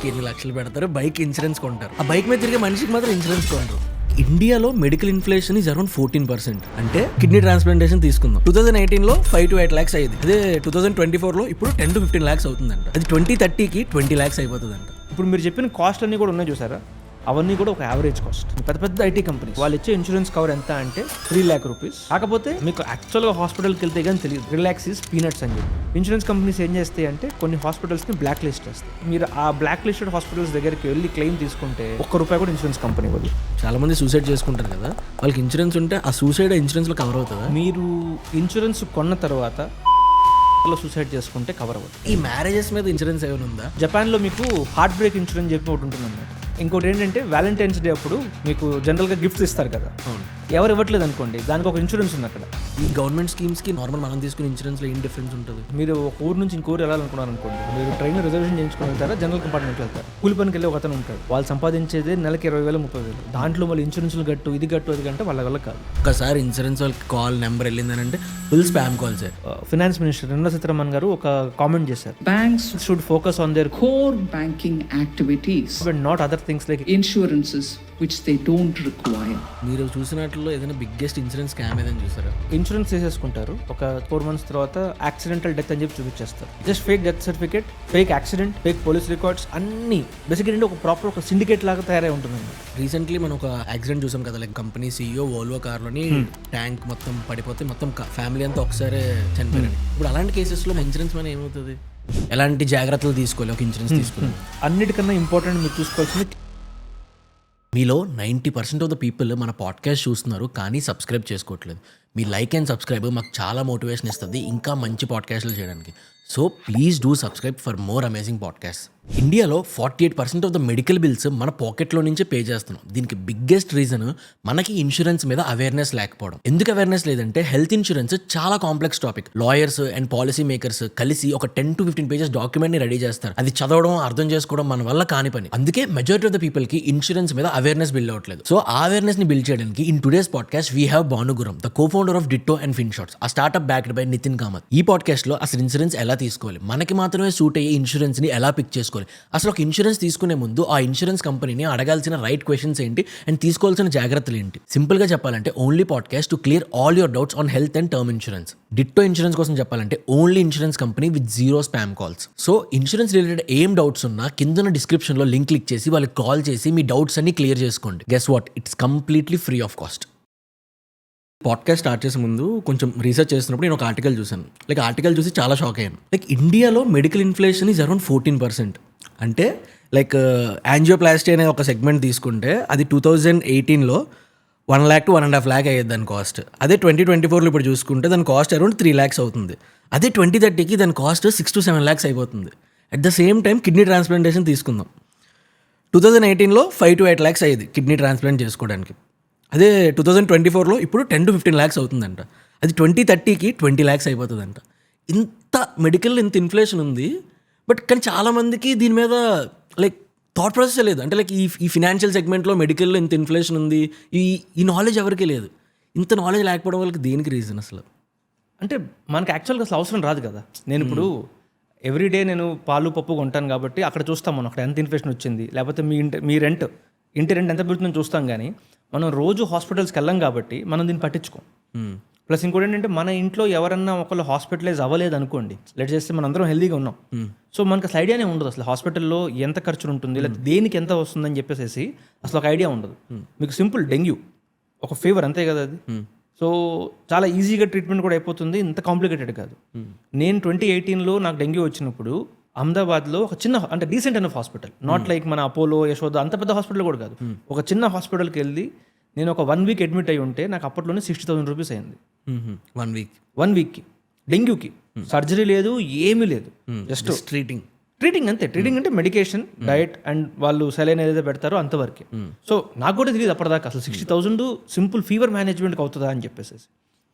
కి ఎన్ని లక్షలు పెడతారు, బైక్ ఇన్సూరెన్స్ కొంటారు. ఆ బైక్ మీద తిరిగే మనిషికి మాత్రం ఇన్సూరెన్స్ కొంటారు. ఇండియాలో మెడికల్ ఇన్ఫ్లేషన్ ఈజ్ అరౌండ్ 14%. అంటే కిడ్నీ ట్రాన్స్ప్లాంటేషన్ తీసుకుందాం, 2018లో 5 to 8 lakhs అయ్యింది. అదే 2024లో ఇప్పుడు 10 to 15 lakhs అవుతుందంట. అది 2030కి 20 lakhs అయిపోతుందంట. ఇప్పుడు మీరు చెప్పిన కాస్ట్ అన్నీ కూడా ఉన్నాయి చూసారా, అవన్నీ కూడా ఒక యావరేజ్ కాస్ట్. పెద్ద పెద్ద ఐటీ కంపెనీస్ వాళ్ళు ఇచ్చే ఇన్సూరెన్స్ కవర్ ఎంత అంటే 3 lakh rupees. కాకపోతే మీకు యాక్చువల్గా హాస్పిటల్కి వెళ్తే కానీ తెలియదు 3 lakhs ఈజ్ పీనట్స్ అని చెప్పి. ఇన్సూరెన్స్ కంపెనీస్ ఏం చేస్తాయి అంటే కొన్ని హాస్పిటల్స్ని బ్లాక్ లిస్ట్ చేస్తాయి. మీరు ఆ బ్లాక్ లిస్టెడ్ హాస్పిటల్స్ దగ్గరికి వెళ్ళి క్లెయిమ్ తీసుకుంటే ₹1 కూడా ఇన్సూరెన్స్ కంపెనీ ఇవ్వదు. చాలా మంది సూసైడ్ చేసుకుంటారు కదా, వాళ్ళకి ఇన్సూరెన్స్ ఉంటే ఆ సూసైడ్ ఇన్సూరెన్స్ లో కవర్ అవుతుందా? మీరు ఇన్సూరెన్స్ కొన్న తర్వాత సూసైడ్ చేసుకుంటే కవర్ అవ్వదు. ఈ మ్యారేజెస్ మీద ఇన్సూరెన్స్ ఏమైనా ఉందా? జపాన్లో మీకు హార్ట్ బ్రేక్ ఇన్సూరెన్స్ చెప్పి ఒకటి ఉంటుంది అన్నమాట. ఇంకోటి ఏంటంటే వ్యాలంటైన్స్ డే అప్పుడు మీకు జనరల్గా గిఫ్ట్స్ ఇస్తారు కదా, ఎవరు ఇవ్వట్లేదు అనుకోండి, దానికి ఒక ఇన్సూరెన్స్ ఉంది అక్కడ. ఈ గవర్నమెంట్ స్కీమ్స్ కి నార్మల్ మనం తీసుకునే ఇన్సూరెన్స్ లో ఏం డిఫరెన్స్ ఉంటుంది? మీరు ఒక ఊరు నుంచి ఇంకో ఊరు వెళ్ళాలనుకున్నారు అనుకోండి, మీరు ట్రైన్ రిజర్వేషన్ చేయించుకుని వెళ్తారా, జనరల్ కంపార్ట్మెంట్ వెళ్తారు. కూలి పనికి వెళ్ళి ఒక అతను ఉంటాడు, వాళ్ళు సంపాదించేది నెలకి 20,000 30,000. దాంట్లో మళ్ళీ ఇన్సూరెన్స్లు గట్టు ఇది గట్టు అది కంటే వాళ్ళ వల్ల కాదు. ఒకసారి ఇన్సూరెన్స్ వాళ్ళకి కాల్ నెంబర్ వెళ్ళిందని అంటే full spam call sir. Finance minister Nirmala Sitharaman గారు ఒక కామెంట్ చేశారు, Banks should focus on their core banking activities, but not other things like insurances which they don't require. మీరు చూసినట్లు ఏదైనా బిగ్గెస్ట్ ఇన్సూరెన్స్ స్కామ్ ఏదైనా చూసారా? ఇన్సూరెన్స్ చేసేసుకుంటారు, ఒక 4 months తర్వాత యాక్సిడెంటల్ డెత్ అని చెప్పి చూపించేస్తారు. Just fake death certificate, fake accident, fake police records అన్ని బేసిక్గా ఒక ప్రాపర్ ఒక సిండికేట్ లాగా తయారై ఉంటుందండి. రీసెంట్లీ మనం ఒక యాక్సిడెంట్ చూసాం కదా, లైక్ కంపెనీ CEO వోల్వో కార్లోని ట్యాంక్ మొత్తం పడిపోతే మొత్తం ఫ్యామిలీ అంతా ఒకసారి చనిపోయారు. ఇప్పుడు అలాంటి కేసెస్లో ఇన్సూరెన్స్ మన ఏమవుతుంది? ఎలాంటి జాగ్రత్తలు తీసుకోవాలి ఒక ఇన్సూరెన్స్ తీసుకుని? అన్నిటికన్నా ఇంపార్టెంట్ మీరు చూసుకోవాల్సింది, మీలో 90% ఆఫ్ ద పీపుల్ మన పాడ్కాస్ట్ చూస్తున్నారు కానీ సబ్స్క్రైబ్ చేసుకోవట్లేదు. మీ లైక్ అండ్ సబ్స్క్రైబ్ మాకు చాలా మోటివేషన్ ఇస్తుంది ఇంకా మంచి పాడ్కాస్ట్లు చేయడానికి. So please do subscribe for more amazing podcast. ఇండియాలో 48% ఆఫ్ ద మెడికల్ బిల్స్ మన పాకెట్లో నుంచే పే చేస్తున్నాం. దీనికి బిగ్గెస్ట్ రీజన్ మనకి ఇన్సూరెన్స్ మీద అవేర్నెస్ లేకపోవడం. ఎందుకు అవేర్నెస్ లేదంటే హెల్త్ ఇన్సూరెన్స్ చాలా complex topic. Lawyers and policy makers కలిసి ఒక 10 to 15 pages డాక్యుమెంట్ని రెడీ చేస్తారు. అది చదవడం అర్థం చేసుకోవడం మన వల్ల కాని పని. అందుకే మెజారిటీ ఆఫ్ ద పీపుల్కి ఇన్సూరెన్స్ మీద అవేర్నెస్ బిల్డ్ అవ్వట్లేదు. సో ఆ అవేర్నెస్ ని బిల్డ్ చేయడానికి in today's podcast we have Bhanuguram, the co-founder of Ditto and Finshots, a startup backed by Nithin Kamath. ఈ పాడ్కాస్ట్ లో అసలు ఇన్సూరెన్స్ ఎలా తీసుకోవాలి, మనకి మాత్రమే సూట్ అయ్యే ఇన్సూరెన్స్ ని ఎలా పిక్ చేసుకోవాలి, అసలు ఒక ఇన్సూరెన్స్ తీసుకునే ముందు ఆ ఇన్సూరెన్స్ కంపెనీని అడగాల్సిన రైట్ క్వశ్చన్స్ ఏంటి అండ్ తీసుకోవాల్సిన జాగ్రత్తలు ఏంటి. సింపుల్ గా చెప్పాలంటే only podcast to clear all your doubts on health and term insurance. Ditto insurance కోసం చెప్పాలంటే only insurance company with 0 spam calls. So insurance related ఏం డౌట్స్ ఉన్నా కింద డిస్క్రిప్షన్ లో లింక్ క్లిక్ చేసి వాళ్ళకి కాల్ చేసి మీ డౌట్స్ అన్ని క్లియర్ చేసుకోండి. Guess what, it's completely free of cost. Podcast start చేసే ముందు కొంచెం రీసెర్చ్ చేస్తున్నప్పుడు నేను ఒక ఆర్టికల్ చూశాను. లైక్ ఆర్టికల్ చూసి చాలా షాక్ అయ్యాను. లైక్ ఇండియాలో మెడికల్ ఇన్ఫ్లేషన్ ఈజ్ అరౌండ్ 14%. అంటే లైక్ యాంజియోప్లాస్టీ అనే ఒక సెగ్మెంట్ తీసుకుంటే అది 2018లో 1 lakh to 1.5 lakh అయ్యేది దాని కాస్ట్. అదే 2024లో ఇప్పుడు చూసుకుంటే దాని కాస్ట్ అరౌండ్ 3 lakhs అవుతుంది. అదే 2030కి దాని కాస్ట్ 6 to 7 lakhs అయిపోతుంది. At the same time kidney transplantation తీసుకుందాం, 2018లో 5 to 8 lakhs అయ్యేది కిడ్నీ ట్రాన్స్ప్లాంట్ చేసుకోవడానికి. అదే 2024లో ఇప్పుడు 10 to 15 lakhs అవుతుందంట. అది 2030కి 20 lakhs అయిపోతుందంట. ఇంత మెడికల్ ఇంత ఇన్ఫ్లేషన్ ఉంది, బట్ కానీ చాలామందికి దీని మీద లైక్ థాట్ ప్రాసెస్ లేదు. అంటే లైక్ ఈ ఫినాన్షియల్ సెగ్మెంట్లో మెడికల్లో ఇంత ఇన్ఫ్లేషన్ ఉంది, ఈ నాలెడ్జ్ ఎవరికీ లేదు. ఇంత నాలెడ్జ్ లేకపోవడం వాళ్ళకి దేనికి రీజన్ అసలు? అంటే మనకి యాక్చువల్గా అసలు అవసరం రాదు కదా. నేను ఇప్పుడు ఎవ్రీడే నేను పాలు పప్పు కొంటాను కాబట్టి అక్కడ చూస్తాం మనం అక్కడ ఎంత ఇన్ఫ్లేషన్ వచ్చింది, లేకపోతే మీ ఇంటి రెంట్ ఎంత పెడుతుందని చూస్తాం. కానీ మనం రోజు హాస్పిటల్స్కి వెళ్ళాం కాబట్టి మనం దీన్ని పట్టించుకోం. ప్లస్ ఇంకోటి ఏంటంటే మన ఇంట్లో ఎవరన్నా ఒకళ్ళు హాస్పిటలైజ్ అవ్వలేదు అనుకోండి, లెట్ చేస్తే మనం అందరం హెల్దీగా ఉన్నాం. సో మనకు అసలు ఐడియానే ఉండదు అసలు హాస్పిటల్లో ఎంత ఖర్చు ఉంటుంది, లేదా దేనికి ఎంత వస్తుందని చెప్పేసి అసలు ఒక ఐడియా ఉండదు. మీకు సింపుల్ డెంగ్యూ ఒక ఫీవర్ అంతే కదా అది. సో చాలా ఈజీగా ట్రీట్మెంట్ కూడా అయిపోతుంది, ఇంత కాంప్లికేటెడ్ కాదు. నేను 2018లో నాకు డెంగ్యూ వచ్చినప్పుడు అహ్మదాబాద్లో ఒక చిన్న అంటే decent enough hospital, not like మన అపోలో యశోద అంత పెద్ద హాస్పిటల్ కూడా కాదు, ఒక చిన్న హాస్పిటల్కి వెళ్ళి నేను ఒక 1 week అడ్మిట్ అయ్యి ఉంటే నాకు అప్పట్లోనే 60,000 rupees అయింది. 1 weekకి డెంగ్యూకి. సర్జరీ లేదు, ఏమీ లేదు, జస్ట్ ట్రీటింగ్ అంతే. ట్రీటింగ్ అంటే మెడికేషన్, డయట్ అండ్ వాళ్ళు సెలైన్ ఏదైతే పెడతారో అంతవరకే. సో నాకు కూడా తెలియదు అప్పటిదాకా అసలు 60,000 సింపుల్ ఫీవర్ మేనేజ్మెంట్కి అవుతుందా అని చెప్పేసి.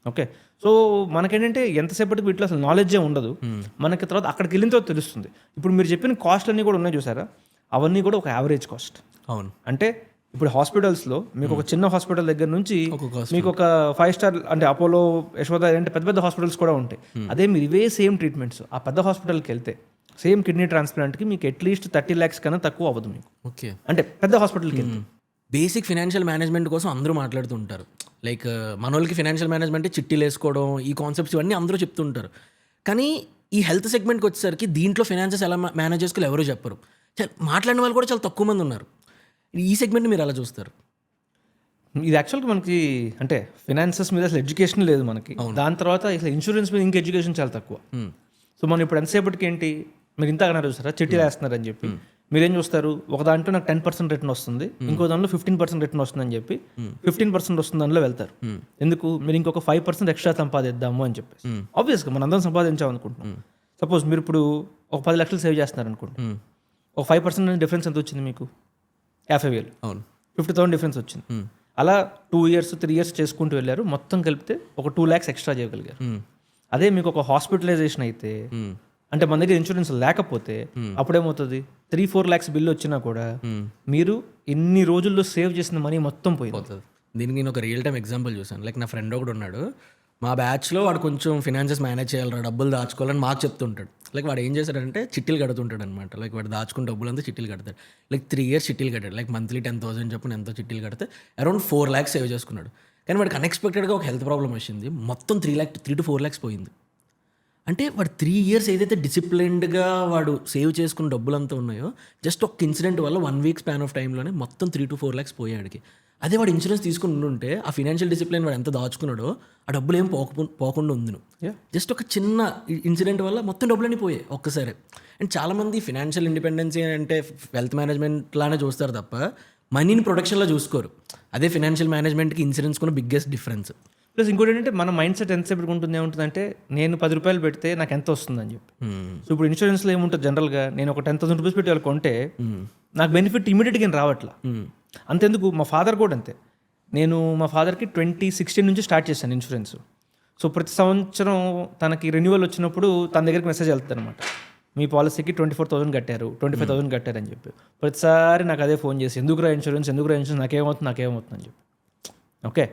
ఓకే, సో మనకేంటంటే ఎంతసేపటికి వీటిలో అసలు నాలెడ్జే ఉండదు. మనకి తర్వాత అక్కడికి వెళ్ళిన తర్వాత తెలుస్తుంది. ఇప్పుడు మీరు చెప్పిన కాస్ట్ అన్నీ కూడా ఉన్నాయి చూసారా, అవన్నీ కూడా ఒక యావరేజ్ కాస్ట్. అవును, అంటే ఇప్పుడు హాస్పిటల్స్లో మీకు ఒక చిన్న హాస్పిటల్ దగ్గర నుంచి మీకు ఒక 5 star అంటే అపోలో యశోద అంటే పెద్ద పెద్ద హాస్పిటల్స్ కూడా ఉంటాయి. అదే మీరు ఇవే సేమ్ ట్రీట్మెంట్స్ ఆ పెద్ద హాస్పిటల్కి వెళ్తే సేమ్ కిడ్నీ ట్రాన్స్ప్లాంట్కి మీకు అట్లీస్ట్ 30 lakhs కన్నా తక్కువ అవ్వదు మీకు, ఓకే. అంటే పెద్ద హాస్పిటల్కి వెళ్తే. బేసిక్ ఫినాన్షియల్ మేనేజ్మెంట్ కోసం అందరూ మాట్లాడుతుంటారు. లైక్ మనోళ్ళకి ఫినాన్షియల్ మేనేజ్మెంట్ చిట్టీలు వేసుకోవడం, ఈ కాన్సెప్ట్స్ ఇవన్నీ అందరూ చెప్తుంటారు. కానీ ఈ హెల్త్ సెగ్మెంట్కి వచ్చేసరికి దీంట్లో ఫినాన్సెస్ ఎలా మేనేజ్ చేసుకోవాలి ఎవరు చెప్పరు. మాట్లాడిన వాళ్ళు కూడా చాలా తక్కువ మంది ఉన్నారు. ఈ సెగ్మెంట్ మీరు ఎలా చూస్తారు? ఇది యాక్చువల్గా మనకి అంటే ఫినాన్సెస్ మీద అసలు ఎడ్యుకేషన్ లేదు మనకి. దాని తర్వాత అసలు ఇన్సూరెన్స్ మీద ఇంకా ఎడ్యుకేషన్ చాలా తక్కువ. సో మనం ఇప్పుడు ఎంతసేపటికి ఏంటి, మీరు ఇంత అన్నారు చూసారా, చిట్టీలు వేస్తున్నారని చెప్పి మీరేం చూస్తారు, ఒక దాంట్లో నాకు 10% రిటర్న్ వస్తుంది, ఇంకో దాంట్లో 15% రిటర్న్ వస్తుందని చెప్పి 15% వస్తుంది దానిలో వెళ్తారు. ఎందుకు, మీరు ఇంకొక 5% ఎక్స్ట్రా సంపాదిద్దాము అని చెప్పేసి. ఆబ్వియస్గా మనం అందరం సంపాదించామనుకుంటున్నాం. సపోజ్ మీరు ఇప్పుడు ఒక 10 లక్షలు సేవ్ చేస్తున్నారు అనుకోండి, ఒక 5% డిఫరెన్స్ ఎంత వచ్చింది మీకు? 50,000. అవును, 50,000 డిఫరెన్స్ వచ్చింది. అలా 2 years 3 years చేసుకుంటూ వెళ్ళారు, మొత్తం కలిపితే ఒక 2 lakhs ఎక్స్ట్రా చేయగలిగారు. అదే మీకు ఒక హాస్పిటలైజేషన్ అయితే, అంటే మన దగ్గర ఇన్సూరెన్స్ లేకపోతే అప్పుడేమవుతుంది, 3-4 lakhs బిల్లు వచ్చినా కూడా మీరు ఇన్ని రోజుల్లో సేవ్ చేసిన మనీ మొత్తం పోయింది. దీనికి నేను ఒక రియల్ టైం ఎగ్జాంపుల్ చూసాను. లైక్ నా ఫ్రెండ్ ఒకడు ఉన్నాడు, మా బ్యాచ్లో వాడు కొంచెం ఫినాన్సెస్ మేనేజ్ చేయాలరా, డబ్బులు దాచుకోవాలని మాకు చెప్తుంటాడు. లైక్ వాడు ఏం చేశాడంటే చిట్టీలు కడుతుంటాడు అనమాట. లైక్ వాడు దాచుకున్న డబ్బులంతా చిట్టీలు కడతాడు. లైక్ 3 years చిట్టీలు కట్టాడు. లైక్ మంత్లీ 10,000 చొప్పున ఎంతో చిట్టీలు కడితే అరౌండ్ 4 lakhs సేవ్ చేసుకున్నాడు. కానీ వాడికి అన్ఎక్స్పెక్టెడ్గా ఒక హెల్త్ ప్రాబ్లం వచ్చింది, మొత్తం 3 to 4 lakhs పోయింది. అంటే వాడు 3 years ఏదైతే డిసిప్లిన్డ్గా వాడు సేవ్ చేసుకున్న డబ్బులంతా ఉన్నాయో, జస్ట్ ఒక ఇన్సిడెంట్ వల్ల 1 week స్పాన్ ఆఫ్ టైంలోనే మొత్తం 3 to 4 lakhs పోయాడికి. అదే వాడు ఇన్సూరెన్స్ తీసుకుని ఉంటే ఆ ఫినాన్షియల్ డిసిప్లిన్ వాడు ఎంత దాచుకున్నాడో ఆ డబ్బులు ఏం పోకుండా ఉంది. జస్ట్ ఒక చిన్న ఇన్సిడెంట్ వల్ల మొత్తం డబ్బులన్నీ పోయాయి ఒక్కసారి. అండ్ చాలామంది ఫినాన్షియల్ ఇండిపెండెన్సీ అంటే వెల్త్ మేనేజ్మెంట్ లానే చూస్తారు తప్ప మనీని ప్రొడక్షన్లో చూసుకోరు. అదే ఫినాన్షియల్ మేనేజ్మెంట్కి ఇన్సూరెన్స్ కూడా బిగ్గెస్ట్ డిఫరెన్స్. ప్లస్ ఇంకోటి ఏంటంటే మన మైండ్ సెట్ ఎంతసేపు ఉంటుంది, ఏముంటుందంటే నేను 10 రూపాయలు పెడితే నాకు ఎంత వస్తుందని చెప్పి. సో ఇప్పుడు ఇన్సూరెన్స్లో ఏముంటుంది, జనరల్గా నేను ఒక 10,000 రూపీస్ పెట్టి వాళ్ళు కొంటే నాకు బెనిఫిట్ ఇమీడియట్గా ఏం రావట్లా. అంతెందుకు మా ఫాదర్ కూడా అంతే. నేను మా ఫాదర్కి 2016 నుంచి స్టార్ట్ చేశాను ఇన్సూరెన్స్. సో ప్రతి సంవత్సరం తనకి రెన్యువల్ వచ్చినప్పుడు తన దగ్గరికి మెసేజ్ వెళ్తుంది అనమాట, మీ పాలసీకి 24,000 కట్టారు, 25,000 కట్టారు అని చెప్పి. ప్రతిసారి నాకు అదే ఫోన్ చేసి ఎందుకురా ఇన్సూరెన్స్ నాకేమవుతుంది అని చెప్పి. ఓకే,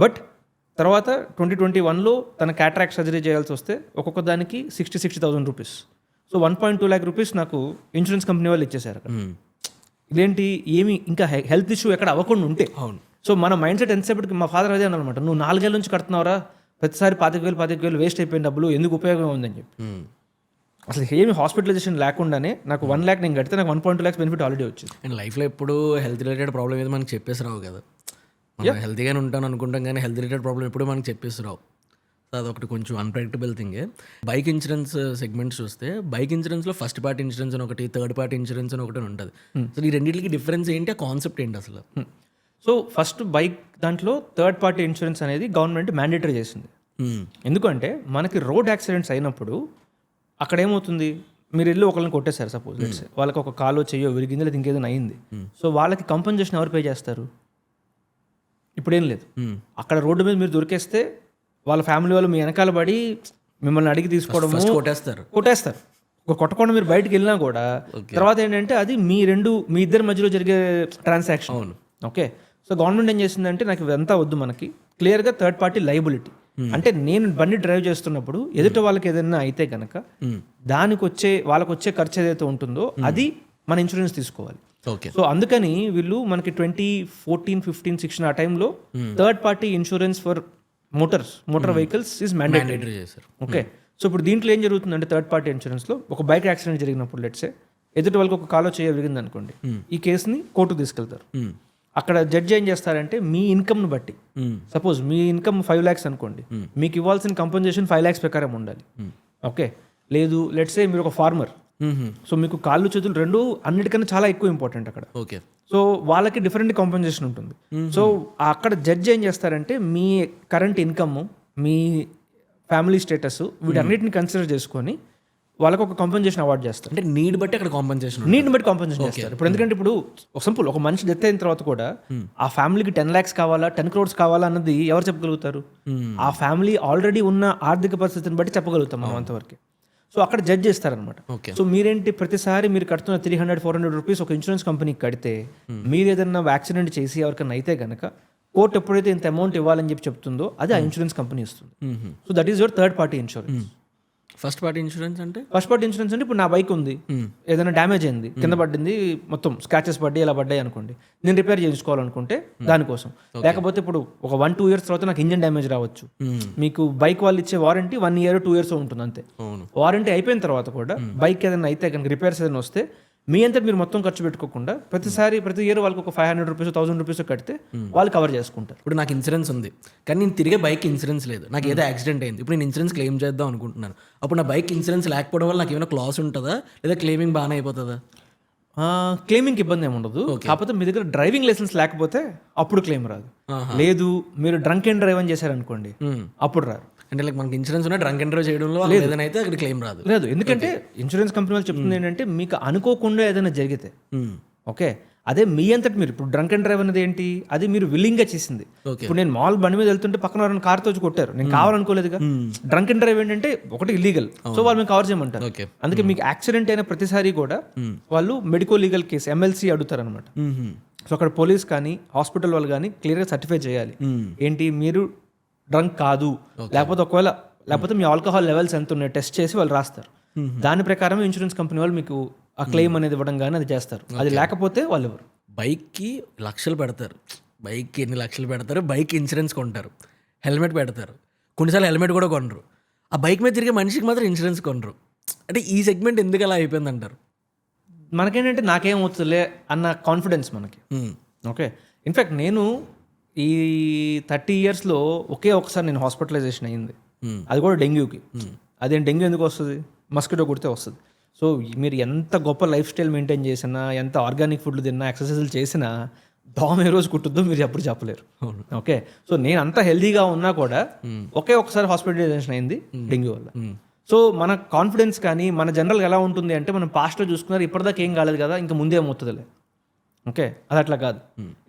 బట్ తర్వాత 2021లో తన క్యాటరాక్ట్ సర్జరీ చేయాల్సి వస్తే ఒక్కొక్క దానికి 60,000 రూపీస్. సో 1.2 lakh రూపీస్ నాకు ఇన్సూరెన్స్ కంపెనీ వాళ్ళు ఇచ్చేసారు. ఇదేంటి, ఏమి ఇంకా హెల్త్ ఇష్యూ ఎక్కడ అవ్వకుండా ఉంటే. అవును. సో మన మైండ్ సెట్ ఎంతసేపటికి, మా ఫాదర్ అదే అన్నమాట, నువ్వు 4 ఏళ్ళ నుంచి కడుతున్నావురా, ప్రతిసారి 25,000 వేస్ట్ అయిపోయిన డబ్బులు ఎందుకు ఉపయోగం ఉందని చెప్పి. అసలు ఏమి హాస్పిటలైజేషన్ లేకుండానే నాకు 1 lakh నేను కడితే నాకు 1.2 lakhs బెనిఫిట్ ఆల్రెడీ వచ్చింది. అండ్ లైఫ్లో ఎప్పుడు హెల్త్ రిలేటెడ్ ప్రాబ్లం ఏదో మనకు చెప్పేసి రావు కదా. మనం హెల్తీగానే ఉంటాను అనుకుంటాం కానీ హెల్త్ రిలేటెడ్ ప్రాబ్లం ఎప్పుడు మనకు చెప్పేసి రావు. సో అదొకటి కొంచెం అన్ప్రెడిక్టబుల్ థింగే. బైక్ ఇన్సూరెన్స్ సెగ్మెంట్స్ చూస్తే బైక్ ఇన్సూరెన్స్లో ఫస్ట్ పార్టీ ఇన్సూరెన్స్ అని ఒకటి, థర్డ్ పార్టీ ఇన్సూరెన్స్ అని ఒకటి ఉంటుంది. సో ఈ రెండింటికి డిఫరెన్స్ ఏంటి, ఆ కాన్సెప్ట్ ఏంటి అసలు? సో ఫస్ట్ బైక్ దాంట్లో థర్డ్ పార్టీ ఇన్సూరెన్స్ అనేది గవర్నమెంట్ మ్యాండేటరీ చేసింది. ఎందుకంటే మనకి రోడ్ యాక్సిడెంట్స్ అయినప్పుడు అక్కడ ఏమవుతుంది, మీరు వెళ్ళి ఒకరిని కొట్టేశారు సపోజ్, వాళ్ళకి ఒక కాలో చెయ్యో విరిగింది లేదా ఇంకేదైనా అయింది. సో వాళ్ళకి కంపెన్సేషన్ ఎవరు పే చేస్తారు? ఇప్పుడేం లేదు. అక్కడ రోడ్డు మీద మీరు దొరికేస్తే వాళ్ళ ఫ్యామిలీ వాళ్ళు మీ వెనకాల పడి మిమ్మల్ని అడిగి తీసుకోవడం కొట్టేస్తారు. ఒక కొట్టకుండా మీరు బయటకు వెళ్ళినా కూడా తర్వాత ఏంటంటే అది మీ ఇద్దరి మధ్యలో జరిగే ట్రాన్సాక్షన్. ఓకే, సో గవర్నమెంట్ ఏం చేసిందంటే నాకు ఇదంతా వద్దు, మనకి క్లియర్గా థర్డ్ పార్టీ లైబిలిటీ. అంటే నేను బండి డ్రైవ్ చేస్తున్నప్పుడు ఎదుటి వాళ్ళకి ఏదైనా అయితే కనుక వాళ్ళకి వచ్చే ఖర్చు ఏదైతే ఉంటుందో అది మన ఇన్సూరెన్స్ తీసుకోవాలి. సో అందుకని వీళ్ళు మనకి 2014, 15, 16 ఆ టైంలో third party insurance for motor vehicles is mandatory చేశారు. ఓకే, సో ఇప్పుడు దీంట్లో ఏం జరుగుతుందంటే థర్డ్ పార్టీ ఇన్సూరెన్స్లో ఒక బైక్ యాక్సిడెంట్ జరిగినప్పుడు లెట్సే ఎదుటి వాళ్ళకి ఒక కాలో విరిగింది అనుకోండి, ఈ కేసుని కోర్టుకు తీసుకెళ్తారు. అక్కడ జడ్జి ఏం చేస్తారంటే మీ ఇన్కమ్ను బట్టి, సపోజ్ మీ ఇన్కమ్ 5 lakhs అనుకోండి, మీకు ఇవ్వాల్సిన కంపెన్సేషన్ 5 lakhs ప్రకారం ఉండాలి. ఓకే, లేదు లెట్సే మీరు ఒక ఫార్మర్, సో మీకు కాళ్ళు చేతులు రెండు అన్నిటికన్నా చాలా ఎక్కువ ఇంపార్టెంట్ అక్కడ. ఓకే, సో వాళ్ళకి డిఫరెంట్ కాంపెన్సేషన్ ఉంటుంది. సో అక్కడ జడ్జి ఏం చేస్తారంటే మీ కరెంట్ ఇన్కమ్, మీ ఫ్యామిలీ స్టేటస్ వీటన్నిటిని కన్సిడర్ చేసుకొని వాళ్ళకి ఒక కాంపెన్సేషన్ అవార్డ్ చేస్తారు. అంటే నీడ్ బట్టి అక్కడ కాంపెన్సేషన్ చేస్తారు. ఇప్పుడు ఎందుకంటే ఇప్పుడు ఒక సింపుల్, ఒక మనిషి డెత్ అయిన తర్వాత కూడా ఆ ఫ్యామిలీకి 10 lakhs కావాలా, 10 crores కావాలా అన్నది ఎవరు చెప్పగలుగుతారు? ఆ ఫ్యామిలీ ఆల్రెడీ ఉన్న ఆర్థిక పరిస్థితిని బట్టి చెప్పగలుగుతాం మనం అంతవరకు. సో అక్కడ జడ్జ్ చేస్తారనమాట. సో మీరేంటి ప్రతిసారి మీరు కడుతున్న 300-400 రూపీస్ ఒక ఇన్సూరెన్స్ కంపెనీకి కడితే మీరు ఏదైనా యాక్సిడెంట్ చేసి ఎవరికైనా అయితే కనుక కోర్టు ఎప్పుడైతే ఇంత అమౌంట్ ఇవ్వాలని చెప్తుందో అది ఆ ఇన్సూరెన్స్ కంపెనీ ఇస్తుంది. So that is your third party insurance. First party insurance అంటే ఫస్ట్ పార్టీ ఇన్సూరెన్స్ అంటే ఇప్పుడు నా బైక్ ఉంది, ఏదైనా డ్యామేజ్ అయింది, కింద పడింది, మొత్తం స్క్రాచెస్ పడ్డాయి, ఇలా పడ్డాయి అనుకోండి, నేను రిపేర్ చేయించుకోవాలనుకుంటే దానికోసం. లేకపోతే ఇప్పుడు ఒక 1-2 years తర్వాత నాకు ఇంజిన్ డ్యామేజ్ రావచ్చు, మీకు బైక్ వాళ్ళు ఇచ్చే వారంటీ 1 year 2 years ఉంటుంది అంతే. వారంటీ అయిపోయిన తర్వాత కూడా బైక్ ఏదైనా అయితే కనుక రిపేర్స్ ఏదైనా వస్తే మీ అంతా మీరు మొత్తం ఖర్చు పెట్టుకోకుండా ప్రతి ఇయర్ వాళ్ళకి ఒక 500 రూపీస్ 1000 రూపీస్ కడితే వాళ్ళు కవర్ చేసుకుంటారు. ఇప్పుడు నాకు ఇన్సూరెన్స్ ఉంది కానీ నేను తిరిగే బైక్ ఇన్సూరెన్స్ లేదు, నాకు ఏదో యాక్సిడెంట్ అయింది, ఇప్పుడు నేను ఇన్సూరెన్స్ క్లెయిమ్ చేద్దాం అనుకుంటున్నాను, అప్పుడు నా బైక్ ఇన్సూరెన్స్ లేకపోవడం వల్ల నాకు ఏమైనా క్లాస్ ఉంటుందా లేదా క్లెయిమింగ్ బాగానే అయిపోతుందా? క్లెయిమింగ్ ఇబ్బంది ఏమి ఉండదు, కాకపోతే మీ దగ్గర డ్రైవింగ్ లైసెన్స్ లేకపోతే అప్పుడు క్లెయిమ్ రాదు. లేదు మీరు డ్రంక్ అండ్ డ్రైవ్ అని చేశారనుకోండి అప్పుడు రాదు. అంటే లైక్ మనకి ఇన్సూరెన్స్ ఉన్న డ్రంక్ అండ్ డ్రైవ్ చేయడంలో ఏదైనా అయితే అక్కడ క్లెయిమ్ రాదు. లేదు, ఎందుకంటే ఇన్సూరెన్స్ కంపెనీ వాళ్ళు చెప్తుంది ఏంటంటే మీకు అనుకోకుండా ఏదైనా జరిగితే ఓకే, అదే మీ అంతటి మీరు ఇప్పుడు డ్రంక్ అండ్ డ్రైవ్ అనేది ఏంటి, అది మీరు విల్లింగ్ గా చేసింది. ఇప్పుడు నేను మాల్ బండి మీద వెళ్తుంటే పక్కన ఎవరైనా కార్ తోచి కొట్టారు, నేను కావాలనుకోలేదుగా. డ్రంక్ అండ్ డ్రైవ్ ఏంటంటే ఒకటి ఇల్లీగల్, సో వాళ్ళు మేము కవర్ చేయమంటారు. అందుకే మీకు యాక్సిడెంట్ అయిన ప్రతిసారి కూడా వాళ్ళు మెడికో లీగల్ కేసు MLC అడుగుతారు అనమాట. సో అక్కడ పోలీస్ కానీ హాస్పిటల్ వాళ్ళు కానీ క్లియర్గా సర్టిఫై చేయాలి ఏంటి మీరు డ్రంక్ కాదు, లేకపోతే మీ ఆల్కహాల్ లెవెల్స్ ఎంత ఉన్నాయి టెస్ట్ చేసి వాళ్ళు రాస్తారు. దాని ప్రకారం ఇన్సూరెన్స్ కంపెనీ వాళ్ళు మీకు ఆ క్లెయిమ్ అనేది ఇవ్వడం కానీ అది చేస్తారు. అది లేకపోతే వాళ్ళు ఎవరు బైక్కి లక్షలు పెడతారు, బైక్కి ఎన్ని లక్షలు పెడతారు, బైక్ ఇన్సూరెన్స్ కొంటారు, హెల్మెట్ పెడతారు, కొన్నిసార్లు హెల్మెట్ కూడా కొనరు, ఆ బైక్ మీద తిరిగే మనిషికి మాత్రం ఇన్సూరెన్స్ కొనరు. అంటే ఈ సెగ్మెంట్ ఎందుకు అలా అయిపోయింది అంటారు? మనకేంటంటే నాకేం అవుతుందిలే అన్న కాన్ఫిడెన్స్ మనకి. ఓకే, ఇన్ఫ్యాక్ట్ నేను ఈ 30 yearsలో ఒకే ఒకసారి నేను హాస్పిటలైజేషన్ అయ్యింది, అది కూడా డెంగ్యూకి. అదేం డెంగ్యూ ఎందుకు వస్తుంది, మస్కిటో కుడితే వస్తుంది. సో మీరు ఎంత గొప్ప లైఫ్ స్టైల్ మెయింటైన్ చేసినా, ఎంత ఆర్గానిక్ ఫుడ్లు తిన్నా, ఎక్సర్సైజులు చేసినా దోమ ఏ రోజు కుట్టుద్దో మీరు ఎప్పుడు చెప్పలేరు. ఓకే, సో నేను అంత హెల్దీగా ఉన్నా కూడా ఒకే ఒకసారి హాస్పిటలైజేషన్ అయింది డెంగ్యూ వల్ల. సో మన కాన్ఫిడెన్స్ కానీ మన జనరల్గా ఎలా ఉంటుంది అంటే మనం పాస్ట్లో చూసుకున్నారు ఇప్పటిదాకా ఏం కాలేదు కదా ఇంకా ముందే ఏమవుతుందిలే. ఓకే, అది అట్లా కాదు.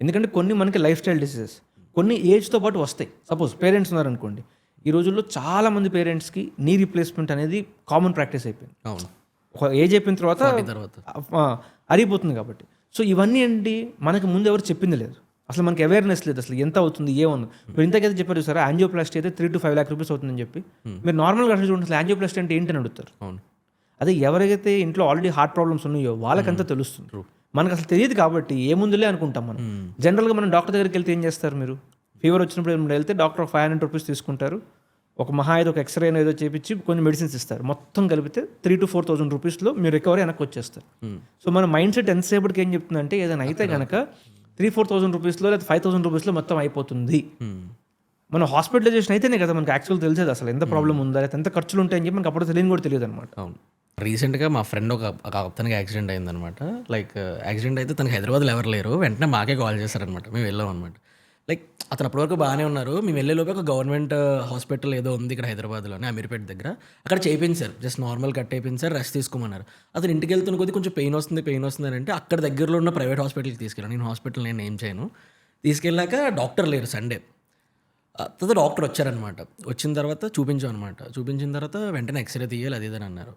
ఎందుకంటే కొన్ని మనకి లైఫ్ స్టైల్ డిసీజెస్ కొన్ని ఏజ్తో పాటు వస్తాయి. సపోజ్ పేరెంట్స్ ఉన్నారనుకోండి, ఈ రోజుల్లో చాలా మంది పేరెంట్స్కి నీ రీప్లేస్మెంట్ అనేది కామన్ ప్రాక్టీస్ అయిపోయింది. ఒక ఏజ్ అయిపోయిన తర్వాత అరిగిపోతుంది కాబట్టి. సో ఇవన్నీ ఏంటి మనకి ముందు ఎవరు చెప్పింది లేదు, అసలు మనకి అవేర్నెస్ లేదు అసలు ఎంత అవుతుంది ఏమన్నా. మీరు ఇంతకైతే చెప్పారు సార్ యాంజియోప్లాస్టీ అయితే 3 to 5 lakh రూపీస్ అవుతుందని చెప్పి, మీరు నార్మల్గా అసలు చూడండి అసలు యాంజియోప్లాస్టీ అంటే ఏంటని అడుగుతారు. అదే ఎవరైతే ఇంట్లో ఆల్రెడీ హార్ట్ ప్రాబ్లమ్స్ ఉన్నాయో వాళ్ళకంతా తెలుస్తుంది, మనకు అసలు తెలియదు కాబట్టి ఏముందులే అనుకుంటాం మనం. జనరల్గా మనం డాక్టర్ దగ్గరికి వెళ్తే ఏం చేస్తారు, మీరు ఫీవర్ వచ్చినప్పుడు వెళ్తే డాక్టర్ 500 రూపీస్ తీసుకుంటారు, ఒక మహా ఏదో ఒక ఎక్స్రే ఏదో చేపించి కొన్ని మెడిసిన్స్ ఇస్తారు, మొత్తం కలిపితే 3,000 to 4,000 రూపీస్లో మీరు రికవరీ వెనక్కి వచ్చేస్తారు. సో మన మైండ్ సెట్ ఎంతసేపటికి ఏం చెప్తుందంటే ఏదైనా అయితే కనుక 3,000-4,000 రూపీస్లో లేదా 5,000 రూపీస్లో మొత్తం అయిపోతుంది. మన హాస్పిటలైజేషన్ అయితేనే కదా మనకి యాక్చువల్ తెలిసేది అసలు ఎంత ప్రాబ్లం ఉందా లేదా ఎంత ఖర్చులు ఉంటాయని చెప్పి మనకు అప్పుడు తెలియని కూడా తెలియదు అనమాట. అవును, రీసెంట్గా మా ఫ్రెండ్ ఒక అతనికి యాక్సిడెంట్ అయిందనమాట. లైక్ యాక్సిడెంట్ అయితే తనకి హైదరాబాద్లో ఎవరు లేరు, వెంటనే మాకే కాల్ చేశారనమాట. మేము వెళ్ళాం అనమాట. లైక్ అతను అప్పటివరకు బాగానే ఉన్నారు, మేము వెళ్ళేలోపు ఒక గవర్నమెంట్ హాస్పిటల్ ఏదో ఉంది ఇక్కడ హైదరాబాద్లోనే అమీర్పేట దగ్గర, అక్కడ చేయించారు, జస్ట్ నార్మల్ కట్ అయిపోయింది, రెస్ట్ తీసుకోమన్నారు. అతను ఇంటికి వెళ్తున్న కొద్ది కొంచెం పెయిన్ వస్తుంది అని అంటే అక్కడ దగ్గరలో ఉన్న ప్రైవేట్ హాస్పిటల్కి తీసుకెళ్ళాను. నేను హాస్పిటల్ నేను ఏం చేయను, తీసుకెళ్ళాక డాక్టర్ లేరు సండే, తర్వాత డాక్టర్ వచ్చారనమాట. వచ్చిన తర్వాత చూపించిన తర్వాత వెంటనే ఎక్స్రే తీయాలి అది ఇదని అన్నారు.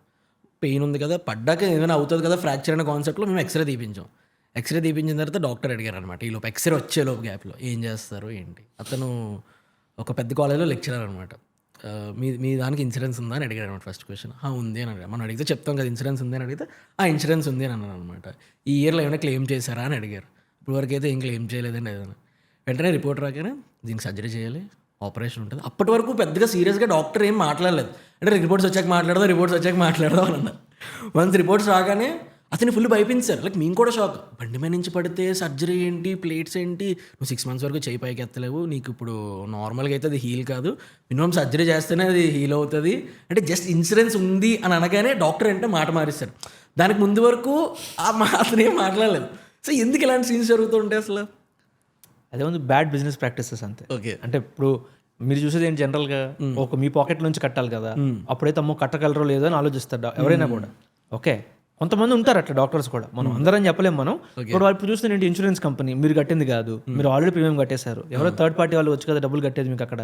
పెయిన్ ఉంది కదా, పడ్డాక ఏదైనా అవుతుంది కదా ఫ్రాక్చర్ అనే కాన్సెప్ట్లో మేము ఎక్స్రే తీపించిన తర్వాత డాక్టర్ అడిగారు అనమాట, ఈ లోపు ఎక్స్రే వచ్చేలోపు గ్యాప్లో ఏం చేస్తారు ఏంటి. అతను ఒక పెద్ద కాలేజ్లో లెక్చరర్ అనమాట. మీ దానికి ఇన్సూరెన్స్ ఉందా అని అడిగారు అనమాట. ఫస్ట్ క్వశ్చన్ ఉంది అని అడిగారు. మనం అడిగితే చెప్తాం కదా ఇన్సూరెన్స్ ఉంది అని అడిగితే ఇన్సూరెన్స్ ఉంది అని అన్నాను అనమాట. ఈ ఇయర్లో ఏమైనా క్లెయిమ్ చేశారా అని అడిగారు. ఇప్పుడు వరకు అయితే ఏం క్లెయిమ్ చేయలేదండి ఏదైనా. వెంటనే రిపోర్ట్ రాగానే దీనికి సర్జరీ చేయాలి, ఆపరేషన్ ఉంటుంది. అప్పటి వరకు పెద్దగా సీరియస్గా డాక్టర్ ఏం మాట్లాడలేదు, అంటే రిపోర్ట్స్ వచ్చాక మాట్లాడదాం అని అన్నారు. వన్స్ రిపోర్ట్స్ రాగానే అతని ఫుల్ భయపించారు. లైక్ మేము కూడా షాక్, బండి మీద నుంచి పడితే సర్జరీ ఏంటి, ప్లేట్స్ ఏంటి, నువ్వు 6 months వరకు చేయి పైకి ఎత్తలేవు, నీకు ఇప్పుడు నార్మల్గా అయితే అది హీల్ కాదు, మినిమం సర్జరీ చేస్తేనే అది హీల్ అవుతుంది అంటే జస్ట్ ఇన్సూరెన్స్ ఉంది అని అనగానే డాక్టర్ అంటే మాట మారిస్తారు. దానికి ముందు వరకు అతను ఏం మాట్లాడలేదు. సో ఎందుకు ఇలాంటి సీన్స్ జరుగుతుంటాయి అసలు? అదే ఉంది బ్యాడ్ బిజినెస్ ప్రాక్టీసెస్ అంతే. ఓకే, అంటే ఇప్పుడు మీరు చూసేది ఏంటి జనరల్గా ఒక మీ పాకెట్ నుంచి కట్టాలి కదా, అప్పుడైతే అమ్మో కట్టగలరో లేదో అని ఆలోచిస్తారు ఎవరైనా కూడా. ఓకే, కొంతమంది ఉంటారు అట్లా డాక్టర్స్ కూడా, మనం అందరం చెప్పలేము మనం. ఇప్పుడు వాళ్ళు చూస్తే ఏంటి ఇన్సూరెన్స్ కంపెనీ మీరు కట్టింది కాదు, మీరు ఆల్రెడీ ప్రీమియం కట్టేశారు, ఎవరో థర్డ్ పార్టీ వాళ్ళు వచ్చి కదా డబ్బులు కట్టేది మీకు, అక్కడ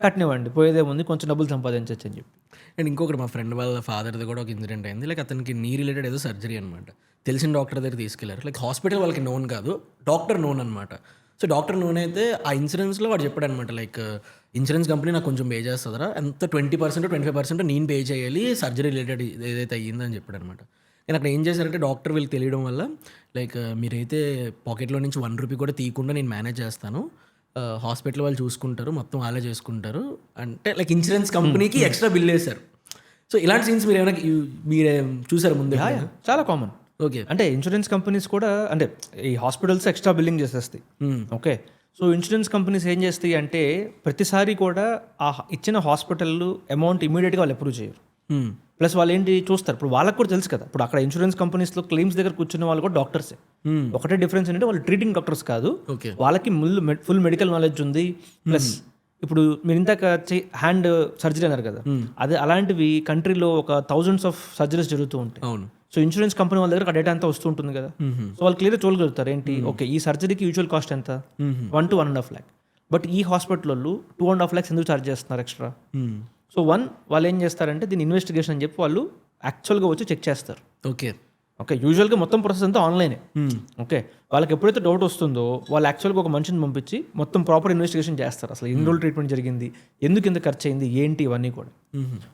కట్టినివ్వండి పోయేదే ఉంది, కొంచెం డబ్బులు సంపాదించవచ్చు అని చెప్పి. అండ్ ఇంకొకటి మా ఫ్రెండ్ వాళ్ళ ఫాదర్ది కూడా ఒక ఇన్సిడెంట్ అయింది. లైక్ అతనికి నీ రిలేటెడ్ ఏదో సర్జరీ అనమాట, తెలిసిన డాక్టర్ దగ్గర తీసుకెళ్లారు. లైక్ హాస్పిటల్ వాళ్ళకి నోన్ కాదు, డాక్టర్ నోన్ అనమాట. సో డాక్టర్ నూనె ఆ ఇన్సూరెన్స్లో వాడు చెప్పాడు అనమాట, లైక్ ఇన్సూరెన్స్ కంపెనీ నాకు కొంచెం పే చేస్తుందా, ఎంత 20% 25% నేను పే చేయాలి సర్జరీ రిలేటెడ్ ఏదైతే అయ్యిందని చెప్పాడు అనమాట. నేను అక్కడ ఏం చేశారంటే డాక్టర్ వీళ్ళకి తెలియడం వల్ల లైక్ మీరైతే పాకెట్లో నుంచి ₹1 కూడా తీయకుండా నేను మేనేజ్ చేస్తాను, హాస్పిటల్ వాళ్ళు చూసుకుంటారు, మొత్తం వాళ్ళే చేసుకుంటారు అంటే లైక్ ఇన్సూరెన్స్ కంపెనీకి ఎక్స్ట్రా బిల్ వేశారు. సో ఇలాంటి సీన్స్ మీరే చూసారు ముందే? చాలా కామన్. ఓకే. అంటే ఇన్సూరెన్స్ కంపెనీస్ కూడా అంటే ఈ హాస్పిటల్స్ ఎక్స్ట్రా బిల్లింగ్ చేసేస్తాయి. ఓకే. సో ఇన్సూరెన్స్ కంపెనీస్ ఏం చేస్తాయి అంటే ప్రతిసారి కూడా ఆ ఇచ్చిన హాస్పిటల్ అమౌంట్ ఇమీడియట్గా వాళ్ళు అప్రూవ్ చేయరు. ప్లస్ వాళ్ళు ఏంటి చూస్తారు, ఇప్పుడు వాళ్ళకి కూడా తెలుసు కదా, ఇప్పుడు అక్కడ ఇన్సూరెన్స్ కంపెనీస్లో క్లెయిమ్స్ దగ్గర కూర్చున్న వాళ్ళు కూడా డాక్టర్సే. ఒకటే డిఫరెన్స్ ఏంటంటే వాళ్ళు ట్రీటింగ్ డాక్టర్స్ కాదు, వాళ్ళకి ఫుల్ మెడికల్ నాలెడ్జ్ ఉంది. ప్లస్ ఇప్పుడు మీరు ఇందాక హ్యాండ్ సర్జరీ అన్నారు కదా, అదే అలాంటివి కంట్రీలో ఒక థౌజండ్స్ ఆఫ్ సర్జరీస్ జరుగుతూ ఉంటాయి. అవును. సో ఇన్సూరెన్స్ కంపెనీ వాళ్ళ దగ్గర డేటా అంతా వస్తూ ఉంటుంది కదా, సో వాళ్ళు క్లియర్గా చూడగలుగుతారు ఏంటి, ఓకే ఈ సర్జరీకి యూజువల్ కాస్ట్ ఎంత, 1 to 1.5 lakh. బట్ ఈ హాస్పిటల్ వాళ్ళు 2.5 lakhs ఎందుకు ఛార్జ్ చేస్తున్నారు ఎక్స్ట్రా? సో వాళ్ళు ఏం చేస్తారంటే దీని ఇన్వెస్టిగేషన్ అని చెప్పి వాళ్ళు యాక్చువల్గా వచ్చి చెక్ చేస్తారు. ఓకే. ఓకే. యూజువల్గా మొత్తం ప్రాసెస్ అంతా ఆన్లైనే. ఓకే. వాళ్ళకి ఎప్పుడైతే డౌట్ వస్తుందో వాళ్ళు యాక్చువల్గా ఒక మనిషిని పంపించి మొత్తం ప్రాపర్ ఇన్వెస్టిగేషన్ చేస్తారు, అసలు ఎన్ని రోజులు ట్రీట్మెంట్ జరిగింది, ఎందుకు ఇంత ఖర్చు అయింది, ఏంటి, ఇవన్నీ కూడా.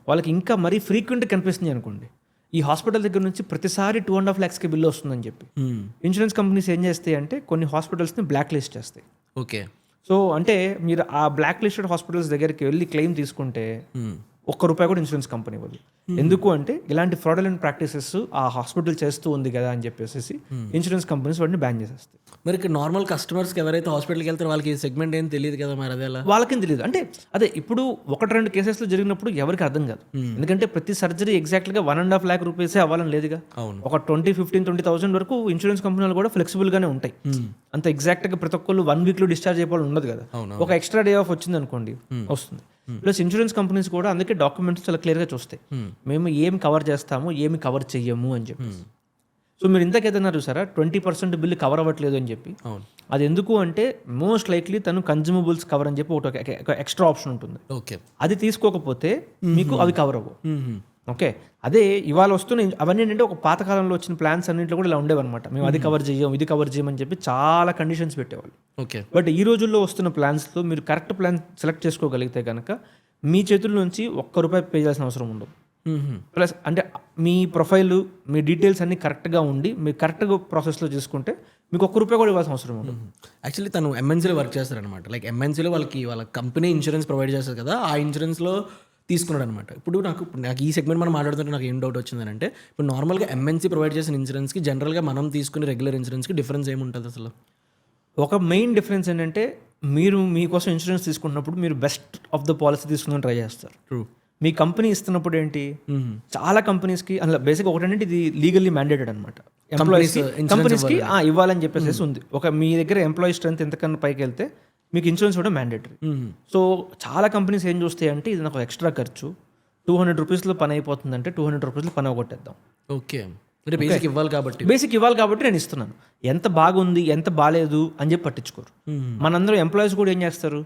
వాళ్ళకి ఇంకా మరీ ఫ్రీక్వెంట్గా కనిపిస్తుంది అనుకోండి, ఈ హాస్పిటల్ దగ్గర నుంచి ప్రతిసారి 2.5 lakhsకి బిల్లు వస్తుందని చెప్పి ఇన్సూరెన్స్ కంపెనీస్ ఏం చేస్తాయి అంటే కొన్ని హాస్పిటల్స్ని బ్లాక్ లిస్ట్ చేస్తాయి. ఓకే. సో అంటే మీరు ఆ బ్లాక్ లిస్టెడ్ హాస్పిటల్స్ దగ్గరికి వెళ్ళి క్లెయిమ్ తీసుకుంటే ₹1 కూడా ఇన్సూరెన్స్ కంపెనీ ఇవ్వదు. ఎందుకు అంటే ఇలాంటి ఫ్రాడలెంట్ ప్రాక్టీసెస్ ఆ హాస్పిటల్ చేస్తూ ఉంది కదా అని చెప్పేసి ఇన్సూరెన్స్ కంపెనీస్ వాటిని బ్యాన్ చేసేస్తాయి. మరి నార్మల్ కస్టమర్స్కి ఎవరైతే హాస్పిటల్కి వెళ్తారో వాళ్ళకి సెగ్మెంట్ ఏం తెలియదు కదా, మరి అదేలా? వాళ్ళకేం తెలియదు. అంటే అదే ఇప్పుడు 1-2 కేసెస్లో జరిగినప్పుడు ఎవరికి అర్థం కాదు, ఎందుకంటే ప్రతి సర్జరీ ఎగ్జాక్ట్గా 1.5 lakh రూపీసే అవ్వాలని లేదుగా. ఒక 20,000-20,000 వరకు ఇన్సూరెన్స్ కంపెనీలు కూడా ఫ్లెక్సిబుల్గానే ఉంటాయి. అంత ఎగ్జాక్ట్గా ప్రతి ఒక్కళ్ళు 1 weekలో డిశ్చార్జ్ అయిపోవాలి ఉండదు కదా, ఒక ఎక్స్ట్రా డే ఆఫ్ వచ్చింది అనుకోండి వస్తుంది. ప్లస్ ఇన్సూరెన్స్ కంపెనీస్ కూడా అందుకే డాక్యుమెంట్స్ చాలా క్లియర్గా చూస్తాయి, మేము ఏం కవర్ చేస్తాము ఏమి కవర్ చెయ్యము అని చెప్పి. సో మీరు ఇంతకైతే చూసారా 20% బిల్లు కవర్ అవ్వట్లేదు అని చెప్పి, అది ఎందుకు అంటే మోస్ట్ లైక్లీ తను కన్జ్యూమబుల్స్ కవర్ అని చెప్పి ఒక ఎక్స్ట్రా ఆప్షన్ ఉంటుంది. ఓకే. అది తీసుకోకపోతే మీకు అవి కవర్ అవ్వవు. ఓకే. అదే ఇవాళ వస్తున్న అవన్నీ ఏంటంటే ఒక పాతకాలంలో వచ్చిన ప్లాన్స్ అన్నింటిలో కూడా ఇలా ఉండేవన్నమాట, మేము అది కవర్ చేయం ఇది కవర్ చేయమని చెప్పి చాలా కండిషన్స్ పెట్టేవాళ్ళు. ఓకే. బట్ ఈ రోజుల్లో వస్తున్న ప్లాన్స్లో మీరు కరెక్ట్ ప్లాన్ సెలెక్ట్ చేసుకోగలిగితే కనుక మీ చేతుల నుంచి ₹1 పే చేయాల్సిన అవసరం ఉండదు. ప్లస్ అంటే మీ ప్రొఫైల్ మీ డీటెయిల్స్ అన్ని కరెక్ట్గా ఉండి మీరు కరెక్ట్గా ప్రాసెస్లో చేసుకుంటే మీకు ₹1 కూడా ఇవ్వాల్సిన అవసరం ఉండదు. యాక్చువల్లీ తను ఎంఎన్సీలో వర్క్ చేస్తారనమాట, లైక్ ఎంఎన్సీలో వాళ్ళ కంపెనీ ఇన్సూరెన్స్ ప్రొవైడ్ చేస్తారు కదా, ఆ ఇన్సూరెన్స్లో తీసుకున్నాడు అనమాట. ఇప్పుడు నాకు ఈ సెగ్మెంట్ మనం మాట్లాడుతుంటే నాకు ఏం డౌట్ వచ్చిందంటే, ఇప్పుడు నార్మల్గా ఎంఎన్సీ ప్రొవైడ్ చేసిన ఇన్సూరెన్స్కి జనరల్గా మనం తీసుకునే రెగ్యులర్ ఇన్సూరెన్స్కి డిఫరెన్స్ ఏముంటుంది అసలు? ఒక మెయిన్ డిఫరెన్స్ ఏంటంటే మీరు మీకోసం ఇన్సూరెన్స్ తీసుకున్నప్పుడు మీరు బెస్ట్ ఆఫ్ ద పాలసీ తీసుకుందని ట్రై చేస్తారు. ట్రూ. మీ కంపెనీ ఇస్తున్నప్పుడు ఏంటి, చాలా కంపెనీస్కి అందులో బేసిక్ ఒకటంటే ఇది లీగల్లీ మ్యాండేటెడ్ అనమాట, కంపెనీస్కి ఇవ్వాలని చెప్పేసి ఉంది. ఒక మీ దగ్గర ఎంప్లాయీ స్ట్రెంత్ ఎంతకన్నా పైకి వెళ్తే మీకు ఇన్సూరెన్స్ కూడా మ్యాండేటరీ. సో చాలా కంపెనీస్ ఏం చూస్తాయి అంటే ఇది నాకు ఎక్స్ట్రా ఖర్చు, ₹200 పని అయిపోతుందంటే ₹200 పని అవగొట్టేద్దాం. ఓకే. బేసిక్ ఇవ్వాలి కాబట్టి నేను ఇస్తున్నాను, ఎంత బాగుంది ఎంత బాగాలేదు అని చెప్పి పట్టించుకోరు. మనందరూ ఎంప్లాయీస్ కూడా ఏం చేస్తారు,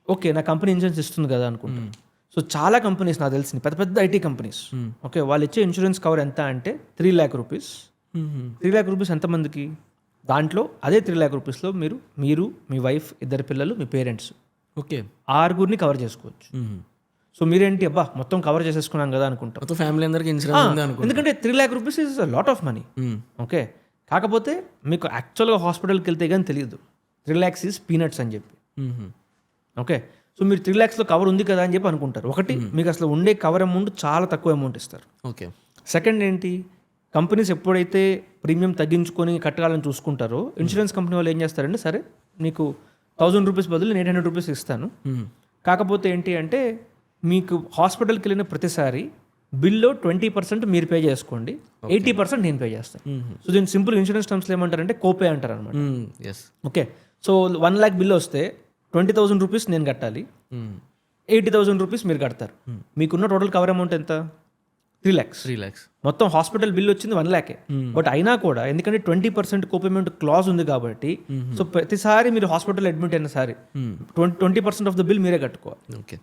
ఓకే నా కంపెనీ ఇన్సూరెన్స్ ఇస్తుంది కదా అనుకుంటారు. సో చాలా కంపెనీస్ నాకు తెలిసింది పెద్ద పెద్ద ఐటీ కంపెనీస్, ఓకే వాళ్ళు ఇచ్చే ఇన్సూరెన్స్ కవర్ ఎంత అంటే ₹3 lakh. ₹3 lakh ఎంతమందికి, దాంట్లో అదే ₹3 lakh మీరు మీ వైఫ్ 2 పిల్లలు మీ పేరెంట్స్, ఓకే 6 కవర్ చేసుకోవచ్చు. సో మీరేంటి అబ్బా మొత్తం కవర్ చేసేసుకున్నాం కదా అనుకుంటాం, మొత్తం ఫ్యామిలీ అందరికి ఇన్సూరెన్స్ ఉంది అనుకుంటాం. ఎందుకంటే ₹3 lakh is a lot of money. Okay. కాకపోతే మీకు యాక్చువల్గా హాస్పిటల్కి వెళ్తే కానీ తెలియదు 3 lakhs ఈజ్ పీనట్స్ అని చెప్పి. ఓకే. సో మీరు 3 lakhsలో కవర్ ఉంది కదా అని చెప్పి అనుకుంటారు. ఒకటి మీకు అసలు ఉండే కవర్ అమౌంట్ చాలా తక్కువ అమౌంట్ ఇస్తారు. ఓకే. సెకండ్ ఏంటి, కంపెనీస్ ఎప్పుడైతే ప్రీమియం తగ్గించుకొని కట్టాలని చూసుకుంటారో ఇన్సూరెన్స్ కంపెనీ వాళ్ళు ఏం చేస్తారంటే సరే నీకు ₹1,000 బదులు నేను ₹800 ఇస్తాను, కాకపోతే ఏంటి అంటే మీకు హాస్పిటల్కి వెళ్ళిన ప్రతిసారి బిల్లో 20% మీరు పే చేసుకోండి, 80% నేను పే చేస్తాను. సో దీని సింపుల్ ఇన్సూరెన్స్ టర్మ్స్లో ఏమంటారంటే కోపే అంటారు అనమాట. ఓకే. సో 1 lakh బిల్ వస్తే ₹20,000 నేను కట్టాలి, ₹80,000 మీరు కడతారు. మీకున్న టోటల్ కవర్ అమౌంట్ ఎంత, 3 lakhs. మొత్తం హాస్పిటల్ బిల్ వచ్చింది 1 lakh. బట్ అయినా కూడా ఎందుకంటే 20% కోపేమెంట్ క్లాజ్ ఉంది కాబట్టి సో ప్రతిసారి మీరు హాస్పిటల్ అడ్మిట్ అయిన సారి 20% ఆఫ్ ద బిల్ మీరే కట్టుకోవాలి. ఓకే.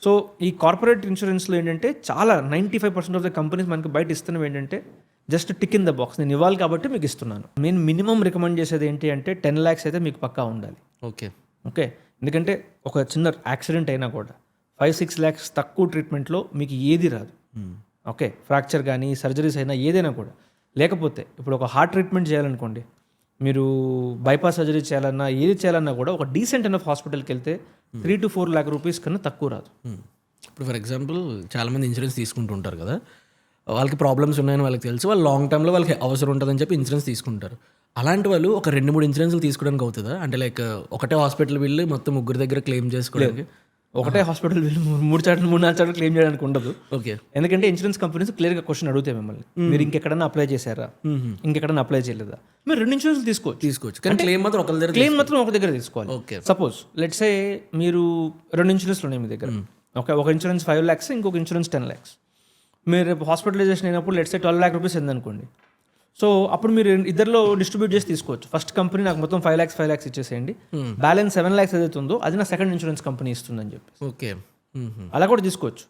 సో ఈ కార్పొరేట్ ఇన్సూరెన్స్లో ఏంటంటే చాలా 95% ఆఫ్ ద కంపెనీస్ మనకి బయట ఇస్తున్నవి ఏంటంటే just tick in the box, నేను ఇవ్వాలి కాబట్టి మీకు ఇస్తున్నాను. నేను మినిమం రికమెండ్ చేసేది ఏంటి అంటే 10 lakhs అయితే మీకు పక్కా ఉండాలి. ఓకే. ఓకే, ఎందుకంటే ఒక చిన్న యాక్సిడెంట్ అయినా కూడా 5-6 lakhs తక్కువ ట్రీట్మెంట్లో మీకు ఏది రాదు. ఓకే, ఫ్రాక్చర్ కానీ సర్జరీస్ అయినా ఏదైనా కూడా. లేకపోతే ఇప్పుడు ఒక హార్ట్ ట్రీట్మెంట్ చేయాలనుకోండి, మీరు బైపాస్ సర్జరీ చేయాలన్నా ఏది చేయాలన్నా కూడా ఒక డీసెంట్ ఎనఫ్ హాస్పిటల్కి వెళ్తే 3 to 4 lakh rupees కన్నా తక్కువ రాదు. ఇప్పుడు ఫర్ ఎగ్జాంపుల్ చాలామంది ఇన్సూరెన్స్ తీసుకుంటూ ఉంటారు కదా, వాళ్ళకి ప్రాబ్లమ్స్ ఉన్నాయని వాళ్ళకి తెలుసు, వాళ్ళు లాంగ్ టర్మ్లో వాళ్ళకి అవసరం ఉంటుందని చెప్పి ఇన్సూరెన్స్ తీసుకుంటారు. అలాంటి వాళ్ళు ఒక 2-3 ఇన్సూరెన్స్లు తీసుకోవడానికి అవుతుందా? అంటే లైక్ ఒకటే హాస్పిటల్ వెళ్ళి మొత్తం ముగ్గురు దగ్గర క్లెయిమ్ చేసుకోవడానికి? ఒకటే హాస్పిటల్ వెళ్ళి 3-4 చాట్లు క్లెయిమ్ చేయడానికి ఉండదు. ఓకే. ఎందుకంటే ఇన్సూరెన్స్ కంపెనీస్ క్లియర్గా క్వశ్చన్ అడుగుతాయి మిమ్మల్ని, మీరు ఇంకెక్కడన్నా అప్లై చేశారా, ఇంకెక్కడన్నా అప్లై చేయలేదా. మీరు 2 ఇన్సూరెన్స్ తీసుకోవచ్చు, కానీ క్లెయిమ్ మాత్రం ఒకరి దగ్గర. క్లెయిమ్ మాత్రం ఒక దగ్గర తీసుకోవాలి. ఓకే. సపోజ్ లెట్స్ సే మీరు 2 ఇన్సూరెన్స్లు ఉన్నాయి మీ దగ్గర. ఓకే, ఒక ఇన్సూరెన్స్ 5 lakhs, ఇంకొక ఇన్సూరెన్స్ 10 lakhs. మీరు రేపు హాస్పిటలైజేషన్ అయినప్పుడు లెట్స్ సే 12 lakh rupees అయిందనుకోండి. సో అప్పుడు మీరు ఇద్దరిలో డిస్ట్రిబ్యూట్ చేసి తీసుకోవచ్చు. ఫస్ట్ కంపెనీ నాకు మొత్తం 5 lakhs ఇచ్చేసేయండి, బ్యాలెన్స్ 7 lakhs ఏదైతే ఉందో అది నా సెకండ్ ఇన్సూరెన్స్ కంపెనీ ఇస్తుందని చెప్పి ఓకే. అలా కూడా తీసుకోవచ్చు.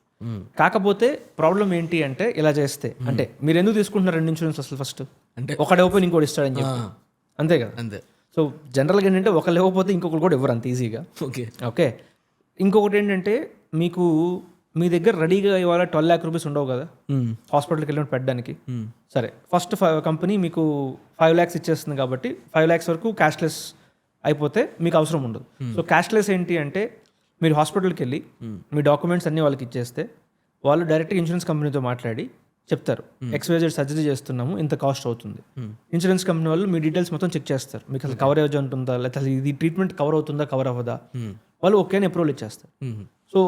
కాకపోతే ప్రాబ్లం ఏంటి అంటే ఇలా చేస్తే, అంటే మీరు ఎందుకు తీసుకుంటున్నారు 2 ఇన్సూరెన్స్ అసలు? ఫస్ట్ అంటే ఒకటి ఓపెన్ ఇంకోటి ఇస్తాడని చెప్పి, అంతే కదా. అంతే. సో జనరల్గా ఏంటంటే ఒకళ్ళు ఇవ్వకపోతే ఇంకొకరు కూడా ఇవ్వరు అంత ఈజీగా. ఓకే. ఓకే, ఇంకొకటి ఏంటంటే మీకు మీ దగ్గర రెడీగా ఇవాళ 12 lakh rupees ఉండవు కదా హాస్పిటల్కి వెళ్ళినప్పుడు పెట్టడానికి. సరే, ఫస్ట్ కంపెనీ మీకు 5 lakhs ఇచ్చేస్తుంది కాబట్టి 5 lakhs వరకు క్యాష్లెస్ అయిపోతే మీకు అవసరం ఉండదు. సో క్యాష్లెస్ ఏంటి అంటే మీరు హాస్పిటల్కి వెళ్ళి మీ డాక్యుమెంట్స్ అన్నీ వాళ్ళకి ఇచ్చేస్తే వాళ్ళు డైరెక్ట్గా ఇన్సూరెన్స్ కంపెనీతో మాట్లాడి చెప్తారు, XYZ సర్జరీ చేస్తున్నాము, ఇంత కాస్ట్ అవుతుంది. ఇన్సూరెన్స్ కంపెనీ వాళ్ళు మీ డీటెయిల్స్ మొత్తం చెక్ చేస్తారు, మీకు అసలు కవరేజ్ ఉంటుందా, లేకపోతే ఇది ట్రీట్మెంట్ కవర్ అవుతుందా, కవర్ అవ్వదా. వాళ్ళు ఓకే అని అప్రూవల్ ఇచ్చేస్తారు. సో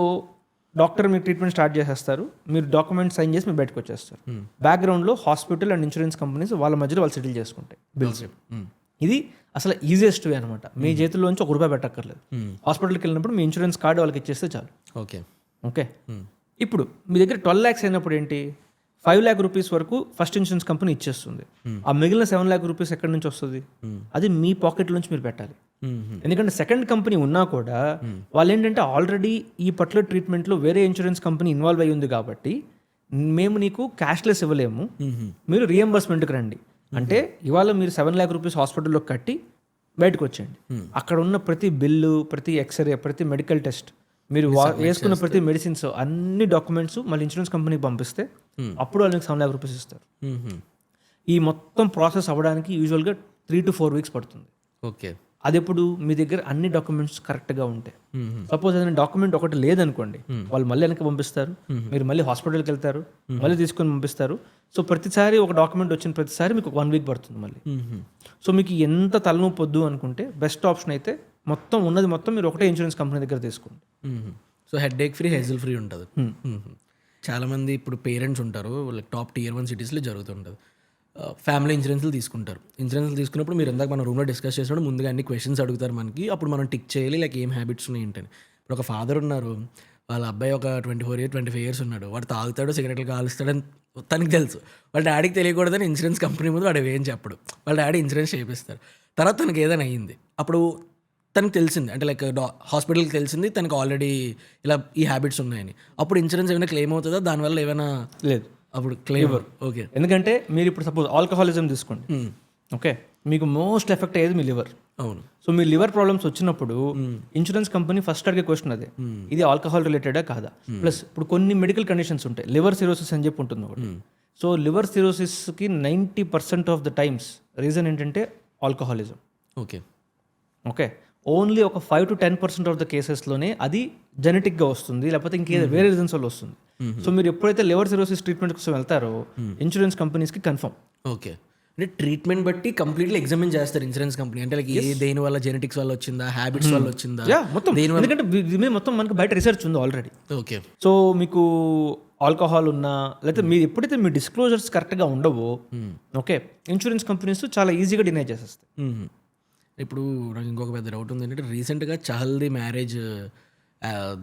డాక్టర్ మీరు ట్రీట్మెంట్ స్టార్ట్ చేసేస్తారు, మీరు డాక్యుమెంట్ సైన్ చేసి మీరు బయటకు వచ్చేస్తారు. బ్యాక్గ్రౌండ్లో హాస్పిటల్ అండ్ ఇన్సూరెన్స్ కంపెనీస్ వాళ్ళ మధ్యలో వాళ్ళు సెటిల్ చేసుకుంటాయి బిల్స్. ఇది అసలు ఈజియెస్ట్ వే అనమాట. మీ చేతుల్లోంచి ₹1 పెట్టక్కర్లేదు. హాస్పిటల్కి వెళ్ళినప్పుడు మీ ఇన్సూరెన్స్ కార్డు వాళ్ళకి ఇచ్చేస్తే చాలు. ఓకే. ఓకే, ఇప్పుడు మీ దగ్గర 12 lakhs అయినప్పుడు ఏంటి, 5 lakh rupees వరకు ఫస్ట్ ఇన్సూరెన్స్ కంపెనీ ఇచ్చేస్తుంది. ఆ మిగిలిన 7 lakh rupees ఎక్కడి నుంచి వస్తుంది? అది మీ పాకెట్ నుంచి మీరు పెట్టాలి. ఎందుకంటే సెకండ్ కంపెనీ ఉన్నా కూడా వాళ్ళు ఏంటంటే ఆల్రెడీ ఈ పర్టికులర్ ట్రీట్మెంట్లో వేరే ఇన్సూరెన్స్ కంపెనీ ఇన్వాల్వ్ అయ్యి ఉంది కాబట్టి మేము నీకు క్యాష్లెస్ ఇవ్వలేము, మీరు రియంబర్స్మెంట్కి రండి అంటే ఇవాళ మీరు 7 lakh rupees హాస్పిటల్లో కట్టి బయటకు వచ్చేయండి. అక్కడ ఉన్న ప్రతి బిల్లు, ప్రతి ఎక్స్రే, ప్రతి మెడికల్ టెస్ట్, మీరు వేసుకున్న ప్రతి మెడిసిన్స్ అన్ని డాక్యుమెంట్స్ మళ్ళీ ఇన్సూరెన్స్ కంపెనీకి పంపిస్తే అప్పుడు వాళ్ళకి 7 lakh rupees ఇస్తారు. ఈ మొత్తం ప్రాసెస్ అవ్వడానికి యూజువల్గా 3 to 4 weeks పడుతుంది. ఓకే. అది ఎప్పుడు మీ దగ్గర అన్ని డాక్యుమెంట్స్ కరెక్ట్గా ఉంటాయి. సపోజ్ ఏదైనా డాక్యుమెంట్ ఒకటి లేదనుకోండి, వాళ్ళు మళ్ళీ వెనక్కి పంపిస్తారు, మీరు మళ్ళీ హాస్పిటల్కి వెళ్తారు, మళ్ళీ తీసుకొని పంపిస్తారు. సో ప్రతిసారి ఒక డాక్యుమెంట్ వచ్చిన ప్రతిసారి మీకు 1 week పడుతుంది మళ్ళీ. సో మీకు ఎంత తలనొప్పి వద్దు అనుకుంటే బెస్ట్ ఆప్షన్ అయితే మొత్తం ఉన్నది మొత్తం మీరు ఒకటే ఇన్సూరెన్స్ కంపెనీ దగ్గర తీసుకోండి. సో హెడ్ఏక్ ఫ్రీ, హెజిల్ ఫ్రీ ఉంటుంది. చాలామంది ఇప్పుడు పేరెంట్స్ ఉంటారు, లైక్ టాప్ Tier 1 సిటీస్లో జరుగుతుంటుంది. ఫ్యామిలీ ఇన్సూరెన్స్లు తీసుకుంటారు. ఇన్సూరెన్స్లు తీసుకున్నప్పుడు మీరు ఇందాక మన రూమ్లో డిస్కస్ చేసినప్పుడు ముందుగా అన్ని క్వశ్చన్స్ అడుగుతారు మనకి. అప్పుడు మనం టిక్ చేయాలి, లైక్ ఏం హ్యాబిట్స్ ఉన్నాయి ఏంటని. ఇప్పుడు ఒక ఫాదర్ ఉన్నారు, వాళ్ళ అబ్బాయి ఒక 25 years ఉన్నాడు, వాడు తాగుతాడు, సిగరెట్లు కాలుస్తాడని తనకి తెలుసు. వాళ్ళ డాడీకి తెలియకూడదని ఇన్సూరెన్స్ కంపెనీ ముందు వాడు ఏం చెప్పడు, వాళ్ళ డాడీ ఇన్సూరెన్స్ చేపిస్తారు. తర్వాత తనకి ఏదైనా అయ్యింది, అప్పుడు తనకు తెలిసింది, అంటే లైక్ హాస్పిటల్కి తెలిసింది తనకు ఆల్రెడీ ఇలా ఈ హ్యాబిట్స్ ఉన్నాయని. అప్పుడు ఇన్సూరెన్స్ ఏమైనా క్లెయిమ్ అవుతుందా దానివల్ల? ఏమైనా లేదు, అప్పుడు క్లెయిమ్. ఓకే. ఎందుకంటే మీరు ఇప్పుడు సపోజ్ ఆల్కహాలిజం తీసుకోండి. ఓకే, మీకు మోస్ట్ ఎఫెక్ట్ అయ్యేది మీ లివర్. అవును. సో మీ లివర్ ప్రాబ్లమ్స్ వచ్చినప్పుడు ఇన్సూరెన్స్ కంపెనీ ఫస్ట్ అడిగే క్వశ్చన్ అదే, ఇది ఆల్కహాల్ రిలేటెడా కాదా. ప్లస్ ఇప్పుడు కొన్ని మెడికల్ కండిషన్స్ ఉంటాయి, లివర్ సిరోసిస్ అని చెప్పి ఉంటుంది ఒకటి. సో లివర్ సిరోసిస్కి 90% ఆఫ్ ద టైమ్స్ రీజన్ ఏంటంటే ఆల్కహాలిజం. ఓకే. ఓకే, ఓన్లీ ఒక 5 to 10% ఆఫ్ ద కేసెస్లోనే అది జెనెటిక్గా వస్తుంది, లేకపోతే ఇంకేదో వేరే రీజన్స్ వల్ల వస్తుంది. సో మీరు ఎప్పుడైతే లివర్ సిరోసిస్ ట్రీట్మెంట్ కోసం వెళ్తారో ఇన్సూరెన్స్ కంపెనీస్కి కన్ఫర్మ్. ఓకే, అంటే ట్రీట్మెంట్ బట్టి కంప్లీట్లీ ఎగ్జామిన్ చేస్తారు ఇన్సూరెన్స్ కంపెనీ. అంటే లైక్ దేని వల్ల, జెనెటిక్స్ వల్ల వచ్చిందా, హ్యాబిట్స్ వల్ల వచ్చిందా, మొత్తం. ఎందుకంటే దీని మీద మొత్తం మనకి బయట రీసెర్చ్ ఉంది ఆల్రెడీ. ఓకే. సో మీకు ఆల్కహాల్ ఉన్నా, లేకపోతే మీరు ఎప్పుడైతే మీ డిస్క్లోజర్స్ కరెక్ట్గా ఉండవో ఓకే ఇన్సూరెన్స్ కంపెనీస్ చాలా ఈజీగా డినై చేసేస్తాయి. ఇప్పుడు నాకు ఇంకొక పెద్ద డౌట్ ఉంది ఏంటంటే, రీసెంట్గా చహల్ది మ్యారేజ్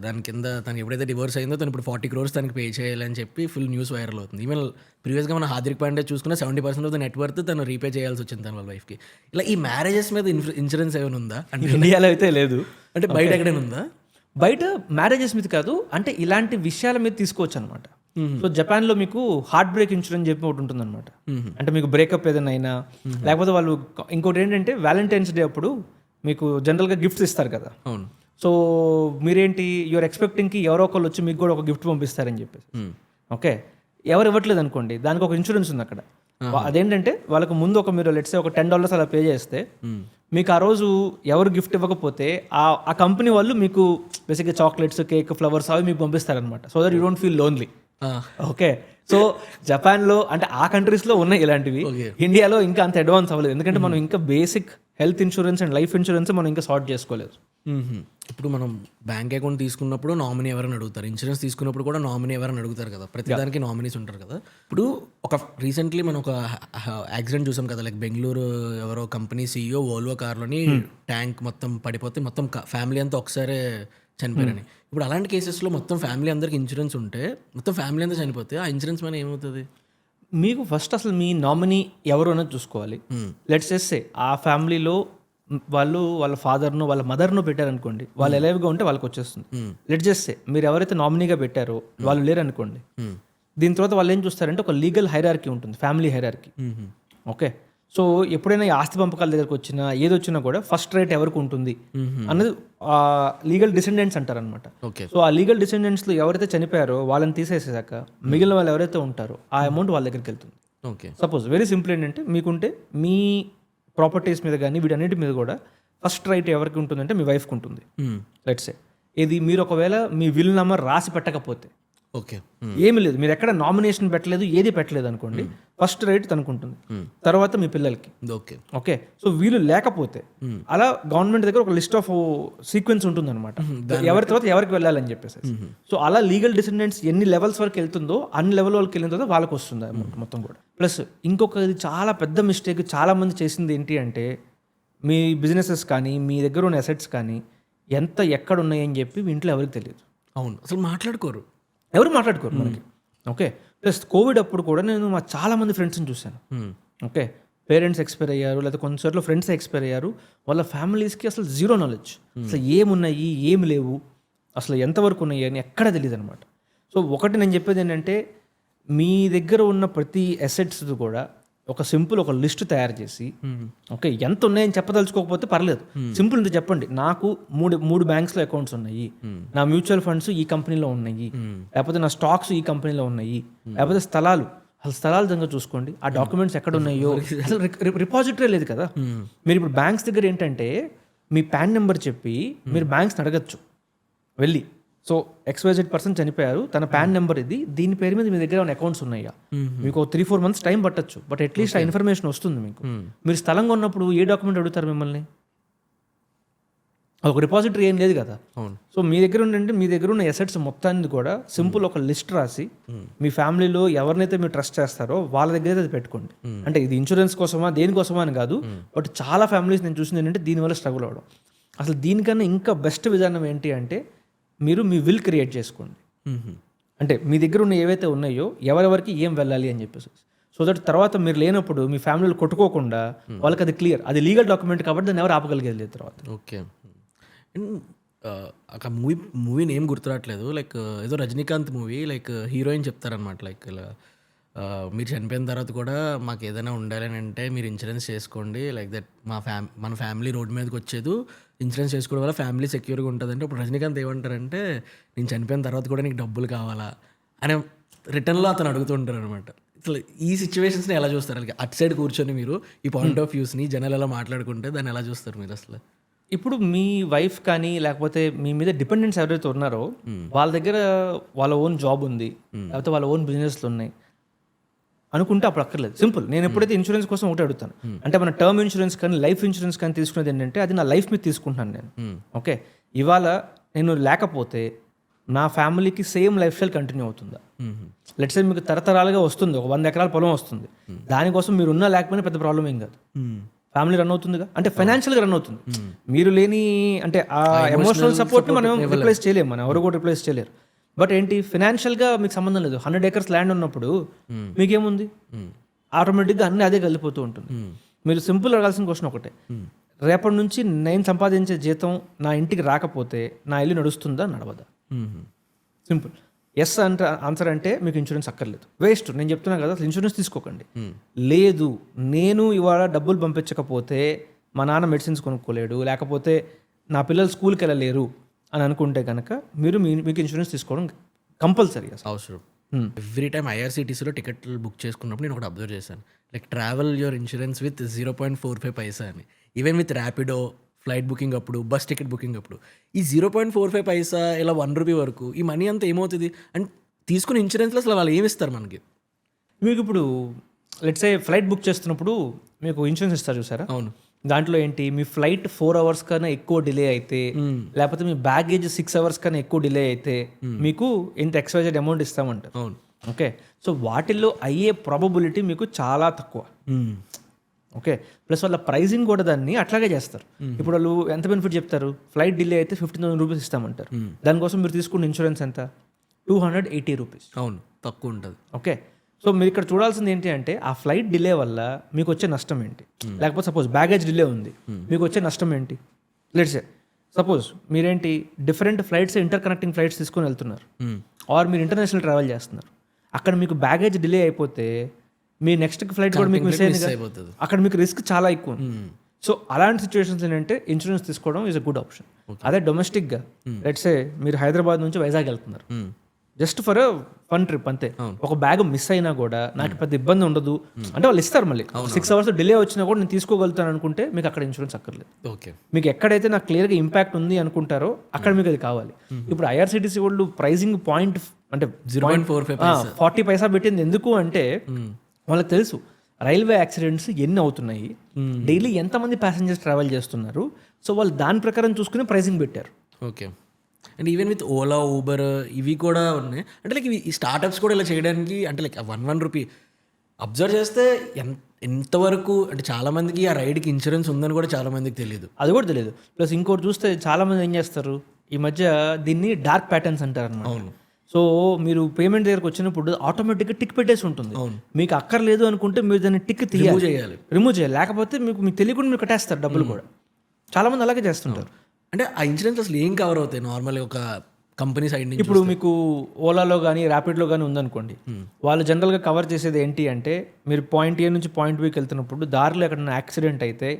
దాని కింద తనకి ఎప్పుడైతే డివోర్స్ అయిందో తను ఇప్పుడు 40 crores తనకి పే చేయాలని చెప్పి ఫుల్ న్యూస్ వైరల్ అవుతుంది. ఈవెన్ ప్రీవియస్గా మన హార్దిక్ పాండ్యా చూసుకున్న 70% ఆఫ్ ద నెట్వర్త్ తను రీపే చేయాల్సి వచ్చింది తన వాళ్ళ వైఫ్కి. ఇలా ఈ మ్యారేజెస్ మీద ఇన్సూరెన్స్ ఏమైనా ఉందా? అంటే ఇండియాలో అయితే లేదు, అంటే బయట ఎక్కడైనా ఉందా? బయట మ్యారేజెస్ మీద కాదు, అంటే ఇలాంటి విషయాల మీద తీసుకోవచ్చు అనమాట. సో జపాన్లో మీకు హార్ట్ బ్రేక్ ఇన్సూరెన్స్ చెప్పి ఒకటి ఉంటుంది అనమాట. అంటే మీకు బ్రేకప్ ఏదైనా అయినా, లేకపోతే వాళ్ళు ఇంకోటి ఏంటంటే వ్యాలంటైన్స్ డే అప్పుడు మీకు జనరల్గా గిఫ్ట్స్ ఇస్తారు కదా. అవును. సో మీరేంటి యూఆర్ ఎక్స్పెక్టింగ్కి ఎవరో ఒకళ్ళు వచ్చి మీకు కూడా ఒక గిఫ్ట్ పంపిస్తారని చెప్పేసి. ఓకే, ఎవరు ఇవ్వట్లేదు అనుకోండి, దానికి ఒక ఇన్సూరెన్స్ ఉంది అక్కడ. అదేంటంటే వాళ్ళకి ముందు ఒక మీరు లెట్సే ఒక $10 అలా పే చేస్తే మీకు ఆ రోజు ఎవరు గిఫ్ట్ ఇవ్వకపోతే ఆ కంపెనీ వాళ్ళు మీకు బేసిక్గా చాక్లెట్స్, కేక్, ఫ్లవర్స్ అవి మీకు పంపిస్తారనమాట. So that you don't feel lonely. Okay, so జపాన్లో అంటే ఆ కంట్రీస్లో ఉన్నాయి ఇలాంటివి. ఇండియాలో ఇంకా అంత అడ్వాన్స్ అవ్వలేదు, ఎందుకంటే మనం ఇంకా basic health insurance and life insurance మనం ఇంకా సార్ట్ చేసుకోలేదు. ఇప్పుడు మనం బ్యాంక్ అకౌంట్ తీసుకున్నప్పుడు నామినీ ఎవరైనా అడుగుతారు, ఇన్సూరెన్స్ తీసుకున్నప్పుడు కూడా నామినీ ఎవరైనా అడుగుతారు కదా, ప్రతిదానికి నామినీస్ ఉంటారు కదా. ఇప్పుడు రీసెంట్లీ మనం ఒక యాక్సిడెంట్ చూసాం కదా, లైక్ బెంగళూరు ఎవరో కంపెనీ CEO వోల్వో కార్లోని ట్యాంక్ మొత్తం పడిపోతే మొత్తం ఫ్యామిలీ అంతా ఒకసారి చనిపోయారని. ఇప్పుడు అలాంటి కేసెస్లో మొత్తం ఫ్యామిలీ అందరికి ఇన్సూరెన్స్ ఉంటే మొత్తం ఫ్యామిలీ అంతా చనిపోతే ఆ ఇన్సూరెన్స్ మన ఏమవుతుంది? మీకు ఫస్ట్ అసలు మీ నామినీ ఎవరు అన్నది చూసుకోవాలి. లెట్స్ చేస్తే ఆ ఫ్యామిలీలో వాళ్ళు వాళ్ళ ఫాదర్ను వాళ్ళ మదర్ను పెట్టారనుకోండి, వాళ్ళు ఎలైవ్గా ఉంటే వాళ్ళకి వచ్చేస్తుంది. లెట్స్ చేస్తే మీరు ఎవరైతే నామినీగా పెట్టారో వాళ్ళు లేరనుకోండి, దీని తర్వాత వాళ్ళు ఏం చూస్తారంటే ఒక లీగల్ హైరార్కీ ఉంటుంది, ఫ్యామిలీ హైరార్కీ. ఓకే, సో ఎప్పుడైనా ఈ ఆస్తి పంపకాల దగ్గరకు వచ్చినా ఏది వచ్చినా కూడా ఫస్ట్ రైట్ ఎవరికి ఉంటుంది అన్నది లీగల్ డిసెండెంట్స్ అంటారనమాట. సో ఆ లీగల్ డిసెండెంట్స్లో ఎవరైతే చనిపోయారో వాళ్ళని తీసేసాక మిగిలిన వాళ్ళు ఎవరైతే ఉంటారో ఆ అమౌంట్ వాళ్ళ దగ్గరికి వెళ్తుంది. ఓకే, సపోజ్ వెరీ సింపుల్ ఏంటంటే మీకుంటే మీ ప్రాపర్టీస్ మీద కానీ వీటన్నిటి మీద కూడా ఫస్ట్ రైట్ ఎవరికి ఉంటుందంటే మీ వైఫ్కి ఉంటుంది. లెట్స్ సే ఇది మీరు ఒకవేళ మీ విల్ నెంబర్ రాసి పెట్టకపోతే, ఓకే, ఏమి లేదు, మీరు ఎక్కడ నామినేషన్ పెట్టలేదు, ఏది పెట్టలేదు అనుకోండి, ఫస్ట్ రైట్ తనుకుంటుంది. తర్వాత మీ పిల్లలకి. ఓకే, ఓకే, సో వీళ్ళు లేకపోతే అలా గవర్నమెంట్ దగ్గర ఒక లిస్ట్ ఆఫ్ సీక్వెన్స్ ఉంటుంది అనమాట, ఎవరి తర్వాత ఎవరికి వెళ్ళాలని చెప్పేసి. సో అలా లీగల్ డిసెండెంట్స్ ఎన్ని లెవెల్స్ వరకు వెళ్తుందో అన్ని లెవెల్ వరకు వెళ్ళిన తర్వాత వాళ్ళకి వస్తుంది అమౌంట్ మొత్తం కూడా. ప్లస్ ఇంకొకది చాలా పెద్ద మిస్టేక్ చాలా మంది చేసింది ఏంటి అంటే, మీ బిజినెసెస్ కానీ మీ దగ్గర ఉన్న అసెట్స్ కానీ ఎంత ఎక్కడ ఉన్నాయని చెప్పి మీ ఇంట్లో ఎవరికి తెలియదు. అవును, అసలు ఎవరు మాట్లాడుకోరు మనకి. ఓకే, ప్లస్ కోవిడ్ అప్పుడు కూడా నేను మా చాలా మంది ఫ్రెండ్స్ని చూశాను. ఓకే, పేరెంట్స్ ఎక్స్పైర్ అయ్యారు, లేదా కొన్నిసార్లు ఫ్రెండ్స్ ఎక్స్పైర్ అయ్యారు, వాళ్ళ ఫ్యామిలీస్కి అసలు జీరో నాలెడ్జ్, అసలు ఏమున్నాయి ఏమి లేవు, అసలు ఎంతవరకు ఉన్నాయి అని ఎక్కడ తెలియదు అనమాట. సో ఒకటి నేను చెప్పేది ఏంటంటే, మీ దగ్గర ఉన్న ప్రతి అసెట్స్ కూడా ఒక సింపుల్ ఒక లిస్ట్ తయారు చేసి, ఓకే ఎంత ఉన్నాయని చెప్పదలుచుకోకపోతే పర్లేదు, సింపుల్ ఇంత చెప్పండి, నాకు మూడు బ్యాంక్స్లో అకౌంట్స్ ఉన్నాయి, నా మ్యూచువల్ ఫండ్స్ ఈ కంపెనీలో ఉన్నాయి, లేకపోతే నా స్టాక్స్ ఈ కంపెనీలో ఉన్నాయి, లేకపోతే స్థలాలు దగ్గర చూసుకోండి, ఆ డాక్యుమెంట్స్ ఎక్కడ ఉన్నాయో. అసలు రిపాజిటరీ లేదు కదా. మీరు ఇప్పుడు బ్యాంక్స్ దగ్గర ఏంటంటే మీ పాన్ నెంబర్ చెప్పి మీరు బ్యాంక్స్ని అడగచ్చు వెళ్ళి, సో XYZ పర్సన్ చనిపోయారు, తన పాన్ నెంబర్ ఇది, దీని పేరు మీద మీ దగ్గర ఉన్న అకౌంట్స్ ఉన్నాయా, మీకు 3-4 months టైం పట్టచ్చు, బట్ అట్లీస్ట్ ఆ ఇన్ఫర్మేషన్ వస్తుంది మీకు. మీరు స్థలంగా ఉన్నప్పుడు ఏ డాక్యుమెంట్ అడుగుతారు మిమ్మల్ని? ఒక డిపాజిటరీ ఏం లేదు కదా. సో మీ దగ్గర ఉన్న అసెట్స్ మొత్తాన్ని కూడా సింపుల్ ఒక లిస్ట్ రాసి మీ ఫ్యామిలీలో ఎవరినైతే మీరు ట్రస్ట్ చేస్తారో వాళ్ళ దగ్గర అది పెట్టుకోండి. అంటే ఇది ఇన్సూరెన్స్ కోసమా దేనికోసమా అని కాదు, బట్ చాలా ఫ్యామిలీస్ నేను చూసింది ఏంటంటే దీనివల్ల స్ట్రగుల్ అవ్వడం. అసలు దీనికన్నా ఇంకా బెస్ట్ విధానం ఏంటి అంటే, మీరు మీ విల్ క్రియేట్ చేసుకోండి. అంటే మీ దగ్గర ఉన్న ఏవైతే ఉన్నాయో ఎవరెవరికి ఏం వెళ్ళాలి అని చెప్పేసి, సో దట్ తర్వాత మీరు లేనప్పుడు మీ ఫ్యామిలీలో కొట్టుకోకుండా వాళ్ళకి అది క్లియర్, అది లీగల్ డాక్యుమెంట్ కాబట్టి దాన్ని ఎవరు ఆపగలిగేది లేదు తర్వాత. ఓకే, ఒక మూవీ నేమ్ గుర్తురావట్లేదు, లైక్ ఏదో రజనీకాంత్ మూవీ, లైక్ హీరోయిన్ చెప్తారనమాట, లైక్ ఇలా మీరు చనిపోయిన తర్వాత కూడా మాకు ఏదైనా ఉండాలని అంటే మీరు ఇన్సూరెన్స్ చేసుకోండి, లైక్ దట్ మన ఫ్యామిలీ రోడ్ మీదకి వచ్చేది ఇన్సూరెన్స్ చేసుకోవడం వల్ల ఫ్యామిలీ సెక్యూర్గా ఉంటుందంటే, ఇప్పుడు రజనీకాంత్ ఏమంటారంటే నేను చనిపోయిన తర్వాత కూడా నీకు డబ్బులు కావాలా అని రిటర్న్లో అతను అడుగుతుంటారు అనమాట. అసలు ఈ సిచ్యువేషన్స్ని ఎలా చూస్తారు? అలాగే అటు సైడ్ కూర్చొని మీరు ఈ పాయింట్ ఆఫ్ వ్యూస్ని జనాలు ఎలా మాట్లాడుకుంటే దాన్ని ఎలా చూస్తారు మీరు అసలు? ఇప్పుడు మీ వైఫ్ కానీ లేకపోతే మీ మీద డిపెండెంట్స్ ఎవరైతే ఉన్నారో వాళ్ళ దగ్గర వాళ్ళ ఓన్ జాబ్ ఉంది, లేకపోతే వాళ్ళ ఓన్ బిజినెస్లు ఉన్నాయి అనుకుంటే అప్పుడు అక్కర్లేదు. సింపుల్, నేను ఎప్పుడైతే ఇన్సూరెన్స్ కోసం ఒకటి అడుగుతాను అంటే, మన టర్మ్ ఇన్సూరెన్స్ కానీ లైఫ్ ఇన్సూరెన్స్ కానీ తీసుకునేది ఏంటంటే అది నా లైఫ్ మీద తీసుకుంటున్నాను నేను. ఓకే, ఇవాళ నేను లేకపోతే నా ఫ్యామిలీకి సేమ్ లైఫ్ స్టైల్ కంటిన్యూ అవుతుందా? లెట్స్ సే మీకు తరతరాలుగా వస్తుంది, ఒక 100 ఎకరాల పొలం వస్తుంది, దానికోసం మీరు ఉన్నా లేకపోయినా పెద్ద ప్రాబ్లం ఏం కాదు, ఫ్యామిలీ రన్ అవుతుందిగా, అంటే ఫైనాన్షియల్గా రన్ అవుతుంది. మీరు లేని అంటే ఆ ఎమోషనల్ సపోర్ట్ని మనం రిప్లేస్ చేయలేము, మనం ఎవరు కూడా రిప్లేస్ చేయలేరు. బట్ ఏంటి, ఫినాన్షియల్గా మీకు సంబంధం లేదు. 100 acres ల్యాండ్ ఉన్నప్పుడు మీకేముంది, ఆటోమేటిక్గా అన్నీ అదే కలిసిపోతూ ఉంటుంది. మీరు సింపుల్ అడగాల్సిన క్వశ్చన్ ఒకటే, రేపటి నుంచి నేను సంపాదించే జీతం నా ఇంటికి రాకపోతే నా ఇల్లు నడుస్తుందా నడవదా? సింపుల్. ఎస్ అంటే ఆన్సర్ అంటే మీకు ఇన్సూరెన్స్ అక్కర్లేదు, వేస్ట్. నేను చెప్తున్నా కదా, అసలు ఇన్సూరెన్స్ తీసుకోకండి. లేదు, నేను ఇవాళ డబ్బులు పంపించకపోతే మా నాన్న మెడిసిన్స్ కొనుక్కోలేడు, లేకపోతే నా పిల్లలు స్కూల్కి వెళ్ళలేరు అని అనుకుంటే కనుక మీకు ఇన్సూరెన్స్ తీసుకోవడం కంపల్సరీ అసలు. అవసరం. ఎవ్రీ టైమ్ ఐఆర్సీటీసీలో టికెట్లు బుక్ చేసుకున్నప్పుడు నేను ఒకటి అబ్జర్వ్ చేశాను, like travel your insurance with 0.45 పైసా అని. Even with Rapido flight booking అప్పుడు, బస్ టికెట్ బుకింగ్ అప్పుడు ఈ 0.45 పైసా ఇలా 1 రూపీ వరకు ఈ మనీ అంతా ఏమవుతుంది అండ్ తీసుకున్న ఇన్సూరెన్స్లో అసలు వాళ్ళు ఏమి ఇస్తారు మనకి? మీకు ఇప్పుడు లెట్స్ సే ఫ్లైట్ బుక్ చేస్తున్నప్పుడు మీకు ఇన్సూరెన్స్ ఇస్తారు చూసారా? అవును. దాంట్లో ఏంటి, మీ ఫ్లైట్ 4 అవర్స్ కన్నా ఎక్కువ డిలే అయితే, లేకపోతే మీ బ్యాగేజ్ 6 అవర్స్ కన్నా ఎక్కువ డిలే అయితే మీకు ఇంత ఎక్స్వైజెడ్ అమౌంట్ ఇస్తామంటారు. అవును. ఓకే, సో వాటిల్లో అయ్యే ప్రాబబిలిటీ మీకు చాలా తక్కువ. ఓకే, ప్లస్ వాళ్ళ ప్రైజింగ్ కూడా దాన్ని అట్లాగే చేస్తారు. ఇప్పుడు వాళ్ళు ఎంత బెనిఫిట్ చెప్తారు, ఫ్లైట్ డిలే అయితే 15,000 రూపీస్ ఇస్తామంటారు. దానికోసం మీరు తీసుకున్న ఇన్సూరెన్స్ ఎంత, 280 రూపీస్. అవును, తక్కువ ఉంటుంది. ఓకే, సో మీరు ఇక్కడ చూడాల్సింది ఏంటి అంటే ఆ ఫ్లైట్ డిలే వల్ల మీకు వచ్చే నష్టం ఏంటి, లేకపోతే సపోజ్ బ్యాగేజ్ డిలే ఉంది మీకు వచ్చే నష్టం ఏంటి. లెట్స్ సే సపోజ్ మీరేంటి different flights, inter connecting flights తీసుకొని వెళ్తున్నారు, ఆర్ మీరు ఇంటర్నేషనల్ ట్రావెల్ చేస్తున్నారు, అక్కడ మీకు బ్యాగేజ్ డిలే అయిపోతే మీ నెక్స్ట్ ఫ్లైట్ కూడా మీకు మిస్ అయిపోతుంది. అక్కడ మీకు రిస్క్ చాలా ఎక్కువ. సో అలాంటి సిచ్యువేషన్స్ ఏంటంటే ఇన్సూరెన్స్ తీసుకోవడం ఈజ్ అ గుడ్ ఆప్షన్. అదే డొమెస్టిక్గా లెట్స్ సే మీరు హైదరాబాద్ నుంచి వైజాగ్ వెళ్తున్నారు, జస్ట్ ఫర్ ఫన్ ట్రిప్ అంతే, ఒక బ్యాగ్ మిస్ అయినా కూడా నాకు పెద్ద ఇబ్బంది ఉండదు అంటే వాళ్ళు ఇస్తారు. మళ్ళీ 6 అవర్స్ డిలే వచ్చినా కూడా నేను తీసుకోగలుగుతాను అనుకుంటే మీకు అక్కడ ఇన్సూరెన్స్ అక్కర్లేదు. ఓకే, మీకు ఎక్కడైతే నాకు క్లియర్గా ఇంపాక్ట్ ఉంది అనుకుంటారో అక్కడ మీకు అది కావాలి. ఇప్పుడు ఐఆర్సీటీసీ వాళ్ళు ప్రైజింగ్ పాయింట్ అంటే 40 పైసా పెట్టింది ఎందుకు అంటే వాళ్ళకి తెలుసు రైల్వే యాక్సిడెంట్స్ ఎన్ని అవుతున్నాయి, డైలీ ఎంతమంది ప్యాసింజర్స్ ట్రావెల్ చేస్తున్నారు, సో వాళ్ళు దాని ప్రకారం చూసుకుని ప్రైజింగ్ పెట్టారు. Okay, and even with Ola, Uber ఇవి కూడా ఉన్నాయి. అంటే లైక్ ఈ స్టార్టప్స్ కూడా ఇలా చేయడానికి అంటే లైక్ 1 రూపీ అబ్జర్వ్ చేస్తే ఎంతవరకు అంటే చాలామందికి ఆ రైడ్కి ఇన్సూరెన్స్ ఉందని కూడా చాలామందికి తెలియదు, అది కూడా తెలియదు. ప్లస్ ఇంకోటి చూస్తే చాలామంది ఏం చేస్తారు ఈ మధ్య దీన్ని డార్క్ ప్యాటర్న్స్ అంటారు అన్నమాట. అవును. సో మీరు పేమెంట్ దగ్గరకు వచ్చినప్పుడు ఆటోమేటిక్గా టిక్ పెట్టేసి ఉంటుంది. మీకు అక్కర్లేదు అనుకుంటే మీరు దాన్ని టిక్ రిమూవ్ చేయాలి, లేకపోతే మీకు తెలియకుండా మీరు కట్టేస్తారు డబ్బులు కూడా. చాలామంది అలాగే చేస్తుంటారు. అంటే ఆ ఇన్సూరెన్స్ అసలు ఏం కవర్ అవుతాయి నార్మల్గా ఒక కంపెనీ సైడ్ నుంచి? ఇప్పుడు మీకు ఓలాలో కానీ ర్యాపిడ్లో కానీ ఉందనుకోండి, వాళ్ళు జనరల్గా కవర్ చేసేది ఏంటి అంటే మీరు పాయింట్ ఏ నుంచి పాయింట్ బికి వెళ్తున్నప్పుడు దారిలో ఎక్కడైనా యాక్సిడెంట్ అయితే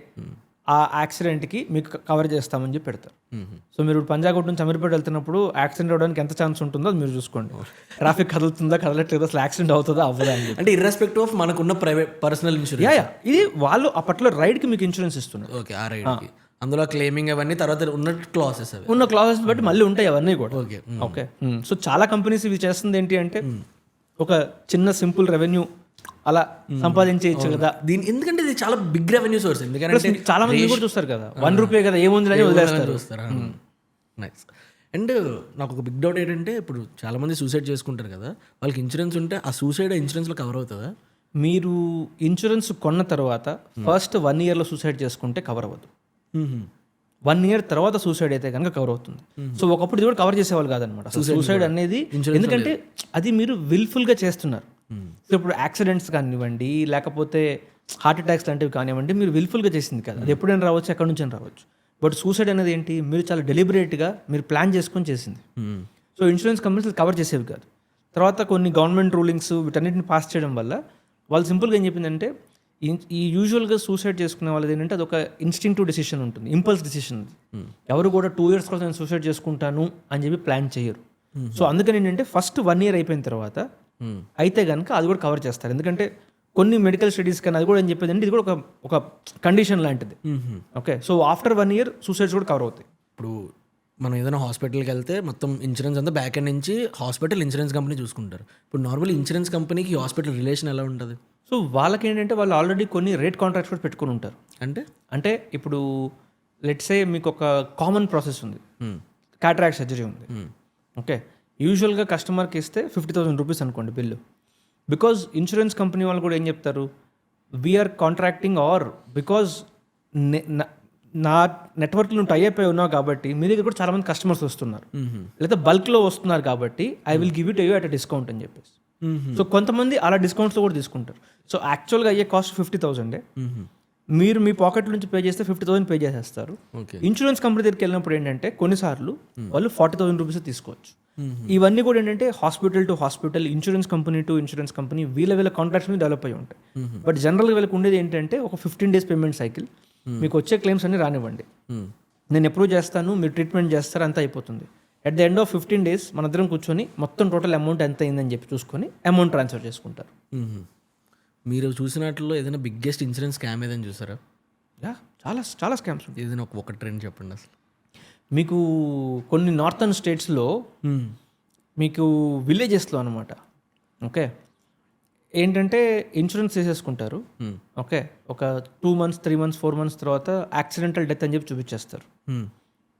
ఆ యాక్సిడెంట్కి మీకు కవర్ చేస్తామని చెప్పి పెడతారు. సో మీరు పంజాగుట్ నుంచి అమీర్పేట వెళ్తున్నప్పుడు యాక్సిడెంట్ అవ్వడానికి ఎంత ఛాన్స్ ఉంటుందో అది మీరు చూసుకోండి. ట్రాఫిక్ కదులుతుందా కదలట్లేదా, అసలు యాక్సిడెంట్ అవుతుందా అవ్వదా అంటే ఇర్రెస్పెక్టివ్ ఆఫ్ మనకున్న ప్రైవేట్ పర్సనల్ ఇన్సూరెన్స్. ఇది వాళ్ళు ఆ పర్టికులర్ రైడ్కి మీకు ఇన్సూరెన్స్ ఇస్తున్నారు. ఓకే, ఆ రైడ్కి అందులో క్లెయిమింగ్ అవన్నీ తర్వాత ఉన్న క్లాసెస్ బట్టి మళ్ళీ ఉంటాయి అవన్నీ కూడా. ఓకే ఓకే, సో చాలా కంపెనీస్ ఇవి చేస్తుంది ఏంటి అంటే ఒక చిన్న సింపుల్ రెవెన్యూ అలా సంపాదించేయచ్చు కదా దీని, ఎందుకంటే ఇది చాలా బిగ్ రెవెన్యూ సోర్స్. ఎందుకంటే చాలా మంది కూడా చూస్తారు కదా 1 రూపీ కదా ఏముంది అని వదిలేస్తారు. నైస్. అండ్ నాకు ఒక బిగ్ డౌట్ ఏంటంటే ఇప్పుడు చాలా మంది సూసైడ్ చేసుకుంటారు కదా, వాళ్ళకి ఇన్సూరెన్స్ ఉంటే ఆ సూసైడ్ ఇన్సూరెన్స్లో కవర్ అవుతుందా? మీరు ఇన్సూరెన్స్ కొన్న తర్వాత ఫస్ట్ 1 ఇయర్లో సూసైడ్ చేసుకుంటే కవర్ అవ్వదు. 1 ఇయర్ తర్వాత సూసైడ్ అయితే కనుక కవర్ అవుతుంది. సో ఒకప్పుడు ఇది కూడా కవర్ చేసేవాళ్ళు కాదనమాట సూసైడ్ అనేది, ఎందుకంటే అది మీరు విల్ఫుల్గా చేస్తున్నారు. సో ఇప్పుడు యాక్సిడెంట్స్ కానివ్వండి, లేకపోతే హార్ట్ అటాక్స్ లాంటివి కానివ్వండి, మీరు విల్ఫుల్గా చేసింది కదా, అది ఎప్పుడైనా రావచ్చు, ఎక్కడి నుంచి రావచ్చు. బట్ సూసైడ్ అనేది ఏంటి, మీరు చాలా డెలిబరేట్గా మీరు ప్లాన్ చేసుకొని చేసింది. సో ఇన్సూరెన్స్ కంపెనీస్ కవర్ చేసేవి కాదు. తర్వాత కొన్ని గవర్నమెంట్ రూలింగ్స్ వీటన్నిటిని పాస్ చేయడం వల్ల వాళ్ళు సింపుల్గా ఏం చెప్పిందంటే ఈ యూజువల్గా సూసైడ్ చేసుకునే వాళ్ళది ఏంటంటే అది ఒక ఇన్స్టింక్టివ్ డెసిషన్ ఉంటుంది, ఇంపల్స్ డెసిషన్. ఎవరు కూడా 2 ఇయర్స్ కోసం నేను సూసైడ్ చేసుకుంటాను అని చెప్పి ప్లాన్ చేయరు. సో అందుకని ఏంటంటే ఫస్ట్ 1 ఇయర్ అయిపోయిన తర్వాత అయితే కనుక అది కూడా కవర్ చేస్తారు. ఎందుకంటే కొన్ని మెడికల్ స్టడీస్ కానీ అది కూడా ఏం చెప్పేది అంటే ఇది కూడా ఒక కండిషన్ లాంటిది. Okay, so after 1 year suicides కూడా కవర్ అవుతాయి. ఇప్పుడు మనం ఏదైనా హాస్పిటల్కి వెళ్తే మొత్తం ఇన్సూరెన్స్ అంతా బ్యాక్ ఎండ్ నుంచి హాస్పిటల్ ఇన్సూరెన్స్ కంపెనీ చూసుకుంటారు. ఇప్పుడు నార్మల్ ఇన్సూరెన్స్ కంపెనీకి హాస్పిటల్ రిలేషన్ ఎలా ఉంటుంది? సో వాళ్ళకి ఏంటంటే వాళ్ళు ఆల్రెడీ కొన్ని రేట్ కాంట్రాక్ట్స్ కూడా పెట్టుకుని ఉంటారు. అంటే ఇప్పుడు లెట్స్ సే మీకు ఒక కామన్ ప్రాసెస్ ఉంది, క్యాటరాక్ట్ సర్జరీ ఉంది. ఓకే, యూజువల్గా కస్టమర్కి ఇస్తే 50,000 రూపీస్ అనుకోండి బిల్లు. బికాజ్ ఇన్సూరెన్స్ కంపెనీ వాళ్ళు కూడా ఏం చెప్తారు, వీఆర్ కాంట్రాక్టింగ్ ఆర్ బికాజ్ నా నెట్వర్క్లో నువ్వు టైఅప్ అయి ఉన్నావు కాబట్టి మీ దగ్గర కూడా చాలామంది కస్టమర్స్ వస్తున్నారు, లేదా బల్క్లో వస్తున్నారు కాబట్టి I will give it you at discount అని చెప్పేసి. సో కొంతమంది అలా డిస్కౌంట్స్లో కూడా తీసుకుంటారు. సో యాక్చువల్గా అయ్యే కాస్ట్ 50,000. మీరు మీ పాకెట్ నుంచి పే చేస్తే 50,000 పే చేసేస్తారు. ఇన్సూరెన్స్ కంపెనీ దగ్గరికి వెళ్ళినప్పుడు ఏంటంటే కొన్నిసార్లు వాళ్ళు 40,000 రూపీస్ తీసుకోవచ్చు. ఇవన్నీ కూడా ఏంటంటే hospital to hospital, insurance company to insurance company వీళ్ళ కాంట్రాక్ట్స్ మీద డెవలప్ అయ్యి ఉంటాయి. బట్ జనరల్గా వీళ్ళకి ఉండేది ఏంటంటే ఒక 15 days పేమెంట్ సైకిల్. మీకు వచ్చే క్లెయిమ్స్ అన్ని రానివ్వండి, నేను అప్రూవ్ చేస్తాను, మీరు ట్రీట్మెంట్ చేస్తారు, అంతా అయిపోతుంది. At the end of 15 days మన ఇద్దరం కూర్చొని మొత్తం టోటల్ అమౌంట్ ఎంత అయిందని చెప్పి చూసుకొని అమౌంట్ ట్రాన్స్ఫర్ చేసుకుంటారు. మీరు చూసినట్లో ఏదైనా బిగ్గెస్ట్ ఇన్సూరెన్స్ స్కామ్ ఏదైనా చూసారా? యా, చాలా చాలా స్కామ్స్ ఉంటాయి. ఏదైనా ఒక ట్రెండ్ చెప్పండి అసలు. మీకు కొన్ని నార్థన్ స్టేట్స్లో మీకు విలేజెస్లో అనమాట, ఓకే, ఏంటంటే ఇన్సూరెన్స్ చేసేసుకుంటారు. ఓకే, ఒక 2 months 3 months 4 months తర్వాత యాక్సిడెంటల్ డెత్ అని చెప్పి చూపించేస్తారు.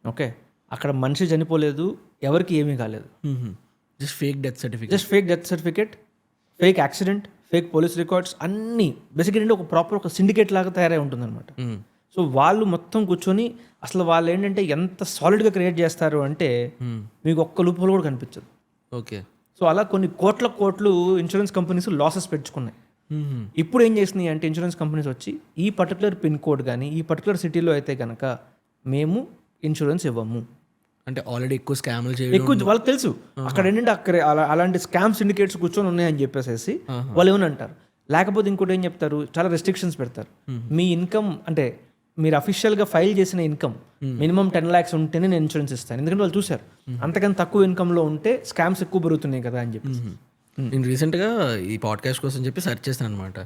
ఓకే, అక్కడ మనిషి చనిపోలేదు, ఎవరికి ఏమీ కాలేదు, just fake death certificate, just fake death certificate, fake accident, fake police records అన్నీ బేసిక్గా ఒక ప్రాపర్ ఒక సిండికేట్ లాగా తయారై ఉంటుందన్నమాట. సో వాళ్ళు మొత్తం కూర్చొని అసలు వాళ్ళు ఏంటంటే ఎంత సాలిడ్గా క్రియేట్ చేస్తారు అంటే మీకు ఒక్క లూప్ హోల్ కూడా కనిపించదు. ఓకే, సో అలా కొన్ని కోట్లు ఇన్సూరెన్స్ కంపెనీస్ లాసెస్ పెంచుకున్నాయి. ఇప్పుడు ఏం చేసినాయి అంటే ఇన్సూరెన్స్ కంపెనీస్ వచ్చి ఈ పర్టికులర్ పిన్ కోడ్ కానీ ఈ పర్టికులర్ సిటీలో అయితే కనుక మేము ఇన్సూరెన్స్ ఇవ్వము అంటే ఆల్రెడీ ఎక్కువ స్కామ్లు చేయడం ఎక్కువ వాళ్ళకి తెలుసు. అక్కడ ఏంటంటే అక్కడ అలాంటి స్కామ్ సిండికేట్స్ కూర్చొని ఉన్నాయని చెప్పేసి వాళ్ళు ఏమని అంటారు. లేకపోతే ఇంకోటి ఏం చెప్తారు, చాలా రెస్ట్రిక్షన్స్ పెడతారు. మీ ఇన్కమ్ అంటే మీరు అఫీషియల్గా ఫైల్ చేసిన ఇన్కమ్ మినిమం 10 lakhs ఉంటేనే నేను ఇన్సూరెన్స్ ఇస్తాను. ఎందుకంటే వాళ్ళు చూసారు అంతకన్నా తక్కువ ఇన్కమ్లో ఉంటే స్కామ్స్ ఎక్కువ పెరుగుతున్నాయి కదా అని చెప్పి. నేను రీసెంట్గా ఈ పాడ్కాస్ట్ కోసం చెప్పి సెర్చ్ చేస్తాను అనమాట,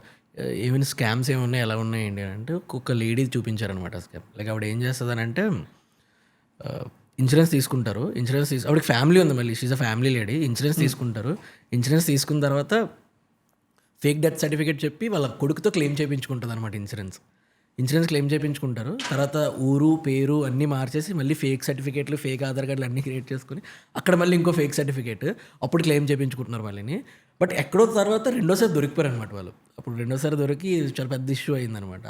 ఏమైనా స్కామ్స్ ఏమున్నాయి ఎలా ఉన్నాయండి అంటే ఒక లేడీ చూపించారనమాట స్కామ్. లైక్ ఆవిడ ఏం చేస్తుందనంటే ఇన్సూరెన్స్ తీసుకుంటారు, ఆవిడకి ఫ్యామిలీ ఉంది, మళ్ళీ she's a family lady. Insurance తీసుకుంటారు, ఇన్సూరెన్స్ తీసుకున్న తర్వాత ఫేక్ డెత్ సర్టిఫికేట్ చెప్పి వాళ్ళ కొడుకుతో క్లెయిమ్ చేయించుకుంటుంది అనమాట. ఇన్సూరెన్స్ క్లెయిమ్ చేయించుకుంటారు, తర్వాత ఊరు పేరు అన్నీ మార్చేసి మళ్ళీ ఫేక్ సర్టిఫికేట్లు ఫేక్ ఆధార్ కార్డులు అన్నీ క్రియేట్ చేసుకుని అక్కడ మళ్ళీ ఇంకో ఫేక్ సర్టిఫికేట్ అప్పుడు క్లెయిమ్ చేయించుకుంటున్నారు వాళ్ళని. బట్ ఎక్కడో తర్వాత రెండోసారి దొరికిపోయారు అనమాట వాళ్ళు. అప్పుడు రెండోసారి దొరికి చాలా పెద్ద ఇష్యూ అయిందనమాట.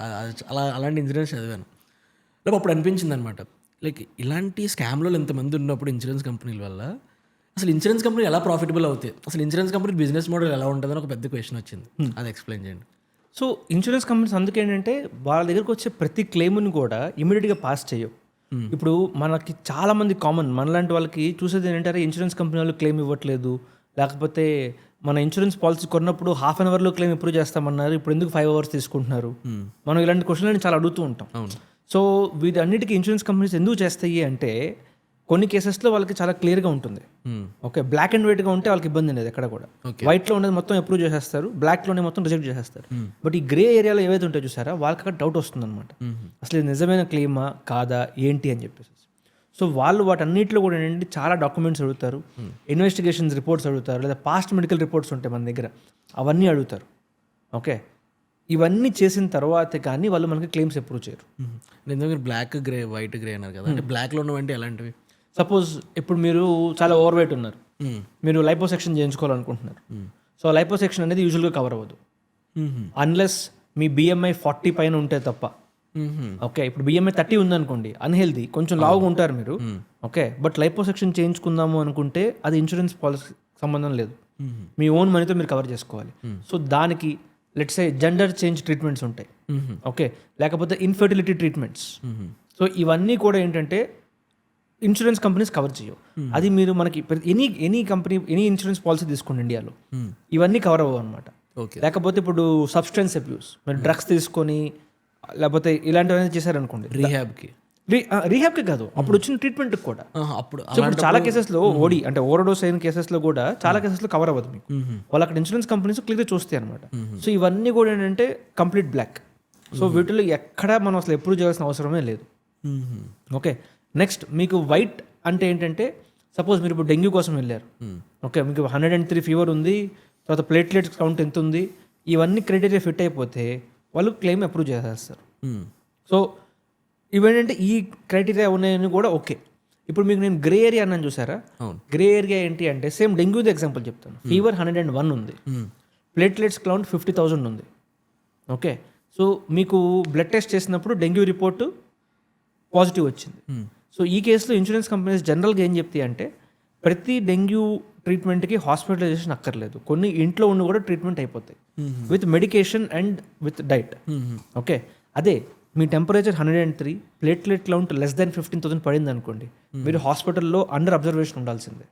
అలాంటి ఇన్సూరెన్స్ చదివాను. లేకపోతే అప్పుడు అనిపించింది అనమాట, లైక్ ఇలాంటి స్కామ్లో ఎంతమంది ఉన్నప్పుడు ఇన్సూరెన్స్ కంపెనీల వల్ల అసలు ఇన్సూరెన్స్ కంపెనీ ఎలా ప్రాఫిటబుల్ అవుతాయి, అసలు ఇన్సూరెన్స్ కంపెనీ బిజినెస్ మోడల్ ఎలా ఉంటుందని ఒక పెద్ద క్వశ్చన్ వచ్చింది. అది ఎక్స్ప్లెయిన్ చేయండి. సో ఇన్సూరెన్స్ కంపెనీస్ అందుకేంటంటే వాళ్ళ దగ్గరకు వచ్చే ప్రతి క్లెయిమ్ని కూడా ఇమీడియట్గా పాస్ చేయవు. ఇప్పుడు మనకి చాలామంది కామన్ మనలాంటి వాళ్ళకి చూసేది ఏంటంటే ఇన్సూరెన్స్ కంపెనీ వాళ్ళు క్లెయిమ్ ఇవ్వట్లేదు, లేకపోతే మన ఇన్సూరెన్స్ పాలసీ కొన్నప్పుడు 1/2 hourలో క్లెయిమ్ అప్రూవ్ చేస్తామన్నారు, ఇప్పుడు ఎందుకు 5 hours తీసుకుంటున్నారు, మనం ఇలాంటి క్వశ్చన్లని చాలా అడుగుతూ ఉంటాం. సో వీటన్నిటికీ ఇన్సూరెన్స్ కంపెనీస్ ఎందుకు చేస్తాయి అంటే కొన్ని కేసెస్లో వాళ్ళకి చాలా క్లియర్గా ఉంటుంది. ఓకే, బ్లాక్ అండ్ వైట్గా ఉంటే వాళ్ళకి ఇబ్బంది లేదు ఎక్కడ కూడా. వైట్లో ఉండేది మొత్తం అప్రూవ్ చేసేస్తారు, బ్లాక్లోనే మొత్తం రిజెక్ట్ చేసేస్తారు. బట్ ఈ గ్రే ఏరియాలో ఏవైతే ఉంటాయో చూసారా, వాళ్ళకి అక్కడ డౌట్ వస్తుంది అనమాట, అసలు ఇది నిజమైన క్లెయిమా కాదా ఏంటి అని చెప్పేసి. సో వాళ్ళు వాటన్నిటిలో కూడా ఏంటంటే చాలా డాక్యుమెంట్స్ అడుగుతారు, ఇన్వెస్టిగేషన్స్ రిపోర్ట్స్ అడుగుతారు, లేదా పాస్ట్ మెడికల్ రిపోర్ట్స్ ఉంటాయి మన దగ్గర, అవన్నీ అడుగుతారు. ఓకే, ఇవన్నీ చేసిన తర్వాతే కానీ వాళ్ళు మనకి క్లెయిమ్స్ అప్రూవ్ చేయరు. ఎందుకంటే బ్లాక్ గ్రే వైట్ గ్రే అన్నారు కదా, అంటే బ్లాక్లో ఉన్నవంటే ఎలాంటివి? సపోజ్ ఇప్పుడు మీరు చాలా ఓవర్ వెయిట్ ఉన్నారు, మీరు లైపోసెక్షన్ చేయించుకోవాలనుకుంటున్నారు. సో లైపోసెక్షన్ అనేది యూజువల్గా కవర్ అవ్వదు అన్లెస్ మీ BMI 40 పైన ఉంటే తప్ప. ఓకే, ఇప్పుడు BMI 30 ఉందనుకోండి, అన్హెల్దీ, కొంచెం లావుగా ఉంటారు మీరు. ఓకే, బట్ లైపోసెక్షన్ చేయించుకుందాము అనుకుంటే అది ఇన్సూరెన్స్ పాలసీ సంబంధం లేదు, మీ ఓన్ మనీతో మీరు కవర్ చేసుకోవాలి. సో దానికి let's say gender change treatments ఉంటాయి, ఓకే, లేకపోతే ఇన్ఫర్టిలిటీ ట్రీట్మెంట్స్. సో ఇవన్నీ కూడా ఏంటంటే ఇన్సూరెన్స్ కంపెనీస్ కవర్ చేయవు. అది మీరు మనకి any company any insurance policy తీసుకోండి ఇండియాలో, ఇవన్నీ కవర్ అవ్వవు అనమాట. లేకపోతే ఇప్పుడు సబ్స్టెన్స్ అబ్యూస్, మీరు డ్రగ్స్ తీసుకొని లేకపోతే ఇలాంటివన్నీ చేశారనుకోండి, రీహాబ్కి కాదు, అప్పుడు వచ్చిన ట్రీట్మెంట్కి కూడా. అప్పుడు చాలా కేసెస్లో అంటే ఓవర్డోస్ అయిన కేసెస్లో కూడా చాలా కేసెస్లో కవర్ అవ్వదు మీకు. వాళ్ళు అక్కడ ఇన్సూరెన్స్ కంపెనీస్ క్లియర్గా చూస్తాయి అనమాట. సో ఇవన్నీ కూడా ఏంటంటే కంప్లీట్ బ్లాక్. సో వీటిలో ఎక్కడ మనం అసలు ఎప్పుడు చేయాల్సిన అవసరమే లేదు. ఓకే, నెక్స్ట్ మీకు వైట్ అంటే ఏంటంటే సపోజ్ మీరు ఇప్పుడు డెంగ్యూ కోసం వెళ్ళారు, ఓకే, మీకు 103 ఫీవర్ ఉంది, తర్వాత ప్లేట్లెట్స్ కౌంట్ ఎంత ఉంది, ఇవన్నీ క్రైటీరియా ఫిట్ అయిపోతే వాళ్ళు క్లెయిమ్ అప్రూవ్ చేసేస్తారు. సో ఇవేంటంటే ఈ క్రైటీరియా ఉన్నాయని కూడా ఓకే. ఇప్పుడు మీకు నేను గ్రే ఏరియా అన్నాను చూసారా, గ్రే ఏరియా ఏంటి అంటే సేమ్ డెంగ్యూది ఎగ్జాంపుల్ చెప్తాను. ఫీవర్ 101 ఉంది, ప్లేట్లెట్స్ కౌంట్ 50,000 ఉంది. ఓకే, సో మీకు బ్లడ్ టెస్ట్ చేసినప్పుడు డెంగ్యూ రిపోర్టు పాజిటివ్ వచ్చింది. సో ఈ కేసులో ఇన్సూరెన్స్ కంపెనీస్ జనరల్గా ఏం చెప్తాయి అంటే ప్రతి డెంగ్యూ ట్రీట్మెంట్కి హాస్పిటలైజేషన్ అక్కర్లేదు, కొన్ని ఇంట్లో ఉండి కూడా ట్రీట్మెంట్ అయిపోతాయి with medication and with diet. Okay, అదే మీ temperature 103, platelet count less than 15,000 పడింది అనుకోండి, మీరు హాస్పిటల్లో అండర్ అబ్జర్వేషన్ ఉండాల్సిందే.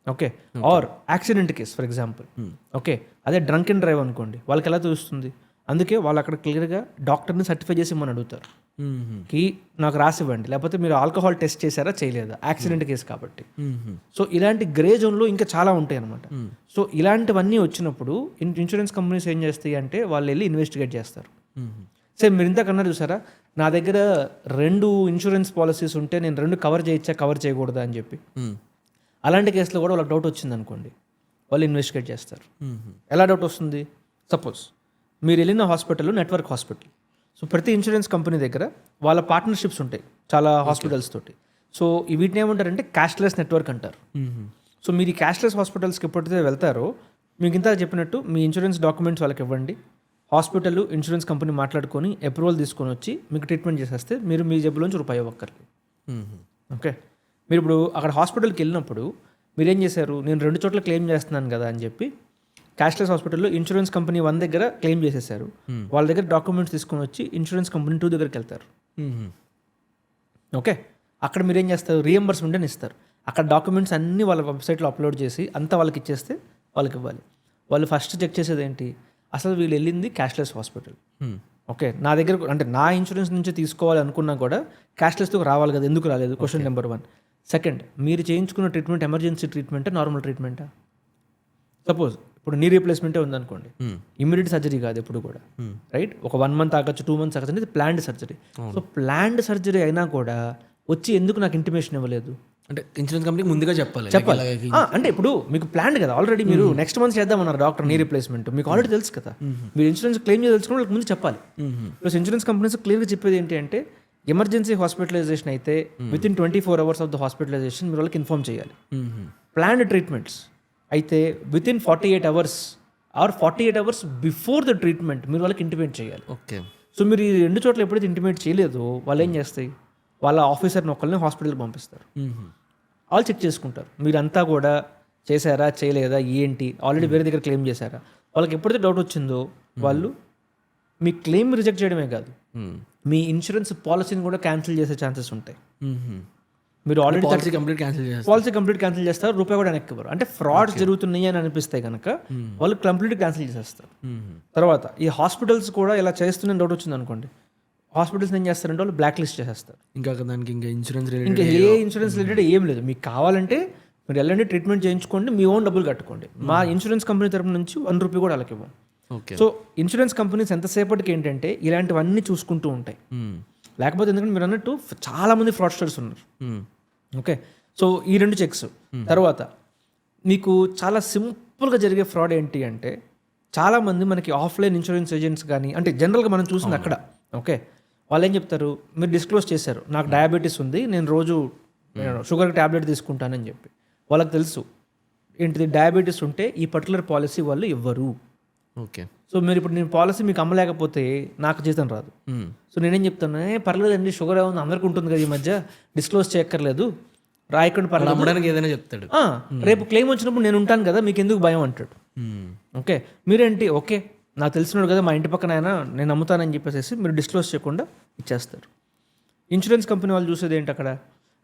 Okay, or accident case for example, okay, అదే డ్రంక్ అండ్ డ్రైవ్ అనుకోండి, వాళ్ళకి ఎలా తెలుస్తుంది అందుకే వాళ్ళు అక్కడ క్లియర్గా డాక్టర్ని సర్టిఫై చేసి ఇమ్మని అడుగుతారు కి నాకు రాసి ఇవ్వండి, లేకపోతే మీరు ఆల్కహాల్ టెస్ట్ చేశారా చేయలేదా, యాక్సిడెంట్ కేసు కాబట్టి. సో ఇలాంటి గ్రే జోన్లో ఇంకా చాలా ఉంటాయి అనమాట. సో ఇలాంటివన్నీ వచ్చినప్పుడు ఇన్సూరెన్స్ కంపెనీస్ ఏం చేస్తాయి అంటే వాళ్ళు వెళ్ళి ఇన్వెస్టిగేట్ చేస్తారు. సరే మీరు ఇంతకు అన్నారు చూసారా, నా దగ్గర 2 ఇన్సూరెన్స్ పాలసీస్ ఉంటే నేను 2 కవర్ చేయొచ్చా కవర్ చేయకూడదా అని చెప్పి. అలాంటి కేసులో కూడా వాళ్ళకి డౌట్ వచ్చింది అనుకోండి, వాళ్ళు ఇన్వెస్టిగేట్ చేస్తారు. ఎలా డౌట్ వస్తుంది? సపోజ్ మీరు వెళ్ళిన హాస్పిటల్ నెట్వర్క్ హాస్పిటల్. సో ప్రతి ఇన్సూరెన్స్ కంపెనీ దగ్గర వాళ్ళ పార్ట్నర్షిప్స్ ఉంటాయి చాలా హాస్పిటల్స్ తోటి. సో వీటిని ఏమంటారంటే క్యాష్లెస్ నెట్వర్క్ అంటారు. సో మీరు ఈ క్యాష్లెస్ హాస్పిటల్స్కి ఎప్పుడైతే వెళ్తారో మీకు ఇంత చెప్పినట్టు మీ ఇన్సూరెన్స్ డాక్యుమెంట్స్ వాళ్ళకి ఇవ్వండి, హాస్పిటల్ ఇన్సూరెన్స్ కంపెనీ మాట్లాడుకొని అప్రూవల్ తీసుకొని వచ్చి మీకు ట్రీట్మెంట్ చేసేస్తే మీరు మీ జబ్బులోంచి రూపాయి ఇవ్వక్కర్లేదు. ఓకే, మీరు ఇప్పుడు అక్కడ హాస్పిటల్కి వెళ్ళినప్పుడు మీరు ఏం చేశారు, నేను 2 చోట్ల క్లెయిమ్ చేస్తున్నాను కదా అని చెప్పి క్యాష్లెస్ హాస్పిటల్లో ఇన్సూరెన్స్ కంపెనీ 1 దగ్గర క్లెయిమ్ చేసేసారు. వాళ్ళ దగ్గర డాక్యుమెంట్స్ తీసుకొని వచ్చి ఇన్సూరెన్స్ కంపెనీ 2 దగ్గరికి వెళ్తారు. ఓకే, అక్కడ మీరు ఏం చేస్తారు, రీఎంబర్స్మెంట్ అని ఇస్తారు. అక్కడ డాక్యుమెంట్స్ అన్నీ వాళ్ళ వెబ్సైట్లో అప్లోడ్ చేసి అంతా వాళ్ళకి ఇచ్చేస్తే వాళ్ళకి ఇవ్వాలి. వాళ్ళు ఫస్ట్ చెక్ చేసేది ఏంటి, అసలు వీళ్ళు వెళ్ళింది క్యాష్లెస్ హాస్పిటల్. ఓకే, నా దగ్గర అంటే నా ఇన్సూరెన్స్ నుంచి తీసుకోవాలి అనుకున్నా కూడా క్యాష్లెస్తో రావాలి కదా, ఎందుకు రాలేదు? Question number 1. సెకండ్, మీరు చేయించుకున్న ట్రీట్మెంట్ ఎమర్జెన్సీ ట్రీట్మెంటా నార్మల్ ట్రీట్మెంటా? సపోజ్ ఇప్పుడు నీ రీప్లేస్మెంటే ఉందనుకోండి, ఇమ్మీడియట్ సర్జరీ కాదు ఎప్పుడు కూడా, రైట్? ఒక 1 మంత్ ఆగచ్చు, 2 మంత్స్ ఆగచ్చు, ఇది planned surgery. So planned surgery అయినా కూడా వచ్చి ఎందుకు నాకు ఇంటిమేషన్ ఇవ్వలేదు అంటే ఇన్సూరెన్స్ కంపెనీకి ముందుగా చెప్పాలి. అంటే ఇప్పుడు మీకు ప్లాన్ కదా ఆల్రెడీ, మీరు నెక్స్ట్ మంత్ చేద్దామన్నారు డాక్టర్ నీ రీప్లేస్మెంట్, మీకు ఆల్రెడీ తెలుసు కదా, మీరు ఇన్సూరెన్స్ క్లెయిమ్ చేయదలుచుకుని వాళ్ళకి ముందు చెప్పాలి. ప్లస్ ఇన్సూరెన్స్ కంపెనీస్ క్లియర్గా చెప్పేది ఏంటి అంటే ఎమర్జెన్సీ హాస్పిటలైజేషన్ అయితే within 24 hours of the hospitalisation మీరు వాళ్ళకి ఇన్ఫార్మ్ చేయాలి. ప్లాన్డ్ ట్రీట్మెంట్స్ అయితే within 48 hours or 48 hours before the treatment మీరు వాళ్ళకి ఇంటిమేట్ చేయాలి. ఓకే, సో మీరు ఈ 2 చోట్ల ఎప్పుడైతే ఇంటిమేట్ చేయలేదో వాళ్ళు ఏం చేస్తాయి, వాళ్ళ ఆఫీసర్ని ఒకళ్ళని హాస్పిటల్కి పంపిస్తారు. వాళ్ళు చెక్ చేసుకుంటారు మీరంతా కూడా చేశారా చేయలేదా ఏంటి, ఆల్రెడీ వేరే దగ్గర క్లెయిమ్ చేశారా. వాళ్ళకి ఎప్పుడైతే డౌట్ వచ్చిందో వాళ్ళు మీ క్లెయిమ్ రిజెక్ట్ చేయడమే కాదు, మీ ఇన్సూరెన్స్ పాలసీని కూడా క్యాన్సిల్ చేసే ఛాన్సెస్ ఉంటాయి. మీరు ఆల్రెడీ పాలసీ కంప్లీట్ క్యాన్సిల్ చేస్తారు, రూపాయి కూడా వెనక్కి ఇవ్వరు. అంటే ఫ్రాడ్స్ జరుగుతున్నాయి అని అనిపిస్తే కనుక వాళ్ళు కంప్లీట్ క్యాన్సిల్ చేసేస్తారు. తర్వాత ఈ హాస్పిటల్స్ కూడా ఇలా చేస్తున్న డౌట్ వచ్చింది అనుకోండి, హాస్పిటల్స్ ఏం చేస్తారంటే వాళ్ళు బ్లాక్ లిస్ట్ చేసేస్తారు. ఇంకా దానికి ఇంకా ఇంకా ఏ ఇన్సూరెన్స్ రిలేటెడ్ ఏం లేదు, మీకు కావాలంటే మీరు వెళ్ళండి ట్రీట్మెంట్ చేయించుకోండి, మీ ఓన్ డబ్బులు కట్టుకోండి, మా ఇన్సూరెన్స్ కంపెనీ తరపు నుంచి 1 రూపీ కూడా వాళ్ళకి ఇవ్వం. సో ఇన్సూరెన్స్ కంపెనీస్ ఎంతసేపటికి ఏంటంటే ఇలాంటివన్నీ చూసుకుంటూ ఉంటాయి. లేకపోతే ఎందుకంటే మీరు అన్నట్టు చాలా మంది ఫ్రాడ్స్టర్స్ ఉన్నారు. ఓకే, సో ఈ 2 చెక్స్ తర్వాత మీకు చాలా సింపుల్గా జరిగే ఫ్రాడ్ ఏంటి అంటే చాలామంది మనకి ఆఫ్లైన్ ఇన్సూరెన్స్ ఏజెంట్స్ కానీ అంటే జనరల్గా మనం చూసింది అక్కడ. ఓకే, వాళ్ళు ఏం చెప్తారు, మీరు డిస్క్లోజ్ చేశారు నాకు డయాబెటీస్ ఉంది, నేను రోజు షుగర్ ట్యాబ్లెట్ తీసుకుంటానని చెప్పి. వాళ్ళకి తెలుసు ఏంటిది, డయాబెటీస్ ఉంటే ఈ పర్టికులర్ పాలసీ వాళ్ళు ఇవ్వరు. ఓకే, సో మీరు ఇప్పుడు నేను పాలసీ మీకు అమ్మలేకపోతే నాకు జీతం రాదు. సో నేనేం చెప్తాను, పర్లేదండి షుగర్ ఉంది అందరికి ఉంటుంది కదా ఈ మధ్య, డిస్క్లోజ్ చేయక్కర్లేదు, రాయకుండా పర్లేదు, అమ్మడానికి ఏదైనా చెప్తాడు. రేపు క్లెయిమ్ వచ్చినప్పుడు నేను ఉంటాను కదా మీకు ఎందుకు భయం అంటాడు. ఓకే, మీరేంటి ఓకే నాకు తెలిసినాడు కదా మా ఇంటి పక్కన ఆయన నేను అమ్ముతానని చెప్పేసి మీరు డిస్క్లోజ్ చేయకుండా ఇచ్చేస్తారు. ఇన్సూరెన్స్ కంపెనీ వాళ్ళు చూసేది ఏంటి అక్కడ,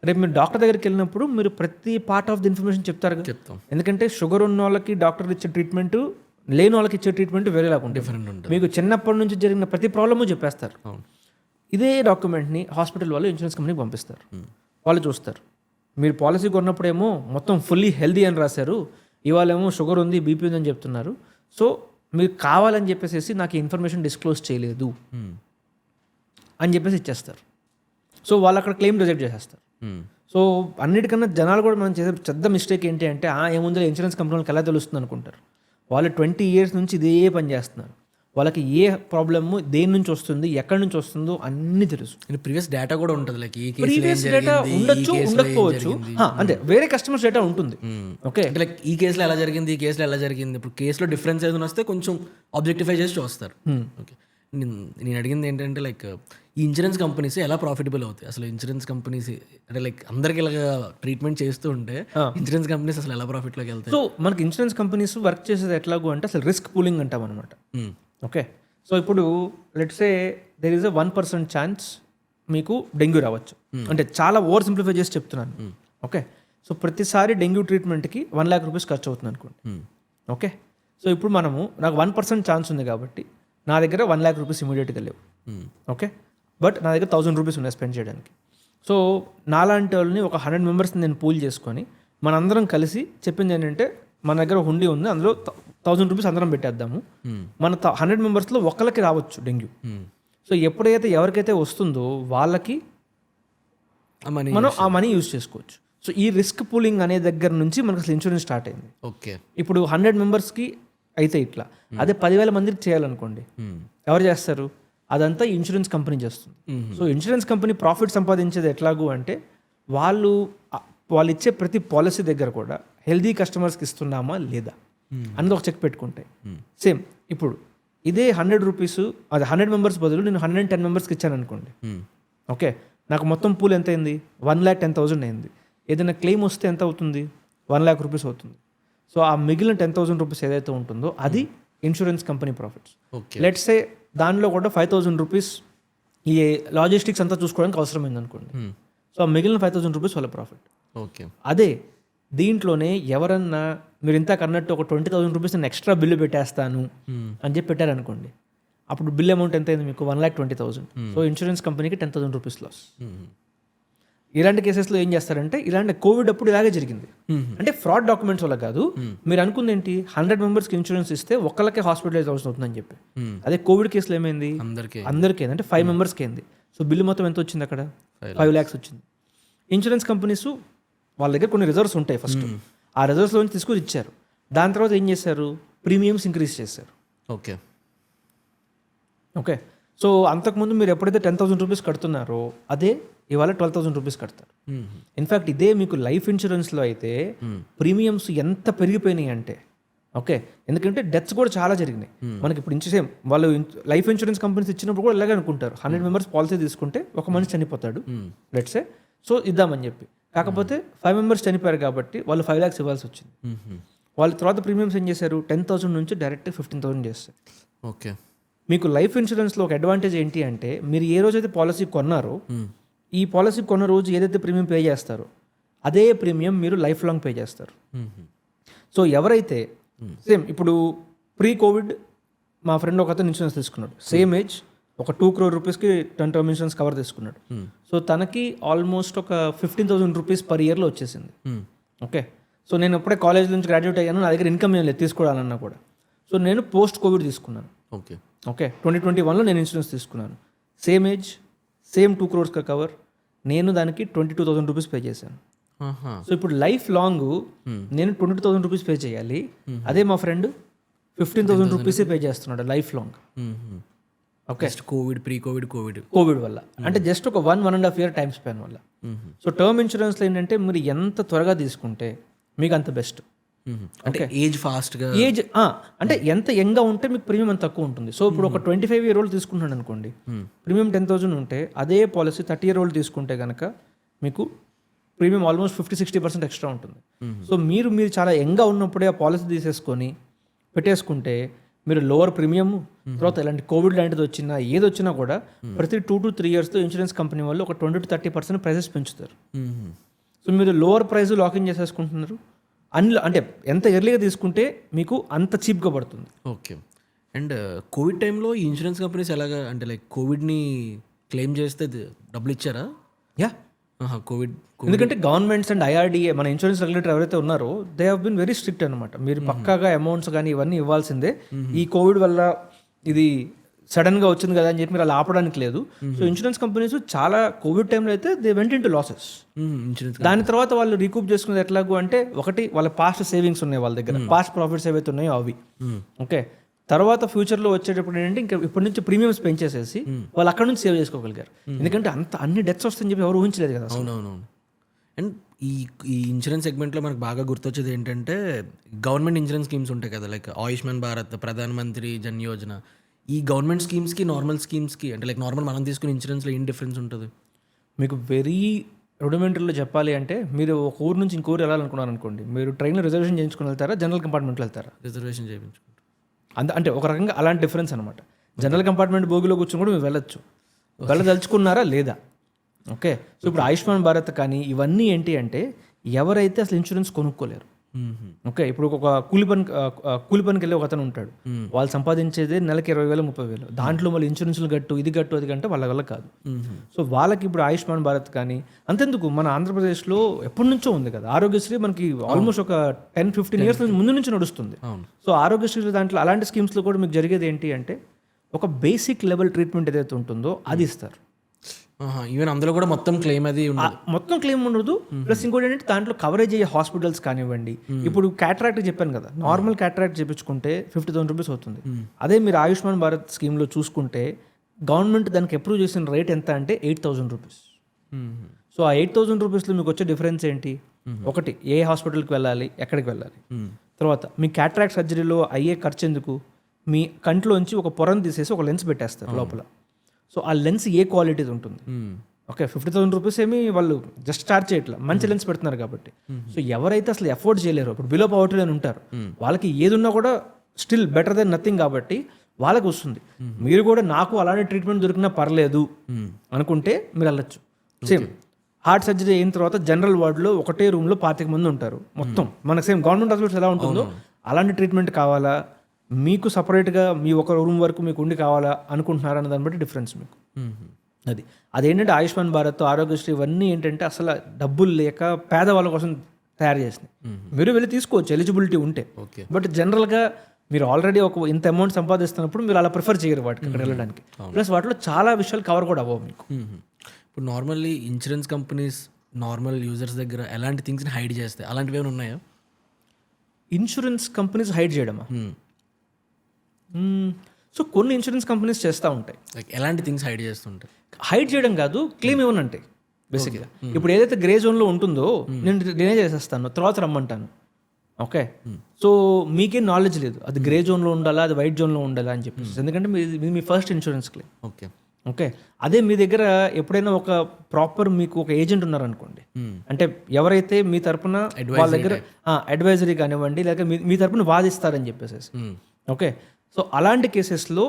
రేపు మీరు డాక్టర్ దగ్గరికి వెళ్ళినప్పుడు మీరు ప్రతి పార్ట్ ఆఫ్ ది ఇన్ఫర్మేషన్ చెప్తారు. ఎందుకంటే షుగర్ ఉన్న వాళ్ళకి డాక్టర్ ఇచ్చే ట్రీట్మెంట్ లేని వాళ్ళకి ఇచ్చే ట్రీట్మెంట్ వేరేలాగా డిఫరెంట్ ఉంటుంది. మీకు చిన్నప్పటి నుంచి జరిగిన ప్రతి ప్రాబ్లము చెప్పేస్తారు. ఇదే డాక్యుమెంట్ని హాస్పిటల్ వాళ్ళు ఇన్సూరెన్స్ కంపెనీకి పంపిస్తారు. వాళ్ళు చూస్తారు మీరు పాలసీ కొన్నప్పుడేమో మొత్తం ఫుల్లీ హెల్దీ అని రాశారు, ఇవాళేమో షుగర్ ఉంది బీపీ ఉంది అని చెప్తున్నారు, సో మీరు కావాలని చెప్పేసి నాకు ఇన్ఫర్మేషన్ డిస్క్లోజ్ చేయలేదు అని చెప్పేసి ఇచ్చేస్తారు. సో వాళ్ళు అక్కడ క్లెయిమ్ రిజెక్ట్ చేసేస్తారు. సో అన్నిటికన్నా జనాలు కూడా మనం చేసే పెద్ద మిస్టేక్ ఏంటి అంటే ఏముందో ఇన్సూరెన్స్ కంపెనీ వాళ్ళకి ఎలా తెలుస్తుంది అనుకుంటారు. వాళ్ళు 20 years నుంచి ఇదే పని చేస్తున్నారు, వాళ్ళకి ఏ ప్రాబ్లము దేని నుంచి వస్తుంది ఎక్కడి నుంచి వస్తుందో అన్నీ తెలుసు. ప్రీవియస్ డేటా కూడా ఉంటుంది, లైక్ ఈ ప్రీవియస్ డేటా ఉండొచ్చు ఉండకపోవచ్చు, అంటే వేరే కస్టమర్స్ డేటా ఉంటుంది. ఓకే, అంటే లైక్ ఈ కేసులో ఎలా జరిగింది ఈ కేసులో ఎలా జరిగింది, ఇప్పుడు కేసులో డిఫరెన్స్ ఏదైనా వస్తే కొంచెం ఆబ్జెక్టిఫై చేసి చూస్తారు. ఓకే, నేను అడిగింది ఏంటంటే లైక్ ఈ ఇన్సూరెన్స్ కంపెనీస్ ఎలా ప్రాఫిటబుల్ అవుతాయి అసలు? ఇన్సూరెన్స్ కంపెనీస్ అంటే లైక్ అందరికి ఇలాగ ట్రీట్మెంట్ చేస్తూ ఉంటే ఇన్సూరెన్స్ కంపెనీస్ అసలు ఎలా ప్రాఫిట్లోకి వెళ్తాయి? సో మనకి ఇన్సూరెన్స్ కంపెనీస్ వర్క్ చేసేది ఎట్లాగో అంటే అసలు రిస్క్ పూలింగ్ అంటాం అనమాట. ఓకే, సో ఇప్పుడు let's say there is a 1% chance మీకు డెంగ్యూ రావచ్చు. అంటే చాలా ఓవర్ సింప్లిఫై చేసి చెప్తున్నాను. ఓకే, సో ప్రతిసారి డెంగ్యూ ట్రీట్మెంట్కి 1 lakh rupees ఖర్చు అవుతుంది అనుకోండి. ఓకే, సో ఇప్పుడు మనము నాకు 1% ఛాన్స్ ఉంది కాబట్టి నా దగ్గర 1 lakh రూపీస్ ఇమీడియట్గా లేవు. ఓకే, బట్ నా దగ్గర 1000 రూపీస్ ఉన్నాయి స్పెండ్ చేయడానికి. సో నాలాంటి వాళ్ళని ఒక 100 మెంబర్స్ని నేను పూల్ చేసుకొని మనందరం కలిసి చెప్పింది ఏంటంటే మన దగ్గర హుండీ ఉంది, అందులో 1000 రూపీస్ అందరం పెట్టేద్దాము. మన 100 మెంబర్స్లో ఒకరికి రావచ్చు డెంగ్యూ. సో ఎప్పుడైతే ఎవరికైతే వస్తుందో వాళ్ళకి మనం ఆ మనీ యూజ్ చేసుకోవచ్చు. సో ఈ రిస్క్ పూలింగ్ అనే దగ్గర నుంచి మనకు అసలు ఇన్సూరెన్స్ స్టార్ట్ అయింది. ఓకే, ఇప్పుడు 100 మెంబర్స్కి అయితే ఇట్లా, అదే 10,000 మందికి చేయాలనుకోండి, ఎవరు చేస్తారు? అదంతా ఇన్సూరెన్స్ కంపెనీ చేస్తుంది. సో ఇన్సూరెన్స్ కంపెనీ ప్రాఫిట్ సంపాదించేది ఎట్లాగూ అంటే వాళ్ళు ఇచ్చే ప్రతి పాలసీ దగ్గర కూడా హెల్దీ కస్టమర్స్కి ఇస్తున్నామా లేదా అన్నది ఒక చెక్ పెట్టుకుంటాయి. సేమ్ ఇప్పుడు ఇదే 100 రూపీస్, అది 100 మెంబర్స్ బదులు నేను 110 మెంబర్స్కి ఇచ్చాను అనుకోండి. ఓకే, నాకు మొత్తం పూల్ ఎంత అయింది? 1,10,000 అయింది. ఏదైనా క్లెయిమ్ వస్తే ఎంత అవుతుంది? 1 lakh రూపీస్ అవుతుంది. సో ఆ మిగిలిన 10,000 రూపీస్ ఏదైతే ఉంటుందో అది insurance company profits. Let's say దానిలో కూడా 5,000 రూపీస్ ఈ లాజిస్టిక్స్ అంతా చూసుకోవడానికి అవసరమైంది అనుకోండి. సో ఆ మిగిలిన 5,000 రూపీస్ వాళ్ళ ప్రాఫిట్. ఓకే, అదే దీంట్లోనే ఎవరన్నా మీరు ఇంత కన్నట్టు ఒక 20,000 రూపీస్ నేను ఎక్స్ట్రా బిల్లు పెట్టేస్తాను అని చెప్పి పెట్టారనుకోండి, అప్పుడు బిల్ అమౌంట్ ఎంత అయింది మీకు? 1,20,000. సో ఇన్సూరెన్స్ కంపెనీకి 10,000 రూపీస్ లాస్. ఇలాంటి కేసెస్లో ఏం చేస్తారంటే, ఇలాంటి కోవిడ్ అప్పుడు ఇలాగే జరిగింది. అంటే ఫ్రాడ్ డాక్యుమెంట్స్ వల్ల కాదు, మీరు అనుకుంది ఏంటి, 100 మెంబర్స్కి ఇన్సూరెన్స్ ఇస్తే ఒక్కళ్ళకే హాస్పిటలైజ్ అవసరం అవుతుందని చెప్పి. అదే కోవిడ్ కేసులో ఏమైంది? అందరికీ అయింది. అంటే 5 మెంబర్స్కి అయింది. సో బిల్లు మొత్తం ఎంత వచ్చింది అక్కడ? 5 lakhs వచ్చింది. ఇన్సూరెన్స్ కంపెనీస్ వాళ్ళ దగ్గర కొన్ని రిజర్వ్స్ ఉంటాయి. ఫస్ట్ ఆ రిజర్వ్స్లో నుంచి తీసుకొని ఇచ్చారు. దాని తర్వాత ఏం చేశారు? ప్రీమియమ్స్ ఇంక్రీజ్ చేశారు. ఓకే ఓకే, సో అంతకుముందు మీరు ఎప్పుడైతే 10,000 రూపీస్ కడుతున్నారో అదే ఇవాళ 12,000 రూపీస్ కడతారు. ఇన్ఫ్యాక్ట్ ఇదే మీకు లైఫ్ ఇన్సూరెన్స్లో అయితే ప్రీమియమ్స్ ఎంత పెరిగిపోయినాయి అంటే, ఓకే, ఎందుకంటే డెత్స్ కూడా చాలా జరిగినాయి మనకి. ఇప్పుడు సేమ్ వాళ్ళు లైఫ్ ఇన్సూరెన్స్ కంపెనీస్ ఇచ్చినప్పుడు కూడా ఇలాగే అనుకుంటారు, 100 మెంబర్స్ పాలసీ తీసుకుంటే ఒక మనిషి చనిపోతాడు లెట్సే, సో ఇద్దామని చెప్పి. కాకపోతే 5 మెంబర్స్ చనిపోయారు కాబట్టి వాళ్ళు 5 lakhs ఇవ్వాల్సి వచ్చింది. వాళ్ళ తర్వాత ప్రీమియమ్స్ ఏం చేశారు? 10,000 నుంచి డైరెక్ట్ 15,000 చేస్తారు. ఓకే, మీకు లైఫ్ ఇన్సూరెన్స్లో ఒక అడ్వాంటేజ్ ఏంటి అంటే, మీరు ఏ రోజైతే పాలసీ కొన్నారో ఈ పాలసీ కొన్న రోజు ఏదైతే ప్రీమియం పే చేస్తారో అదే ప్రీమియం మీరు లైఫ్ లాంగ్ పే చేస్తారు. సో ఎవరైతే సేమ్ ఇప్పుడు ప్రీ కోవిడ్ మా ఫ్రెండ్ ఒక అతను ఇన్సూరెన్స్ తీసుకున్నాడు, సేమ్ ఏజ్, ఒక 2 crore రూపీస్కి టర్మ్ ఇన్సూరెన్స్ కవర్ తీసుకున్నాడు. సో తనకి ఆల్మోస్ట్ ఒక 15,000 రూపీస్ పర్ ఇయర్లో వచ్చేసింది. ఓకే, సో నేను ఎప్పుడే కాలేజ్ నుంచి గ్రాడ్యుయేట్ అయ్యాను, నా దగ్గర ఇన్కమ్ ఏం లేదు తీసుకోవాలన్నా కూడా. సో నేను పోస్ట్ కోవిడ్ తీసుకున్నాను. ఓకే, 2021లో నేను ఇన్సూరెన్స్ తీసుకున్నాను. Same age, same 2 crores cover, నేను దానికి 22,000 రూపీస్ పే చేశాను. సో ఇప్పుడు లైఫ్ లాంగ్ నేను 22,000 రూపీస్ పే చేయాలి. అదే మా ఫ్రెండ్ 15,000 రూపీసే పే చేస్తున్నాడు life long. Okay, Covid Covid వల్ల, అంటే జస్ట్ ఒక 1.5 year టైం స్పాన్ వల్ల. సో టర్మ్ ఇన్సూరెన్స్లో ఏంటంటే మీరు ఎంత త్వరగా తీసుకుంటే మీకు అంత బెస్ట్. అంటే ఏజ్ ఫాస్ట్గా, ఏజ్ అంటే ఎంత యంగ్గా ఉంటే మీకు ప్రీమియం అంత తక్కువ ఉంటుంది. సో ఇప్పుడు ఒక 25-year-old తీసుకుంటున్నాడు అనుకోండి, ప్రీమియం 10,000 ఉంటే అదే పాలసీ 30-year-old తీసుకుంటే కనుక మీకు ప్రీమియం ఆల్మోస్ట్ 50-60% ఎక్స్ట్రా ఉంటుంది. సో మీరు చాలా యంగ్గా ఉన్నప్పుడే ఆ పాలసీ తీసేసుకొని పెట్టేసుకుంటే మీరు లోవర్ ప్రీమియం, తర్వాత ఇలాంటి కోవిడ్ లాంటిది వచ్చినా ఏది వచ్చినా కూడా ప్రతి 2 to 3 yearsలో ఇన్సూరెన్స్ కంపెనీ వాళ్ళు ఒక 20-30% ప్రైసెస్ పెంచుతారు. సో మీరు లోవర్ ప్రైస్ లాకిన్ చేసేసుకుంటున్నారు. అంటే ఎంత ఎర్లీగా తీసుకుంటే మీకు అంత చీప్గా పడుతుంది. ఓకే, అండ్ కోవిడ్ టైంలో ఈ ఇన్సూరెన్స్ కంపెనీస్ ఎలాగా, అంటే లైక్ కోవిడ్ని క్లెయిమ్ చేస్తే డబ్బులు ఇచ్చారా? యా, కోవిడ్, ఎందుకంటే గవర్నమెంట్స్ అండ్ IRDA మన ఇన్సూరెన్స్ రెగ్యులేటర్ ఎవరైతే ఉన్నారో they have been very strict అనమాట. మీరు పక్కాగా అమౌంట్స్ కానీ ఇవన్నీ ఇవ్వాల్సిందే. ఈ కోవిడ్ వల్ల ఇది సడన్గా వచ్చింది కదా అని చెప్పి మీరు అలా ఆపడానికి లేదు. సో ఇన్సూరెన్స్ కంపెనీస్ చాలా కోవిడ్ టైంలో అయితే they went in to losses. దాని తర్వాత వాళ్ళు రీకూప్ చేసుకునేది ఎట్లాగూ అంటే, ఒకటి వాళ్ళ పాస్ట్ సేవింగ్స్ ఉన్నాయి వాళ్ళ దగ్గర, పాస్ట్ ప్రాఫిట్స్ ఏవైతే ఉన్నాయో అవి. ఓకే, తర్వాత ఫ్యూచర్లో వచ్చేటప్పుడు ఏంటంటే ఇంకా ఇప్పటి నుంచి ప్రీమియమ్స్ పెంచేసేసి వాళ్ళు అక్కడ నుంచి సేవ్ చేసుకోగలిగారు. ఎందుకంటే అన్ని డెత్స్ వస్తాయని చెప్పి ఎవరు ఊహించలేదు కదా. అవునవును. అండ్ ఈ ఇన్సూరెన్స్ సెగ్మెంట్లో మనకు బాగా గుర్తొచ్చేది ఏంటంటే, గవర్నమెంట్ ఇన్సూరెన్స్ స్కీమ్స్ ఉంటాయి కదా, లైక్ ఆయుష్మాన్ భారత్, ప్రధాన మంత్రి జన్ యోజన. ఈ గవర్నమెంట్ స్కీమ్స్కి నార్మల్ స్కీమ్స్కి, అంటే లైక్ నార్మల్ మనం తీసుకునే ఇన్సూరెన్స్లో ఏం డిఫరెన్స్ ఉంటుంది? మీకు వెరీ రూడిమెంటరీలో చెప్పాలి అంటే, మీరు ఒక ఊరు నుంచి ఇంకో ఊరు వెళ్ళాలనుకున్నారు అనుకోండి, మీరు ట్రైన్లో రిజర్వేషన్ చేయించుకుని వెళ్తారా, జనరల్ కంపార్ట్మెంట్లో వెళ్తారా? రిజర్వేషన్ చేయించుకుంటారు. అంటే ఒక రకంగా అలాంటి డిఫరెన్స్ అనమాట. జనరల్ కంపార్ట్మెంట్ బోగిలో కూర్చొని కూడా మీరు వెళ్ళొచ్చు, వెళ్ళదలుచుకున్నారా లేదా. ఓకే, సో ఇప్పుడు ఆయుష్మాన్ భారత్ కానీ ఇవన్నీ ఏంటి అంటే, ఎవరైతే అసలు ఇన్సూరెన్స్ కొనుక్కోలేరు, ఓకే, ఇప్పుడు ఒక కూలి పనికి వెళ్ళి ఒక అతను ఉంటాడు, వాళ్ళు సంపాదించేది నెలకి 20,000 30,000, దాంట్లో మళ్ళీ ఇన్సూరెన్స్లు గట్టు ఇది గట్టు అది కంటే వాళ్ళ వల్ల కాదు. సో వాళ్ళకి ఇప్పుడు ఆయుష్మాన్ భారత్ కానీ అంతెందుకు మన ఆంధ్రప్రదేశ్లో ఎప్పటి నుంచో ఉంది కదా ఆరోగ్యశ్రీ, మనకి ఆల్మోస్ట్ ఒక 10-15 ఇయర్స్ ముందు నుంచి నడుస్తుంది. సో ఆరోగ్యశ్రీ దాంట్లో అలాంటి స్కీమ్స్లో కూడా మీకు జరిగేది ఏంటి అంటే ఒక బేసిక్ లెవెల్ ట్రీట్మెంట్ ఏదైతే ఉంటుందో అది ఇస్తారు. ఈవెన్ అందులో కూడా మొత్తం క్లెయిమ్ అది మొత్తం క్లెయిమ్ ఉండదు. ప్లస్ ఇంకోటి ఏంటంటే దాంట్లో కవరేజ్ అయ్యే హాస్పిటల్స్ కానివ్వండి, ఇప్పుడు క్యాటరాక్ట్ చెప్పాను కదా, నార్మల్ క్యాటరాక్ట్ చేయించుకుంటే 50,000 రూపీస్ అవుతుంది. అదే మీరు ఆయుష్మాన్ భారత్ స్కీమ్లో చూసుకుంటే గవర్నమెంట్ దానికి అప్రూవ్ చేసిన రేట్ ఎంత అంటే 8,000 రూపీస్. సో ఆ 8,000 రూపీస్లో మీకు వచ్చే డిఫరెన్స్ ఏంటి? ఒకటి, ఏ హాస్పిటల్కి వెళ్ళాలి, ఎక్కడికి వెళ్ళాలి. తర్వాత మీ క్యాటరాక్ట్ సర్జరీలో అయ్యే ఖర్చు ఎందుకు? మీ కంట్లోంచి ఒక పొరను తీసేసి ఒక లెన్స్ పెట్టేస్తారు లోపల. సో ఆ లెన్స్ ఏ క్వాలిటీది ఉంటుంది. ఓకే, 50,000 రూపీస్ ఏమి వాళ్ళు జస్ట్ చార్జ్ చేయట్లా, మంచి లెన్స్ పెడుతున్నారు కాబట్టి. సో ఎవరైతే అసలు ఎఫోర్డ్ చేయలేరు, ఇప్పుడు బిలో పవర్టీ అని ఉంటారు, వాళ్ళకి ఏది ఉన్నా కూడా స్టిల్ బెటర్ దెన్ నథింగ్ కాబట్టి వాళ్ళకి వస్తుంది. మీరు కూడా నాకు అలాంటి ట్రీట్మెంట్ దొరికినా పర్లేదు అనుకుంటే మీరు వెళ్ళచ్చు. సేమ్ హార్ట్ సర్జరీ అయిన తర్వాత జనరల్ వార్డులో ఒకటే రూమ్లో 25 మంది ఉంటారు మొత్తం. మనకు సేమ్ గవర్నమెంట్ హాస్పిటల్స్ ఎలా ఉంటుందో అలాంటి ట్రీట్మెంట్ కావాలా, మీకు సపరేట్గా మీ ఒక రూమ్ వరకు మీకు ఉండి కావాలా అనుకుంటున్నారా అన్న దాన్ని బట్టి డిఫరెన్స్ మీకు. అదేంటంటే ఆయుష్మాన్ భారత్, ఆరోగ్యశ్రీ ఇవన్నీ ఏంటంటే అసలు డబ్బులు లేక పేదవాళ్ళ కోసం తయారు చేసినాయి. మీరు వెళ్ళి తీసుకోవచ్చు ఎలిజిబిలిటీ ఉంటే. బట్ జనరల్గా మీరు ఆల్రెడీ ఒక ఇంత అమౌంట్ సంపాదిస్తున్నప్పుడు మీరు అలా ప్రిఫర్ చేయరు వాటికి అక్కడ వెళ్ళడానికి. ప్లస్ వాటిలో చాలా విషయాలు కవర్ కూడా అవ్వవు మీకు. ఇప్పుడు normally insurance companies normal users దగ్గర ఎలాంటి థింగ్స్ని హైడ్ చేస్తాయి, అలాంటివి ఏమైనా ఉన్నాయా? ఇన్సూరెన్స్ కంపెనీస్ హైడ్ చేయడమా? సో కొన్ని ఇన్సూరెన్స్ కంపెనీస్ చేస్తూ ఉంటాయి. లైక్ ఎలాంటి థింగ్స్ హైడ్ చేస్తుంటాయి? హైడ్ చేయడం కాదు, క్లెయిమ్ ఇవ్వనంటే బేసిక్గా. ఇప్పుడు ఏదైతే గ్రే జోన్లో ఉంటుందో నేనే చేసేస్తాను, తర్వాత రమ్మంటాను. ఓకే, సో మీకేం నాలెడ్జ్ లేదు అది గ్రే జోన్లో ఉండాలా, అది వైట్ జోన్లో ఉండాలా అని చెప్పేసి. ఎందుకంటే మీ first insurance claim. Okay okay, అదే మీ దగ్గర ఎప్పుడైనా ఒక ప్రాపర్ మీకు ఒక ఏజెంట్ ఉన్నారనుకోండి, అంటే ఎవరైతే మీ తరపున వాళ్ళ దగ్గర అడ్వైజరీ కానివ్వండి, లేక మీ తరపున వాదిస్తారని చెప్పేసి. ఓకే, సో అలాంటి కేసెస్లో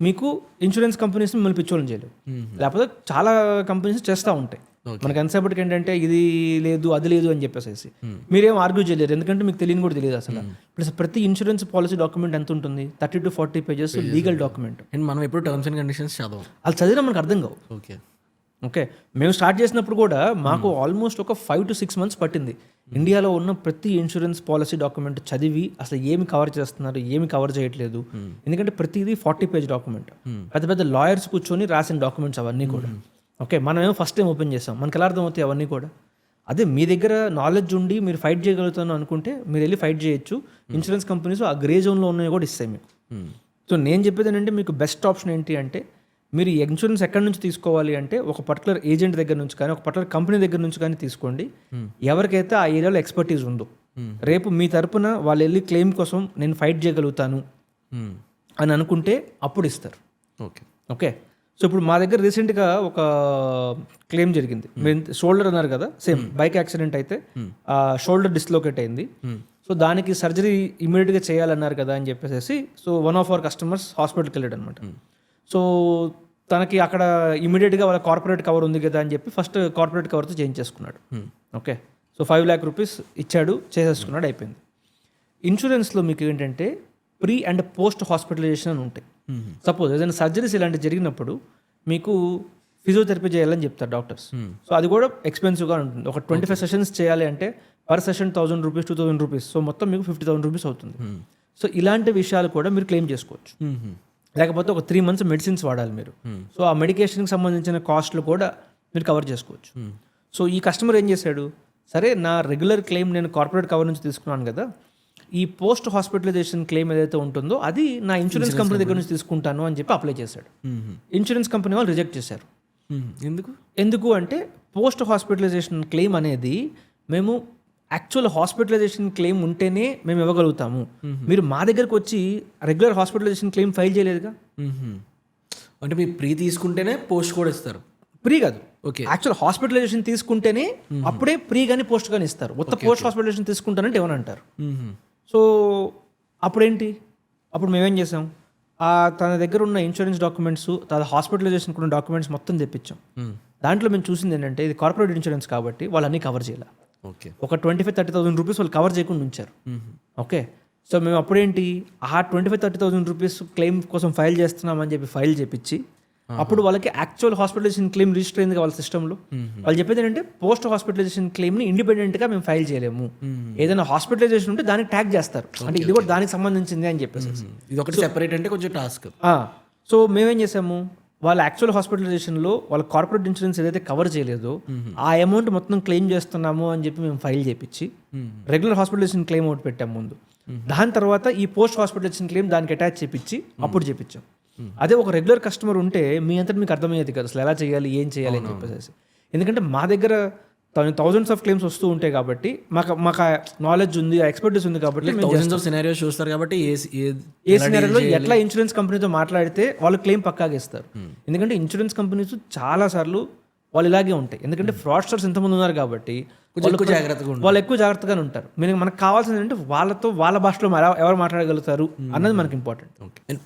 మీకు ఇన్సూరెన్స్ కంపెనీస్ మిమ్మల్ని పిచ్చోళ్ళని చేయలేవు. లేకపోతే చాలా కంపెనీస్ చేస్తూ ఉంటాయి. మనకి ఎంతసేపటికి ఏంటంటే ఇది లేదు అది లేదు అని చెప్పేసి మీరేం ఆర్గ్యూ చేయలేరు, ఎందుకంటే మీకు తెలియని కూడా తెలియదు అసలు. ప్లస్ ప్రతి ఇన్సూరెన్స్ పాలసీ డాక్యుమెంట్ ఎంత ఉంటుంది? 30 to 40 pages legal document. And మనం ఎప్పుడు టర్మ్స్ అండ్ కండిషన్స్ చదవం, అది చదివినా మనకు అర్థం కావు. ఓకే ఓకే, మేము స్టార్ట్ చేసినప్పుడు కూడా మాకు ఆల్మోస్ట్ ఒక 5 to 6 months పట్టింది ఇండియాలో ఉన్న ప్రతి ఇన్సూరెన్స్ పాలసీ డాక్యుమెంట్ చదివి అసలు ఏమి కవర్ చేస్తున్నారు, ఏమి కవర్ చేయట్లేదు. ఎందుకంటే ప్రతిదీ 40 పేజ్ డాక్యుమెంట్, పెద్ద పెద్ద లాయర్స్ కూర్చొని రాసిన డాక్యుమెంట్స్ అవన్నీ కూడా. ఓకే, మనమేమో ఫస్ట్ టైం ఓపెన్ చేస్తాం, మనకి ఎలా అర్థమవుతాయి అవన్నీ కూడా. అదే మీ దగ్గర నాలెడ్జ్ ఉండి మీరు ఫైట్ చేయగలుగుతాను అనుకుంటే మీరు వెళ్ళి ఫైట్ చేయొచ్చు. ఇన్సూరెన్స్ కంపెనీస్ ఆ గ్రే జోన్లో ఉన్నాయి కూడా ఇస్తాయి మీకు. సో నేను చెప్పేది ఏంటంటే మీకు బెస్ట్ ఆప్షన్ ఏంటి అంటే మీరు ఇన్సూరెన్స్ ఎక్కడి నుంచి తీసుకోవాలి అంటే ఒక పర్టికులర్ ఏజెంట్ దగ్గర నుంచి కానీ ఒక పర్టికులర్ కంపెనీ దగ్గర నుంచి కానీ తీసుకోండి. ఎవరికైతే ఆ ఏరియాలో ఎక్స్పర్టీస్ ఉందో, రేపు మీ తరపున వాళ్ళు వెళ్ళి క్లెయిమ్ కోసం నేను ఫైట్ చేయగలుగుతాను అని అనుకుంటే అప్పుడు ఇస్తారు. ఓకే ఓకే, సో ఇప్పుడు మా దగ్గర రీసెంట్గా ఒక క్లెయిమ్ జరిగింది. మీరు షోల్డర్ అన్నారు కదా, సేమ్ బైక్ యాక్సిడెంట్ అయితే షోల్డర్ డిస్లోకేట్ అయింది. సో దానికి సర్జరీ ఇమీడియట్గా చేయాలన్నారు కదా అని చెప్పేసి so one of our customers హాస్పిటల్కి వెళ్ళాడు అనమాట. సో తనకి అక్కడ ఇమీడియట్గా వాళ్ళ కార్పొరేట్ కవర్ ఉంది కదా అని చెప్పి ఫస్ట్ కార్పొరేట్ కవర్తో చేంజ్ చేసుకున్నాడు. ఓకే, సో 5 lakh రూపీస్ ఇచ్చాడు, చేసేసుకున్నాడు, అయిపోయింది. ఇన్సూరెన్స్లో మీకు ఏంటంటే ప్రీ అండ్ పోస్ట్ హాస్పిటలైజేషన్ అని ఉంటాయి. సపోజ్ ఏదైనా సర్జరీస్ ఇలాంటివి జరిగినప్పుడు మీకు ఫిజియోథెరపీ చేయాలని చెప్తారు డాక్టర్స్. సో అది కూడా ఎక్స్పెన్సివ్గా ఉంటుంది. ఒక 25 సెషన్స్ చేయాలి అంటే per session 1,000 rupees 2,000 rupees, so మొత్తం మీకు 50,000 రూపీస్ అవుతుంది. సో ఇలాంటి విషయాలు కూడా మీరు క్లెయిమ్ చేసుకోవచ్చు. లేకపోతే ఒక 3 months మెడిసిన్స్ వాడాలి మీరు, సో ఆ మెడికేషన్కి సంబంధించిన కాస్ట్లు కూడా మీరు కవర్ చేసుకోవచ్చు. సో ఈ కస్టమర్ ఏం చేశాడు, సరే నా రెగ్యులర్ క్లెయిమ్ నేను కార్పొరేట్ కవర్ నుంచి తీసుకున్నాను కదా, ఈ పోస్ట్ హాస్పిటలైజేషన్ క్లెయిమ్ ఏదైతే ఉంటుందో అది నా ఇన్సూరెన్స్ కంపెనీ దగ్గర నుంచి తీసుకుంటాను అని చెప్పి అప్లై చేశాడు. ఇన్సూరెన్స్ కంపెనీ వాళ్ళు రిజెక్ట్ చేశారు. ఎందుకు అంటే పోస్ట్ హాస్పిటలైజేషన్ క్లెయిమ్ అనేది మేము యాక్చువల్ హాస్పిటలైజేషన్ క్లెయిమ్ ఉంటేనే మేము ఇవ్వగలుగుతాము. మీరు మా దగ్గరకు వచ్చి రెగ్యులర్ హాస్పిటలైజేషన్ క్లెయిమ్ ఫైల్ చేయలేదుగా. అంటే మీరు ప్రీ తీసుకుంటేనే పోస్ట్ కూడా ఇస్తారు? ప్రీ కాదు, ఓకే, యాక్చువల్ హాస్పిటలైజేషన్ తీసుకుంటేనే అప్పుడే ప్రీ కానీ పోస్ట్ కానీ ఇస్తారు. మొత్తం పోస్ట్ హాస్పిటలైజేషన్ తీసుకుంటానంటే ఏమని అంటారు. సో అప్పుడేంటి, అప్పుడు మేమేం చేసాం, తన దగ్గర ఉన్న ఇన్సూరెన్స్ డాక్యుమెంట్స్, తన హాస్పిటలైజేషన్ ఉన్న డాక్యుమెంట్స్ మొత్తం తెప్పించాం. దాంట్లో మేము చూసింది ఏంటంటే ఇది కార్పొరేట్ ఇన్సూరెన్స్ కాబట్టి వాళ్ళన్నీ కవర్ చేయాలి. ఓకే. ఒక 25,000-30,000 రూపీస్ వాళ్ళు కవర్ చేయకుండా ఉంచారు. ఓకే, సో మేము అప్పుడేంటి ఆ 25,000-30,000 రూపీస్ క్లెయిమ్ కోసం ఫైల్ చేస్తున్నామని చెప్పి ఫైల్ చేపించి అప్పుడు వాళ్ళకి యాక్చువల్ హాస్పిటలైజేషన్ క్లెయిమ్ రిజిస్టర్ అయింది వాళ్ళ సిస్టంలో. వాళ్ళు చెప్పేది ఏంటంటే పోస్ట్ హాస్పిటలైజేషన్ క్లెయిమ్ని ఇండిపెండెంట్గా మేము ఫైల్ చేయలేము, ఏదైనా హాస్పిటలైజేషన్ ఉంటే దానికి ట్యాగ్ చేస్తారు, అంటే ఇది కూడా దానికి సంబంధించింది అని చెప్పేసి. ఇది ఒకటి సెపరేట్ అంటే కొంచెం టాస్క్. సో మేమేం చేసాము, వాళ్ళ యాక్చువల్ హాస్పిటలైజేషన్లో వాళ్ళ కార్పొరేట్ ఇన్సూరెన్స్ ఏదైతే కవర్ చేయలేదో ఆ అమౌంట్ మొత్తం క్లెయిమ్ చేస్తున్నాము అని చెప్పి మేము ఫైల్ చేపించి రెగ్యులర్ హాస్పిటలైజేషన్ క్లెయిమ్ ఒకటి పెట్టాము ముందు. దాని తర్వాత ఈ పోస్ట్ హాస్పిటలైజేషన్ క్లెయిమ్ దానికి అటాచ్ చేపించి అప్పుడు చేపించాం. అదే ఒక రెగ్యులర్ కస్టమర్ ఉంటే మీ అంతటి మీకు అర్థమయ్యేది కదా అసలు ఎలా చేయాలి ఏం చేయాలి అని చెప్పేసి. ఎందుకంటే మా దగ్గర థౌజండ్స్ ఆఫ్ క్లెయిమ్స్ వస్తూ ఉంటాయి కాబట్టి మాకు నాలెడ్జ్ ఉంది, ఎక్స్పర్టీస్ ఉంది కాబట్టి థౌసండ్స్ ఆఫ్ సినారియోస్ చూస్తారు కాబట్టి ఏ సినారియోలో ఎట్లా ఇన్సూరెన్స్ కంపెనీతో మాట్లాడితే వాళ్ళు క్లెయిమ్ పక్కాగా ఇస్తారు. ఎందుకంటే ఇన్సూరెన్స్ కంపెనీస్ చాలా సార్లు వాళ్ళు ఇలాగే ఉంటాయి, ఎందుకంటే ఫ్రాడ్స్టర్స్ ఎంతమంది ఉన్నారు కాబట్టి వాళ్ళు ఎక్కువ జాగ్రత్తగానే ఉంటారు. మనకు కావాల్సింది ఏంటంటే వాళ్ళతో వాళ్ళ భాషలో ఎవరు మాట్లాడగలుగుతారు అన్నది మనకి ఇంపార్టెంట్.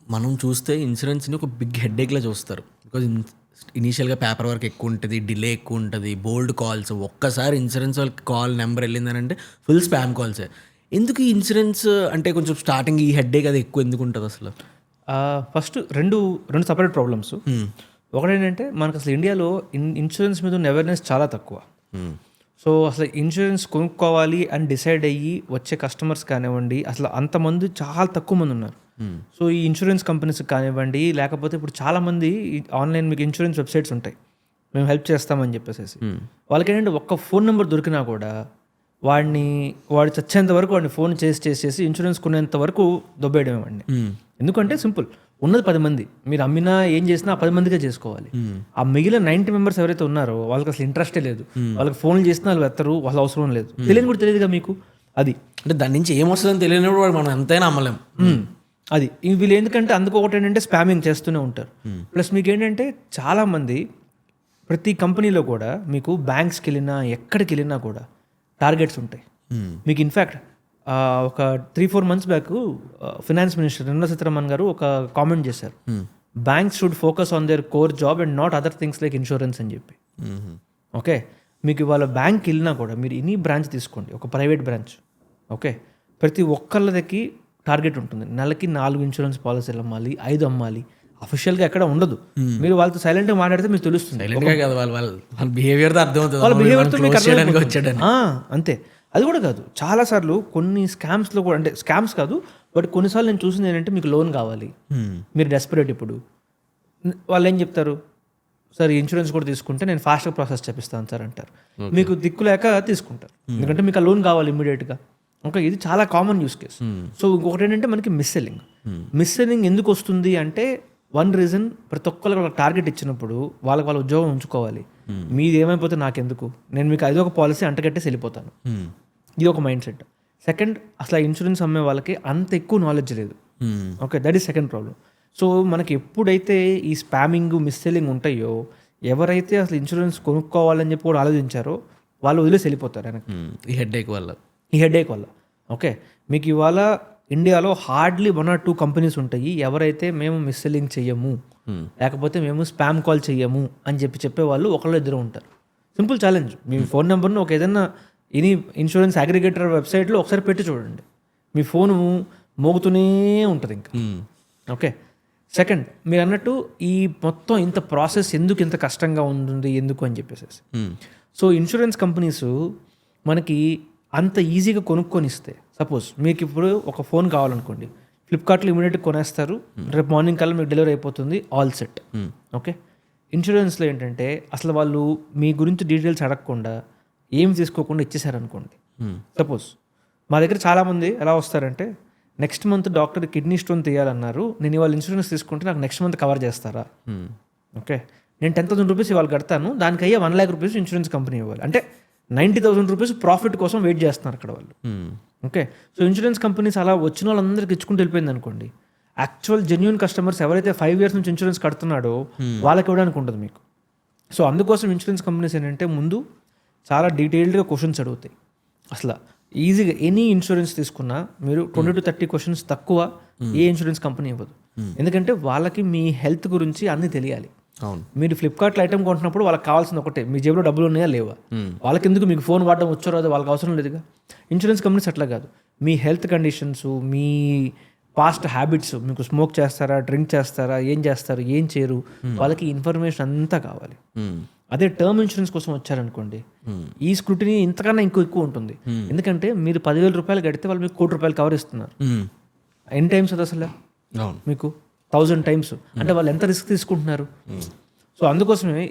మనం చూస్తే ఇన్సూరెన్స్ని ఒక బిగ్ హెడ్ఏక్లా చూస్తారు. బికాజ్ ఇనీషియల్గా పేపర్ వర్క్ ఎక్కువ ఉంటుంది, డిలే ఎక్కువ ఉంటుంది, బోల్డ్ కాల్స్. ఒక్కసారి ఇన్సూరెన్స్ వాళ్ళకి కాల్ నెంబర్ వెళ్ళిందని అంటే ఫుల్ స్పామ్ కాల్సే. ఎందుకు ఈ ఇన్సూరెన్స్ అంటే కొంచెం స్టార్టింగ్ ఈ హెడ్ఏక్ అది ఎక్కువ ఎందుకు ఉంటుంది అసలు? ఫస్ట్ రెండు సపరేట్ ప్రాబ్లమ్స్. ఒకటేంటంటే మనకు అసలు ఇండియాలో ఇన్సూరెన్స్ మీద ఉన్న అవేర్నెస్ చాలా తక్కువ. సో అసలు ఇన్సూరెన్స్ కొనుక్కోవాలి అని డిసైడ్ అయ్యి వచ్చే కస్టమర్స్ కానివ్వండి అసలు అంతమంది చాలా తక్కువ మంది ఉన్నారు. సో ఈ ఇన్సూరెన్స్ కంపెనీస్ కానివ్వండి లేకపోతే ఇప్పుడు చాలామంది ఆన్లైన్ మీకు ఇన్సూరెన్స్ వెబ్సైట్స్ ఉంటాయి, మేము హెల్ప్ చేస్తామని చెప్పేసి. వాళ్ళకి ఏంటంటే ఒక్క ఫోన్ నెంబర్ దొరికినా కూడా వాడు చచ్చేంత వరకు వాడిని ఫోన్ చేసి ఇన్సూరెన్స్ కొనేంత వరకు దొబ్బేయడం వాడిని. ఎందుకంటే సింపుల్, ఉన్నది 10 మంది, మీరు అమ్మినా ఏం చేసినా 10 మందిగా చేసుకోవాలి. ఆ మిగిలిన 90 మెంబర్స్ ఎవరైతే ఉన్నారో వాళ్ళకి అసలు ఇంట్రెస్టే లేదు, వాళ్ళకి ఫోన్లు చేసినా వాళ్ళు ఎత్తరు, వాళ్ళ అవసరం లేదు. తెలియని కూడా తెలియదుగా మీకు అది, అంటే దాని నుంచి ఏమొస్తుందని తెలియనప్పుడు వాడు మనం ఎంతైనా అమ్మలేం. అది వీళ్ళు ఎందుకంటే అందుకు ఒకటి ఏంటంటే స్పామింగ్ చేస్తూనే ఉంటారు. ప్లస్ మీకు ఏంటంటే చాలామంది ప్రతి కంపెనీలో కూడా మీకు బ్యాంక్స్కి వెళ్ళినా ఎక్కడికి వెళ్ళినా కూడా టార్గెట్స్ ఉంటాయి మీకు. ఇన్ఫ్యాక్ట్ ఒక 3-4 months back finance minister Nirmala Sitharaman గారు ఒక కామెంట్ చేశారు, banks should focus on there core job and not other things like insurance అని చెప్పి. ఓకే, మీకు ఇవాళ బ్యాంక్కి వెళ్ళినా కూడా మీరు ఎనీ బ్రాంచ్ తీసుకోండి, ఒక ప్రైవేట్ బ్రాంచ్, ఓకే, ప్రతి ఒక్కళ్ళకి టార్గెట్ ఉంటుంది, నెలకి 4 ఇన్సూరెన్స్ పాలసీలు అమ్మాలి, 5 అమ్మాలి. అఫీషియల్గా ఎక్కడ ఉండదు, మీరు వాళ్ళతో సైలెంట్గా మాట్లాడితే మీకు తెలుస్తుంది. వాళ్ళ బిహేవియర్తో అర్థమవుతుంది, వాళ్ళ బిహేవియర్తో మీకు అర్థమవుతుంది. అంతే, అది కూడా కాదు, చాలాసార్లు కొన్ని స్కామ్స్లో కూడా, అంటే స్కామ్స్ కాదు బట్ కొన్నిసార్లు నేను చూసింది ఏంటంటే మీకు లోన్ కావాలి, మీరు డెస్పరేట్. ఇప్పుడు వాళ్ళు ఏం చెప్తారు, సార్ ఇన్సూరెన్స్ కూడా తీసుకుంటే నేను ఫాస్ట్గా ప్రాసెస్ చేపిస్తాను సార్ అంటారు. మీకు దిక్కు లేక తీసుకుంటారు, ఎందుకంటే మీకు ఆ లోన్ కావాలి ఇమ్మీడియట్గా. ఓకే, ఇది చాలా కామన్ యూస్ కేస్. సో ఇంకొకటి ఏంటంటే మనకి మిస్ సెల్లింగ్ ఎందుకు వస్తుంది అంటే వన్ రీజన్, ప్రతి ఒక్కరికి వాళ్ళకి టార్గెట్ ఇచ్చినప్పుడు వాళ్ళ ఉద్యోగం ఉంచుకోవాలి, మీది ఏమైపోతే నాకెందుకు, నేను మీకు అది ఒక పాలసీ అంటగట్టేసి వెళ్ళిపోతాను, ఇది ఒక మైండ్ సెట్. సెకండ్, అసలు ఇన్సూరెన్స్ అమ్మే వాళ్ళకి అంత ఎక్కువ నాలెడ్జ్ లేదు. Okay, that is second problem. So మనకి ఎప్పుడైతే ఈ స్పామింగ్ మిస్ సెల్లింగ్ ఉంటాయో, ఎవరైతే అసలు ఇన్సూరెన్స్ కొనుక్కోవాలని చెప్పి కూడా ఆలోచించారో వాళ్ళు వదిలేసి వెళ్ళిపోతారు వెనక్కి, ఈ హెడ్ఏక్ వల్ల. ఓకే, మీకు ఇవాళ ఇండియాలో హార్డ్లీ 1 or 2 కంపెనీస్ ఉంటాయి ఎవరైతే మేము మిస్ సెల్లింగ్ చెయ్యము, లేకపోతే మేము స్పామ్ కాల్ చెయ్యము అని చెప్పేవాళ్ళు ఒకళ్ళు ఇద్దరు ఉంటారు. సింపుల్ ఛాలెంజ్, మీ ఫోన్ నెంబర్ను ఒక ఏదైనా ఇన్సూరెన్స్ అగ్రిగేటర్ వెబ్సైట్లో ఒకసారి పెట్టి చూడండి, మీ ఫోను మోగుతూనే ఉంటుంది ఇంకా. ఓకే, సెకండ్, మీరు అన్నట్టు ఈ మొత్తం ఇంత ప్రాసెస్ ఎందుకు ఇంత కష్టంగా ఉంటుంది ఎందుకు అని చెప్పేసి. సో ఇన్సూరెన్స్ కంపెనీస్ మనకి అంత ఈజీగా కొనుక్కొని ఇస్తే, సపోజ్ మీకు ఇప్పుడు ఒక ఫోన్ కావాలనుకోండి, ఫ్లిప్కార్ట్లో ఇమీడియట్గా కొనేస్తారు, రేపు మార్నింగ్ కల్లా మీకు డెలివరీ అయిపోతుంది, ఆల్ సెట్. ఓకే, ఇన్సూరెన్స్లో ఏంటంటే అసలు వాళ్ళు మీ గురించి డీటెయిల్స్ అడగకుండా ఏం తీసుకోకుండా ఇచ్చేసారనుకోండి. సపోజ్ మా దగ్గర చాలామంది ఎలా వస్తారంటే, next month doctor kidney stone తీయాలన్నారు, నేను ఇవాళ ఇన్సూరెన్స్ తీసుకుంటే నాకు నెక్స్ట్ మంత్ కవర్ చేస్తారా? ఓకే, నేను 10,000 రూపీస్ ఇవాళ కడతాను, దానికి అయ్యే 1 lakh రూపీస్ ఇన్సూరెన్స్ కంపెనీ ఇవ్వాలి, అంటే 90,000 రూపీస్ ప్రాఫిట్ కోసం వెయిట్ చేస్తున్నారు అక్కడ వాళ్ళు. ఓకే, సో ఇన్సూరెన్స్ కంపెనీస్ అలా వచ్చిన వాళ్ళందరికీ ఇచ్చుకుంటూ వెళ్ళిపోయింది అనుకోండి, యాక్చువల్ జెన్యూన్ కస్టమర్స్ ఎవరైతే 5 years నుంచి ఇన్సూరెన్స్ కడుతున్నాడో వాళ్ళకి ఇవ్వడానికి ఉంటుంది మీకు. సో అందుకోసం ఇన్సూరెన్స్ కంపెనీస్ ఏంటంటే ముందు చాలా డీటెయిల్డ్గా క్వశ్చన్స్ అడుగుతాయి. అసలు ఈజీగా ఎనీ ఇన్సూరెన్స్ తీసుకున్నా మీరు 20 to 30 questions తక్కువ ఏ ఇన్సూరెన్స్ కంపెనీ ఇవ్వదు, ఎందుకంటే వాళ్ళకి మీ హెల్త్ గురించి అన్నీ తెలియాలి. అవును. మీరు ఫ్లిప్కార్ట్లో ఐటమ్ కొంటున్నప్పుడు వాళ్ళకి కావాల్సింది ఒకటే, మీ జేబులో డబ్బులు ఉన్నాయా లేవా. వాళ్ళకి ఎందుకు మీకు ఫోన్ వాడడం వచ్చో రాదో వాళ్ళకి అవసరం లేదుగా. ఇన్సూరెన్స్ కంపెనీస్ అట్లా కాదు. మీ హెల్త్ కండిషన్స్, మీ పాస్ట్ హ్యాబిట్స్, మీకు స్మోక్ చేస్తారా, డ్రింక్ చేస్తారా, ఏం చేస్తారు, ఏం చేయరు, వాళ్ళకి ఇన్ఫర్మేషన్ అంతా కావాలి. అదే టర్మ్ ఇన్సూరెన్స్ కోసం వచ్చారనుకోండి, ఈ స్క్రూటినీ ఇంతకన్నా ఎక్కువ ఉంటుంది. ఎందుకంటే మీరు 10,000 రూపాయలు కడితే వాళ్ళు మీకు 1 కోటి రూపాయలు కవర్ ఇస్తున్నారు. ఎన్ని టైమ్స్ అది అసలు మీకు 1000 టైమ్స్. అంటే వాళ్ళు ఎంత రిస్క్ తీసుకుంటున్నారు. సో అందుకోసమే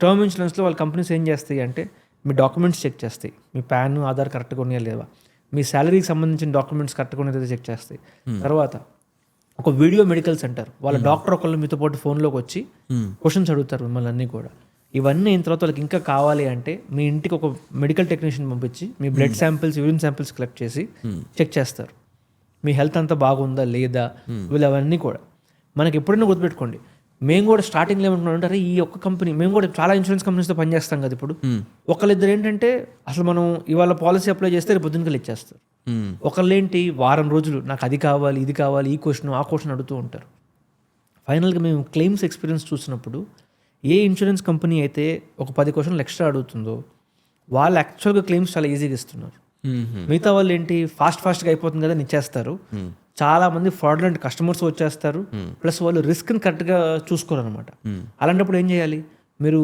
టర్మ్ ఇన్సూరెన్స్లో వాళ్ళ కంపెనీస్ ఏం చేస్తాయి అంటే మీ డాక్యుమెంట్స్ చెక్ చేస్తాయి, మీ పాన్, ఆధార్ కరెక్ట్గా ఉన్నాయా లేవా, మీ శాలరీకి సంబంధించిన డాక్యుమెంట్స్ కరెక్ట్గా ఉన్నాయో చెక్ చేస్తాయి. తర్వాత ఒక వీడియో మెడికల్ సెంటర్, వాళ్ళ డాక్టర్ ఒకళ్ళు మీతో పాటు ఫోన్లోకి వచ్చి క్వశ్చన్స్ అడుగుతారు మిమ్మల్ని అన్నీ కూడా. ఇవన్నీ అయిన తర్వాత వాళ్ళకి ఇంకా కావాలి అంటే మీ ఇంటికి ఒక మెడికల్ టెక్నీషియన్ పంపించి మీ blood samples, urine samples collect చేసి చెక్ చేస్తారు మీ హెల్త్ అంతా బాగుందా లేదా. వీళ్ళు అవన్నీ కూడా మనకి ఎప్పుడైనా గుర్తుపెట్టుకోండి. మేము కూడా స్టార్టింగ్లో ఏమంటున్నాం అంటే ఈ ఒక్క కంపెనీ, మేము కూడా చాలా ఇన్సూరెన్స్ కంపెనీస్తో పనిచేస్తాం కదా. ఇప్పుడు ఒకళ్ళిద్దరు ఏంటంటే అసలు మనం ఇవాళ పాలసీ అప్లై చేస్తే రేపు పొద్దున్నకలు ఇచ్చేస్తారు. ఒకళ్ళు ఏంటి వారం రోజులు నాకు అది కావాలి, ఇది కావాలి, ఈ క్వశ్చన్ ఆ క్వశ్చన్ అడుగుతూ ఉంటారు. ఫైనల్గా మేము క్లెయిమ్స్ ఎక్స్పీరియన్స్ చూసినప్పుడు ఏ ఇన్సూరెన్స్ కంపెనీ అయితే ఒక 10 క్వశ్చన్లు ఎక్స్ట్రా అడుగుతుందో వాళ్ళు యాక్చువల్గా క్లెయిమ్స్ చాలా ఈజీగా ఇస్తున్నారు. మిగతా వాళ్ళు ఏంటి ఫాస్ట్గా అయిపోతుంది కదా ఇచ్చేస్తారు. చాలా మంది ఫ్రాడ్లెంట్ కస్టమర్స్ వచ్చేస్తారు. ప్లస్ వాళ్ళు రిస్క్ని కరెక్ట్గా చూసుకోరు అనమాట. అలాంటప్పుడు ఏం చేయాలి, మీరు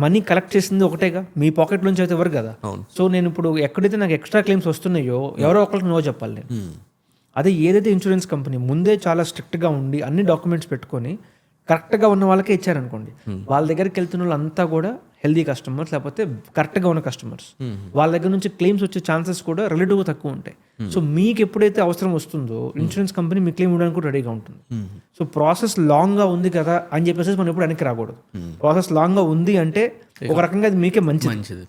మనీ కలెక్ట్ చేసింది ఒకటేగా, మీ పాకెట్ నుంచి అయితే ఎవరు కదా. సో నేను ఇప్పుడు ఎక్కడైతే నాకు ఎక్స్ట్రా క్లెయిమ్స్ వస్తున్నాయో ఎవరో ఒకరికి నో చెప్పాలి నేను. అదే ఏదైతే ఇన్సూరెన్స్ కంపెనీ ముందే చాలా స్ట్రిక్ట్గా ఉండి అన్ని డాక్యుమెంట్స్ పెట్టుకొని కరెక్ట్గా ఉన్న వాళ్ళకే ఇచ్చారనుకోండి, వాళ్ళ దగ్గరికి వెళ్తున్న వాళ్ళంతా కూడా హెల్దీ కస్టమర్స్, లేకపోతే కరెక్ట్గా ఉన్న కస్టమర్స్. వాళ్ళ దగ్గర నుంచి క్లెయిమ్స్ వచ్చే ఛాన్సెస్ కూడా రిలేటివ్గా తక్కువ ఉంటాయి. సో మీకు ఎప్పుడైతే అవసరం వస్తుందో ఇన్సూరెన్స్ కంపెనీ మీ క్లెయిమ్ ఇవ్వడానికి కూడా రెడీగా ఉంటుంది. సో ప్రాసెస్ లాంగ్గా ఉంది కదా అని చెప్పేసి మనం ఎప్పుడు వెనక్కి రాకూడదు. ప్రాసెస్ లాంగ్గా ఉంది అంటే ఒక రకంగా అది మీకే మంచిది.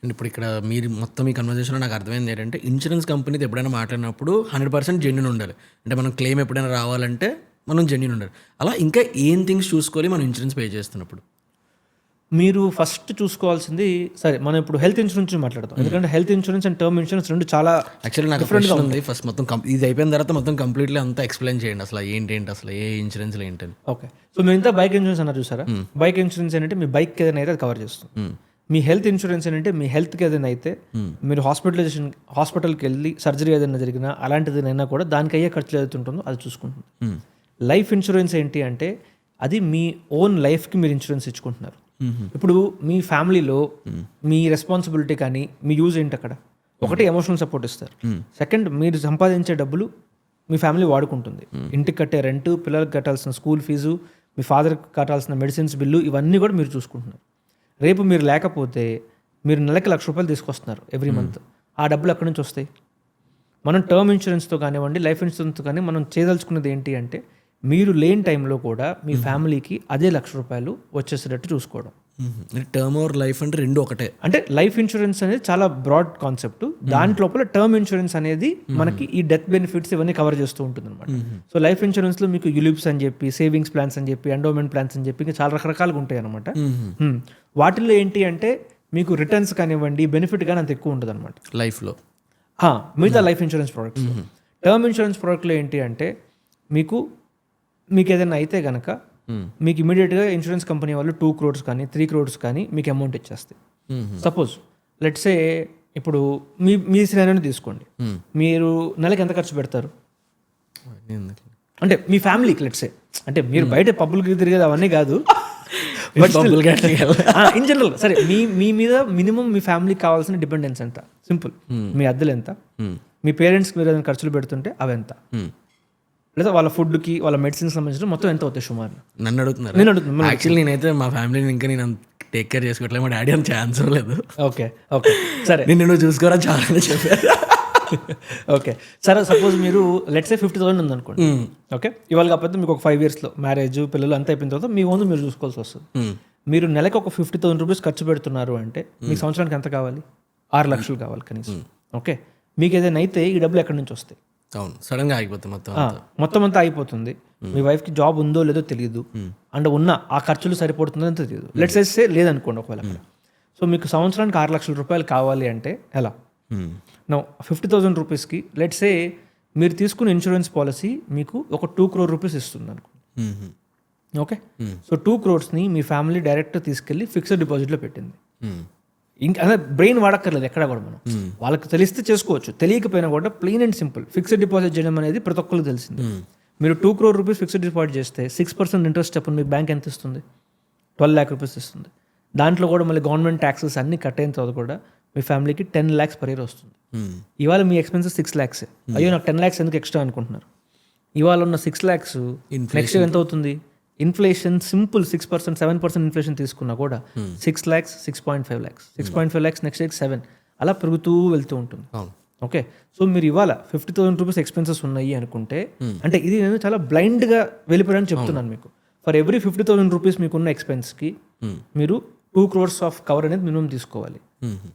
అండ్ ఇప్పుడు ఇక్కడ మీరు మొత్తం ఈ కన్వర్జేషన్లో నాకు అర్థమైంది ఏంటంటే ఇన్సూరెన్స్ కంపెనీతో ఎప్పుడైనా మాట్లాడినప్పుడు 100% జెన్యూన్ ఉండాలి. అంటే మనం క్లెయిమ్ ఎప్పుడైనా రావాలంటే మనం జెన్యూన్ ఉండాలి. అలా ఇంకా ఏం థింగ్స్ చూసుకోవాలి మనం ఇన్సూరెన్స్ పే చేస్తున్నప్పుడు? మీరు ఫస్ట్ చూసుకోవాల్సింది, సరే మనం ఇప్పుడు హెల్త్ ఇన్సూరెన్స్ మాట్లాడతాం. ఎందుకంటే health insurance and term insurance రెండు చాలా యాక్చువల్లీ నాకు డిఫరెంట్గా ఉంది. ఫస్ట్ మొత్తం ఇది అయిపోయిన తర్వాత మొత్తం కంప్లీట్లీ అంతా ఎక్స్ప్లెయిన్ చేయండి అసలు ఏంటి అసలు ఏ ఇన్సూరెన్స్లు ఏంటని. ఓకే, సో మీరు ఇంత బైక్ ఇన్సూరెన్స్ అన్నారు చూసారా. బైక్ ఇన్సూరెన్స్ ఏంటంటే మీ బైక్ ఏదైనా అయితే అది కవర్ చేస్తుంది. మీ హెల్త్ ఇన్సూరెన్స్ ఏంటంటే మీ హెల్త్కి ఏదైనా అయితే మీరు హాస్పిటల్కి వెళ్ళి సర్జరీ ఏదైనా జరిగినా అలాంటిదైనా కూడా దానికి అయ్యే ఖర్చులు ఏదైతే ఉంటుందో అది చూసుకుంటుంది. లైఫ్ ఇన్సూరెన్స్ ఏంటి అంటే అది మీ ఓన్ లైఫ్కి మీరు ఇన్సూరెన్స్ ఇచ్చుకుంటున్నారు. ఇప్పుడు మీ ఫ్యామిలీలో మీ రెస్పాన్సిబిలిటీ కానీ మీ యూజ్ ఏంటి అక్కడ, ఒకటి ఎమోషనల్ సపోర్ట్ ఇస్తారు. సెకండ్, మీరు సంపాదించే డబ్బులు మీ ఫ్యామిలీ వాడుకుంటుంది. ఇంటికి కట్టే రెంట్, పిల్లలకు కట్టాల్సిన స్కూల్ ఫీజు, మీ ఫాదర్కి కట్టాల్సిన మెడిసిన్స్ బిల్లు, ఇవన్నీ కూడా మీరు చూసుకుంటున్నారు. రేపు మీరు లేకపోతే మీరు నెలకి ₹1,00,000 తీసుకొస్తున్నారు ఎవ్రీ మంత్. ఆ డబ్బులు ఎక్కడి నుంచి వస్తాయి? మనం టర్మ్ ఇన్సూరెన్స్తో కానివ్వండి, లైఫ్ ఇన్సూరెన్స్తో కానీ మనం చేయదలుచుకున్నది ఏంటి అంటే మీరు లేని టైంలో కూడా మీ ఫ్యామిలీకి అదే ₹1,00,000 వచ్చేసేటట్టు చూసుకోవడం. టర్మ్ ఆర్ లైఫ్ అంటే రెండు ఒకటే. అంటే లైఫ్ ఇన్సూరెన్స్ అనేది చాలా బ్రాడ్ కాన్సెప్ట్. దాంట్లోపల టర్మ్ ఇన్సూరెన్స్ అనేది మనకి ఈ డెత్ బెనిఫిట్స్ ఇవన్నీ కవర్ చేస్తూ ఉంటుంది అనమాట. సో లైఫ్ ఇన్సూరెన్స్లో మీకు యులిప్స్ అని చెప్పి, సేవింగ్స్ ప్లాన్స్ అని చెప్పి, ఎండోమెంట్ ప్లాన్స్ అని చెప్పి ఇంకా చాలా రకరకాలుగా ఉంటాయి అనమాట. వాటిల్లో ఏంటి అంటే మీకు రిటర్న్స్ కానివ్వండి, బెనిఫిట్ కానీ అంత ఎక్కువ ఉంటుంది అనమాట లైఫ్లో. మిగతా life insurance products. Term insurance ప్రోడక్ట్లో ఏంటి అంటే మీకు ఏదైనా అయితే కనుక మీకు ఇమీడియట్గా ఇన్సూరెన్స్ కంపెనీ వాళ్ళు 2 crores కానీ 3 crores కానీ మీకు అమౌంట్ ఇచ్చేస్తాయి. సపోజ్ లెట్సే ఇప్పుడు మీ సినారియోని తీసుకోండి. మీరు నెలకి ఎంత ఖర్చు పెడతారు అంటే మీ ఫ్యామిలీకి? లెట్సే అంటే మీరు బయట పబ్బులకి తిరిగేది అవన్నీ కాదు, ఇన్ జనరల్. సరే, మీ మీద మినిమం మీ ఫ్యామిలీకి కావాల్సిన డిపెండెన్స్ ఎంత? సింపుల్, మీ అద్దెలు ఎంత, మీ పేరెంట్స్కి మీరు ఏదైనా ఖర్చులు పెడుతుంటే అవి ఎంత, లేదా వాళ్ళ ఫుడ్కి వాళ్ళ మెడిసిన్స్ సంబంధించిన మొత్తం ఎంత అవుతాయి సుమారు? నన్ను అడుగుతున్నారు. యాక్చువల్లీ నేనైతే మా ఫ్యామిలీని ఇంకా నేను టేక్ కేర్ చేసుకోవట్లేదు. మా డాడీ అంత ఛాన్స్ లేదు. ఓకే, సరే, నిన్ను చూసుకోరా చాలా చెప్పారు. ఓకే, సరే, సపోజ్ మీరు లెట్సే 50,000 ఉందనుకోండి. ఓకే, ఇవాళ కాకపోతే మీకు ఒక 5 yearsలో మ్యారేజ్, పిల్లలు అంతా అయిపోయిన తర్వాత మీ ఓన్ మీరు చూసుకోవాల్సి వస్తుంది. మీరు నెలకి ఒక ₹50,000 ఖర్చు పెడుతున్నారు అంటే మీకు సంవత్సరానికి ఎంత కావాలి? 6 లక్షలు కావాలి కనీసం. ఓకే, మీకు ఏదైనా అయితే ఈ డబ్బులు ఎక్కడి నుంచి వస్తాయి? అవును, సడన్గా ఆగిపోతుంది మొత్తం అంతా అయిపోతుంది. మీ వైఫ్కి జాబ్ ఉందో లేదో తెలియదు, అండ్ ఉన్న ఆ ఖర్చులు సరిపడుతుందో అంత తెలియదు. లెట్స్ సే లేదనుకోండి ఒకవేళ. సో మీకు సంవత్సరానికి ₹6,00,000 కావాలి అంటే ఎలా? నో, ₹50,000కి లెట్స్ సే మీరు తీసుకున్న ఇన్సూరెన్స్ పాలసీ మీకు ఒక ₹2 crore ఇస్తుంది అనుకోండి. ఓకే, సో 2 crores-ని మీ ఫ్యామిలీ డైరెక్ట్ తీసుకెళ్ళి ఫిక్స్డ్ డిపాజిట్లో పెట్టింది. ఇంకా అదే బ్రెయిన్ వాడక్కర్లేదు ఎక్కడ కూడా మనం. వాళ్ళకి తెలిస్తే చేసుకోవచ్చు, తెలియకపోయినా కూడా plain and simple fixed deposit చేయడం అనేది ప్రతి ఒక్కరికి తెలిసింది. మీరు 2 crore rupees ఫిక్స్డ్ డిపాజిట్ చేస్తే 6% ఇంట్రెస్ట్ చెప్పండి మీకు బ్యాంక్ ఎంత ఇస్తుంది? 12 lakh rupees ఇస్తుంది. దాంట్లో కూడా మళ్ళీ గవర్నమెంట్ ట్యాక్సెస్ అన్ని కట్ అయిన తర్వాత కూడా మీ ఫ్యామిలీకి 10 lakhs per year వస్తుంది. ఇవాళ మీ ఎక్స్పెన్సెస్ 6 lakhs. అయ్యో నాకు 10 lakhs ఎందుకు ఎక్స్ట్రా అనుకుంటున్నారు. ఇవాళ ఉన్న 6 lakhs నెక్స్ట్ ఎంత అవుతుంది? ఇన్ఫ్లేషన్ సింపుల్ 6%, 7% ఇన్ఫ్లేషన్ తీసుకున్నా కూడా 6 lakhs, 6.5 lakhs, 6.5 lakhs next year 7 అలా పెరుగుతూ వెళ్తూ ఉంటుంది. ఓకే, సో మీరు ఇవాళ 50,000 rupees ఎక్స్పెన్సెస్ ఉన్నాయి అనుకుంటే, అంటే ఇది నేను చాలా బ్లైండ్గా వెళ్ళిపోయాలని చెప్తున్నాను మీకు. ఫర్ ఎవ్రీ 50,000 rupees మీకున్న ఎక్స్పెన్స్కి మీరు 2 crores ఆఫ్ కవర్ అనేది మినిమం తీసుకోవాలి.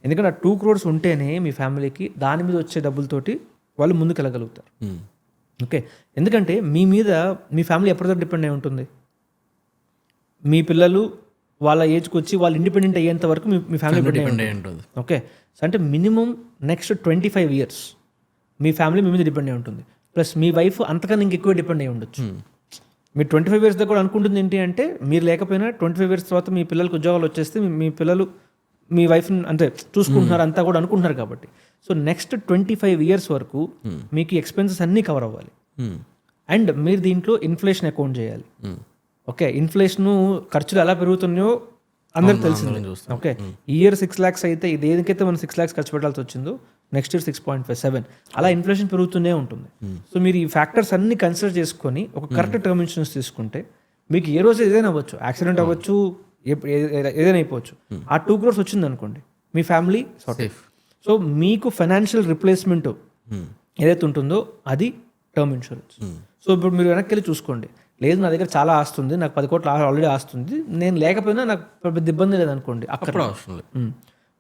ఎందుకంటే ఆ 2 crores ఉంటేనే మీ ఫ్యామిలీకి దాని మీద వచ్చే డబ్బులతోటి వాళ్ళు ముందుకు వెళ్ళగలుగుతారు. ఓకే, ఎందుకంటే మీ మీద మీ ఫ్యామిలీ ఎప్పటిదాకా డిపెండ్ అయి ఉంటుంది? మీ పిల్లలు వాళ్ళ ఏజ్కి వచ్చి వాళ్ళు ఇండిపెండెంట్ అయ్యేంత వరకు మీ ఫ్యామిలీ డిపెండ్ అయి ఉంటుంది. ఓకే, సో అంటే మినిమం నెక్స్ట్ 25 years మీ ఫ్యామిలీ మీ మీద డిపెండ్ అయి ఉంటుంది. ప్లస్ మీ వైఫ్ అంతకన్నా ఇంకెక్కువ డిపెండ్ అయి ఉండొచ్చు. మీరు 25 years దగ్గర కూడా అనుకుంటుంది ఏంటి అంటే, మీరు లేకపోయినా 25 years తర్వాత మీ పిల్లలకి ఉద్యోగాలు వచ్చేస్తే మీ పిల్లలు మీ వైఫ్ని అంటే చూసుకుంటున్నారు అంతా కూడా అనుకుంటున్నారు కాబట్టి. సో నెక్స్ట్ 25 years వరకు మీకు ఎక్స్పెన్సెస్ అన్నీ కవర్ అవ్వాలి. అండ్ మీరు దీంట్లో ఇన్ఫ్లేషన్ అకౌంట్ చేయాలి. ఓకే, ఇన్ఫ్లేషన్ ఖర్చులు ఎలా పెరుగుతున్నాయో అందరికి తెలిసింది. ఓకే, ఈ ఇయర్ 6 lakhs అయితే ఇది ఏదైతే మనం 6 lakhs ఖర్చు పెట్టాల్సి వచ్చిందో నెక్స్ట్ ఇయర్ 6.5, 7 అలా ఇన్ఫ్లేషన్ పెరుగుతూనే ఉంటుంది. సో మీరు ఈ ఫ్యాక్టర్స్ అన్ని కన్సిడర్ చేసుకొని ఒక కరెక్ట్ టర్మ్ ఇన్సూరెన్స్ తీసుకుంటే మీకు ఏ రోజు ఏదైనా అవ్వచ్చు, యాక్సిడెంట్ అవ్వచ్చు, ఏదైనా అయిపోవచ్చు. ఆ 2 crores వచ్చింది అనుకోండి మీ ఫ్యామిలీ సేఫ్. సో మీకు ఫైనాన్షియల్ రిప్లేస్మెంట్ ఏదైతే ఉంటుందో అది టర్మ్ ఇన్సూరెన్స్. సో ఇప్పుడు మీరు వెనక్కి వెళ్ళి చూసుకోండి, లేదు నా దగ్గర చాలా ఆస్తుంది, నాకు 10 కోట్లు ఆల్రెడీ ఆస్తుంది, నేను లేకపోయినా నాకు పెద్ద ఇబ్బంది లేదనుకోండి, అక్కడ అవసరం లేదు.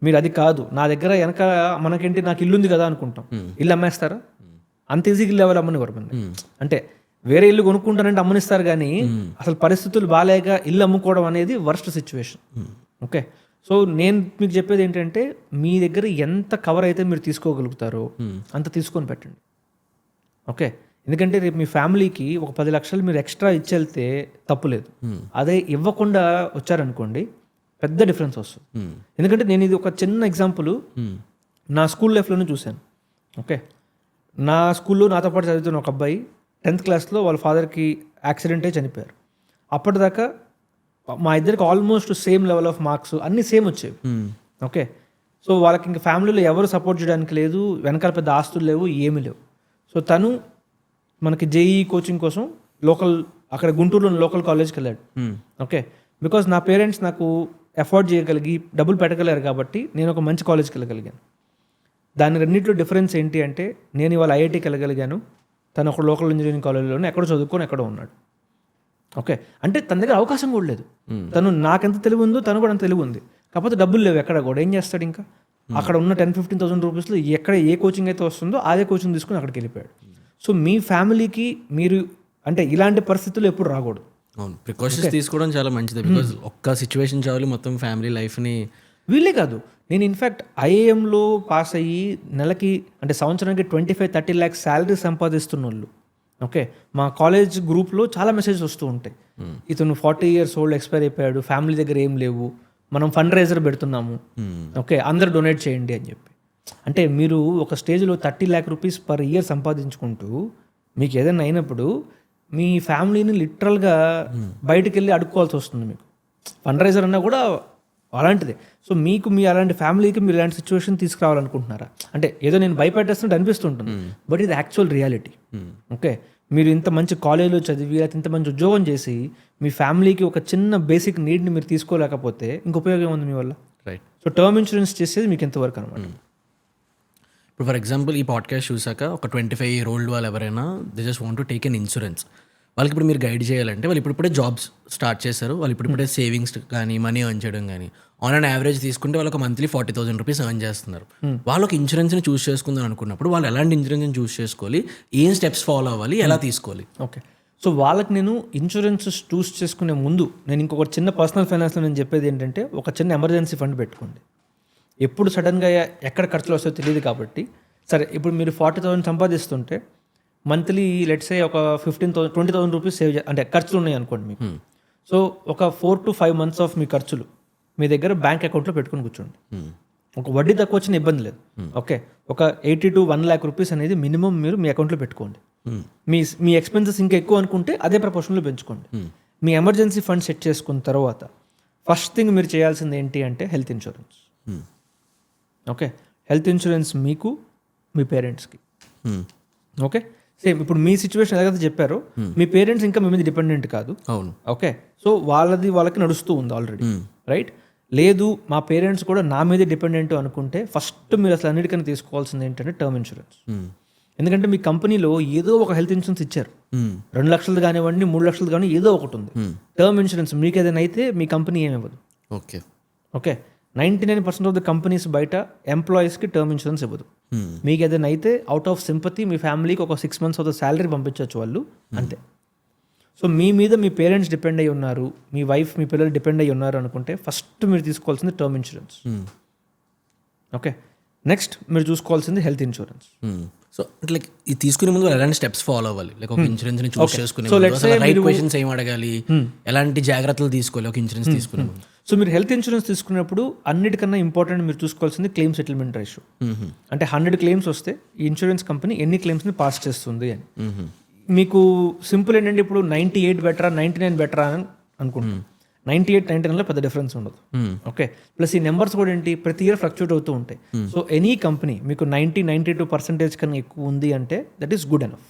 మీరు అది కాదు, నా దగ్గర వెనక మనకేంటి నాకు ఇల్లు ఉంది కదా అనుకుంటాం, ఇల్లు అమ్మేస్తారా? అంత ఈజీగా ఇల్లు ఎవరు అమ్మని వరమంది. అంటే వేరే ఇల్లు కొనుక్కుంటానంటే అమ్మనిస్తారు, కానీ అసలు పరిస్థితులు బాగాలేక ఇల్లు అమ్ముకోవడం అనేది వర్స్ట్ సిచ్యువేషన్. ఓకే, సో నేను మీకు చెప్పేది ఏంటంటే, మీ దగ్గర ఎంత కవర్ అయితే మీరు తీసుకోగలుగుతారో అంత తీసుకొని పెట్టండి. ఓకే, ఎందుకంటే రేపు మీ ఫ్యామిలీకి ఒక 10 లక్షలు మీరు ఎక్స్ట్రా ఇచ్చెళ్తే తప్పులేదు. అదే ఇవ్వకుండా వచ్చారనుకోండి పెద్ద డిఫరెన్స్ వస్తుంది. ఎందుకంటే నేను ఇది ఒక చిన్న ఎగ్జాంపుల్ నా స్కూల్ లైఫ్లోనే చూశాను. ఓకే, నా స్కూల్లో నాతో పాటు చదువుతున్న ఒక అబ్బాయి 10th క్లాస్లో వాళ్ళ ఫాదర్కి యాక్సిడెంట్ అయి చనిపోయారు. అప్పటిదాకా మా ఇద్దరికి almost same level of marks అన్నీ సేమ్ వచ్చేవి. ఓకే, సో వాళ్ళకి ఇంకా ఫ్యామిలీలో ఎవరు సపోర్ట్ చేయడానికి లేదు, వెనకాల పెద్ద ఆస్తులు లేవు, ఏమీ లేవు. సో తను మనకి జేఈ కోచింగ్ కోసం లోకల్ అక్కడ గుంటూరులో లోకల్ కాలేజ్కి వెళ్ళాడు. ఓకే, బికాజ్ నా పేరెంట్స్ నాకు ఎఫోర్డ్ చేయగలిగి డబ్బులు పెట్టగలిగారు కాబట్టి నేను ఒక మంచి కాలేజ్కి వెళ్ళగలిగాను. దాని రెండింటిలో డిఫరెన్స్ ఏంటి అంటే, నేను ఇవాళ ఐఐటీకి వెళ్ళగలిగాను, తను ఒక లోకల్ ఇంజనీరింగ్ కాలేజ్లోనే ఎక్కడో చదువుకొని ఎక్కడో ఉన్నాడు. ఓకే, అంటే తన దగ్గర అవకాశం కూడా లేదు. తను నాకెంత తెలివి ఉందో తను కూడా అంత తెలివి ఉంది, కాకపోతే డబ్బులు లేవు ఎక్కడ కూడా. ఏం చేస్తాడు ఇంకా? అక్కడ ఉన్న 10-15,000 రూపీస్లో ఎక్కడ ఏ కోచింగ్ అయితే వస్తుందో అదే కోచింగ్ తీసుకుని అక్కడికి వెళ్ళిపోయాడు. సో మీ ఫ్యామిలీకి మీరు అంటే ఇలాంటి పరిస్థితులు ఎప్పుడు రాకూడదు. అవును, ప్రికాషన్స్ తీసుకోవడం చాలా మంచిది. బికాజ్ ఒక్క సిచ్యువేషన్ చాలు మొత్తం ఫ్యామిలీ లైఫ్ని. వీళ్ళే కాదు, నేను ఇన్ఫ్యాక్ట్ ఐఏఎంలో పాస్ అయ్యి నెలకి అంటే సంవత్సరానికి 25-30 lakhs శాలరీ సంపాదిస్తున్న వాళ్ళు, ఓకే, మా కాలేజ్ గ్రూప్లో చాలా మెసేజెస్ వస్తూ ఉంటాయి. ఇతను 40 years old ఎక్స్పైర్ అయిపోయాడు, ఫ్యామిలీ దగ్గర ఏం లేవు, మనం ఫండ్ రైజర్ పెడుతున్నాము, ఓకే అందరు డొనేట్ చేయండి అని చెప్పి. అంటే మీరు ఒక స్టేజ్లో 30 lakh rupees per year సంపాదించుకుంటూ మీకు ఏదైనా అయినప్పుడు మీ ఫ్యామిలీని లిటరల్గా బయటికి వెళ్ళి అడుక్కోవాల్సి వస్తుంది. మీకు ఫండ్ రైజర్ అన్నా కూడా అలాంటిదే. సో మీకు మీ అలాంటి ఫ్యామిలీకి మీరు ఇలాంటి సిచ్యువేషన్ తీసుకురావాలనుకుంటున్నారా? అంటే ఏదో నేను భయపెట్టేస్తున్నట్టు అనిపిస్తుంటుంది, బట్ ఇది యాక్చువల్ రియాలిటీ. ఓకే, మీరు ఇంత మంచి కాలేజ్లో చదివి లేకపోతే ఇంత మంచి ఉద్యోగం చేసి మీ ఫ్యామిలీకి ఒక చిన్న బేసిక్ నీడ్ని మీరు తీసుకోలేకపోతే ఇంక ఉపయోగం ఉంది మీ వల్ల? రైట్. సో టర్మ్ ఇన్సూరెన్స్ చేసేది మీకు ఎంతవరకు అనమాట. ఇప్పుడు ఫర్ ఎగ్జాంపుల్ ఈ పాడ్కాస్ట్ చూసాక ఒక 25-year-old వాళ్ళు ఎవరైనా they just want to take an insurance, వాళ్ళకి ఇప్పుడు మీరు గైడ్ చేయాలంటే వాళ్ళు ఇప్పుడిప్పుడే జాబ్స్ స్టార్ట్ చేస్తారు, వాళ్ళు ఇప్పుడిప్పుడే సేవింగ్స్ కానీ మనీ ఎర్న్ చేయడం కానీ ఆన్ అండ్ యావరేజ్ తీసుకుంటే వాళ్ళకి మంత్లీ 40,000 rupees ఎర్న్ చేస్తున్నారు. వాళ్ళకి ఇన్సూరెన్స్ని చూస్ చేసుకుందాం అనుకున్నప్పుడు వాళ్ళు ఎలాంటి ఇన్సూరెన్స్ని చూస్ చేసుకోవాలి, ఏం స్టెప్స్ ఫాలో అవ్వాలి, ఎలా తీసుకోవాలి? ఓకే, సో వాళ్ళకి నేను ఇన్సూరెన్స్ చూస్ చేసుకునే ముందు నేను ఇంకొక చిన్న పర్సనల్ ఫైనాన్స్లో నేను చెప్పేది ఏంటంటే, ఒక చిన్న ఎమర్జెన్సీ ఫండ్ పెట్టుకోండి. ఎప్పుడు సడన్గా ఎక్కడ ఖర్చులు వస్తాయో తెలియదు కాబట్టి, సరే ఇప్పుడు మీరు 40,000 సంపాదిస్తుంటే మంత్లీ లెట్సే ఒక 15,000-20,000 రూపీస్ సేవ్ అంటే ఖర్చులు ఉన్నాయి అనుకోండి మీకు. సో ఒక 4 to 5 months ఆఫ్ మీ ఖర్చులు మీ దగ్గర బ్యాంక్ అకౌంట్లో పెట్టుకుని కూర్చోండి. ఒక వడ్డీ తక్కువ వచ్చిన ఇబ్బంది లేదు. ఓకే, ఒక 80 to 1 lakh రూపీస్ అనేది మినిమం మీరు మీ అకౌంట్లో పెట్టుకోండి. మీ ఎక్స్పెన్సెస్ ఇంకా ఎక్కువ అనుకుంటే అదే ప్రపోర్షన్లో పెంచుకోండి. మీ ఎమర్జెన్సీ ఫండ్ సెట్ చేసుకున్న తర్వాత ఫస్ట్ థింగ్ మీరు చేయాల్సింది ఏంటి అంటే health insurance. Okay, health insurance మీకు మీ పేరెంట్స్కి. ఓకే, సేమ్ ఇప్పుడు మీ సిచ్యువేషన్ ఎలాగైతే చెప్పారో మీ పేరెంట్స్ ఇంకా మీ మీద డిపెండెంట్ కాదు. అవును. ఓకే, సో వాళ్ళకి నడుస్తూ ఉంది ఆల్రెడీ, రైట్? లేదు మా పేరెంట్స్ కూడా నా మీదే డిపెండెంట్ అనుకుంటే ఫస్ట్ మీరు అసలు అన్నిటికన్నా తీసుకోవాల్సింది ఏంటంటే టర్మ్ ఇన్సూరెన్స్. ఎందుకంటే మీ కంపెనీలో ఏదో ఒక హెల్త్ ఇన్సూరెన్స్ ఇచ్చారు. 2 లక్షలు కానివ్వండి, 3 లక్షలు కానీ ఏదో ఒకటి ఉంది. టర్మ్ ఇన్సూరెన్స్ మీకు ఏదైనా అయితే మీ కంపెనీ ఏమి ఇవ్వదు. Okay okay, 99% of the companies బయట ఎంప్లాయీస్కి టర్మ్ ఇన్సూరెన్స్ ఇవ్వదు. మీకు ఏదైనా అయితే అవుట్ ఆఫ్ సింపతి మీ ఫ్యామిలీకి ఒక 6 months ఆఫ్ ద శాలరీ పంపించవచ్చు వాళ్ళు, అంతే. సో మీ మీద మీ పేరెంట్స్ డిపెండ్ అయ్యి ఉన్నారు, మీ వైఫ్ మీ పిల్లలు డిపెండ్ అయ్యి ఉన్నారు అనుకుంటే ఫస్ట్ మీరు తీసుకోవాల్సింది టర్మ్ ఇన్సూరెన్స్. ఓకే, నెక్స్ట్ మీరు చూసుకోవాల్సింది హెల్త్ ఇన్సూరెన్స్. సో లైక్ ఇది తీసుకునే ముందు ఎలాంటి స్టెప్స్ ఫాలో అవ్వాలి? లైక్ ఒక ఇన్సూరెన్స్ ని చూస్ చేసుకునే So ముందు let's అసలు say రైట్ క్వశ్చన్స్ ఏం అడగాలి, ఎలాంటి జాగ్రత్తలు తీసుకోవాలి ఒక ఇన్సూరెన్స్ తీసుకునే ముందు? సో మీరు హెల్త్ ఇన్సూరెన్స్ తీసుకున్నప్పుడు అన్నిటికన్నా ఇంపార్టెంట్ మీరు చూసుకోవాల్సింది క్లెయిమ్ సెటిల్మెంట్ రేషియో. అంటే 100 claims వస్తే ఈ ఇన్సూరెన్స్ కంపెనీ ఎన్ని క్లెయిమ్స్ని పాస్ చేస్తుంది అని. మీకు సింపుల్ ఏంటంటే ఇప్పుడు 98 బెటరా 99 బెటరా అని అనుకుంటున్నాను. 98, 99లో పెద్ద డిఫరెన్స్ ఉండదు. ఓకే, ప్లస్ ఈ నెంబర్స్ కూడా ఏంటి ప్రతి ఇయర్ ఫ్లక్చుయేట్ అవుతూ ఉంటాయి. సో ఎనీ కంపెనీ మీకు 90-92% కన్నా ఎక్కువ ఉంది అంటే that is good enough.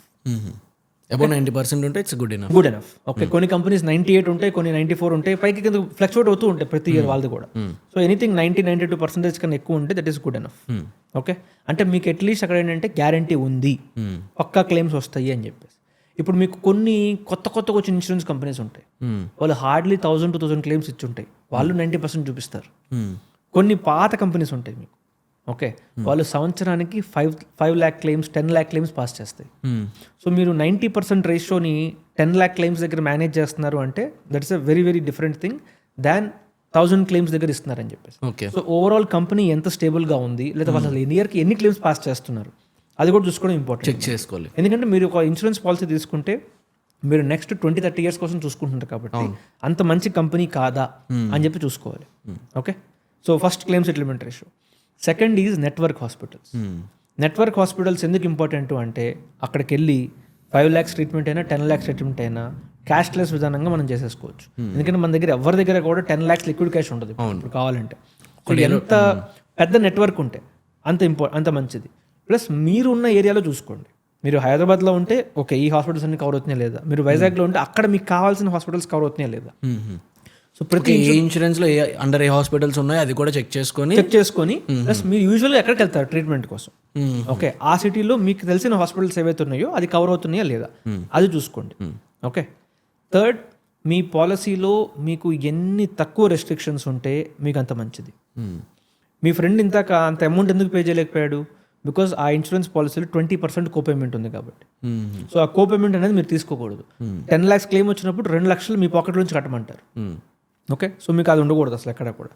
About 90% ఉంటే it's good enough. Good enough. Okay, కొన్ని కంపెనీస్ 98 ఉంటాయి, కొన్ని 94 ఉంటాయి, పైకి కింద ఫ్లక్చుయేట్ అవుతూ ఉంటాయి ప్రతి ఇయర్ వాళ్ళది కూడా. సో ఎనీథింగ్ 90-92% కన్నా ఎక్కువ ఉంటే that is good enough. Okay, అంటే మీకు అట్లీస్ట్ అక్కడ ఏంటంటే గ్యారంటీ ఉంది, పక్కా క్లెయిమ్స్ వస్తాయి అని చెప్పేసి. ఇప్పుడు మీకు కొన్ని కొత్తగా వచ్చిన ఇన్సూరెన్స్ కంపెనీస్ ఉంటాయి, వాళ్ళు హార్డ్లీ 1000-2000 క్లెయిమ్స్ ఇచ్చి ఉంటాయి, వాళ్ళు 90% చూపిస్తారు. కొన్ని పాత కంపెనీస్ ఉంటాయి మీకు, ఓకే, వాళ్ళు సంవత్సరానికి 5 lakh claims 10 lakh claims pass చేస్తాయి. సో మీరు 90% రేషియోని 10 lakh క్లెయిమ్స్ దగ్గర మేనేజ్ చేస్తున్నారు అంటే that's a very very different thing than 1000 claims దగ్గర ఇస్తున్నారని చెప్పేసి. ఓకే, సో ఓవరాల్ కంపెనీ ఎంత స్టేబుల్గా ఉంది, లేదా వాళ్ళు అసలు ఇయర్కి ఎన్ని క్లెయిమ్స్ పాస్ చేస్తున్నారు అది కూడా చూసుకోవడం ఇంపార్టెంట్. చెక్ చేసుకోవాలి. ఎందుకంటే మీరు ఒక ఇన్సూరెన్స్ పాలసీ తీసుకుంటే మీరు నెక్స్ట్ 20-30 years కోసం చూసుకుంటుంటారు కాబట్టి అంత మంచి కంపెనీ కాదా అని చెప్పి చూసుకోవాలి. Okay, so first claim settlement ratio. Second is network hospitals. Network hospitals ఎందుకు ఇంపార్టెంట్ అంటే అక్కడికి వెళ్ళి 5 lakhs ట్రీట్మెంట్ అయినా 10 lakhs ట్రీట్మెంట్ అయినా క్యాష్లెస్ విధానంగా మనం చేసేసుకోవచ్చు. ఎందుకంటే మన దగ్గర ఎవరి దగ్గర కూడా 10 lakhs లిక్విడ్ క్యాష్ ఉండదు ఇప్పుడు కావాలంటే. సో ఎంత పెద్ద నెట్వర్క్ ఉంటే అంత మంచిది. ప్లస్ మీరు ఉన్న ఏరియాలో చూసుకోండి. మీరు హైదరాబాద్లో ఉంటే ఓకే ఈ హాస్పిటల్స్ అన్ని కవర్ అవుతున్నాయా లేదా, మీరు వైజాగ్లో ఉంటే అక్కడ మీకు కావాల్సిన హాస్పిటల్స్ కవర్ అవుతున్నాయా లేదా. సో ప్రతి ఏ ఇన్సూరెన్స్ లో అండర్ ఏ హాస్పిటల్స్ ఉన్నాయో అది కూడా చెక్ చేసుకొని ప్లస్ మీరు యూజువల్గా ఎక్కడికి వెళ్తారు ట్రీట్మెంట్ కోసం, ఓకే ఆ సిటీలో మీకు తెలిసిన హాస్పిటల్స్ ఏవైతే ఉన్నాయో అది కవర్ అవుతున్నాయా లేదా అది చూసుకోండి. ఓకే, థర్డ్ మీ పాలసీలో మీకు ఎన్ని తక్కువ రెస్ట్రిక్షన్స్ ఉంటే మీకు అంత మంచిది. మీ ఫ్రెండ్ ఇంతాక అంత అమౌంట్ ఎందుకు పే చేయలేకపోయాడు, బికాజ్ ఆ ఇన్సూరెన్స్ పాలసీలో 20% కోపేమెంట్ ఉంది కాబట్టి. సో ఆ కోపేమెంట్ అనేది మీరు తీసుకోకూడదు. 10 lakhs క్లెయిమ్ వచ్చినప్పుడు 2 లక్షలు మీ పాకెట్ నుంచి కట్టమంటారు. ఓకే, సో మీకు అది ఉండకూడదు అసలు ఎక్కడ కూడా.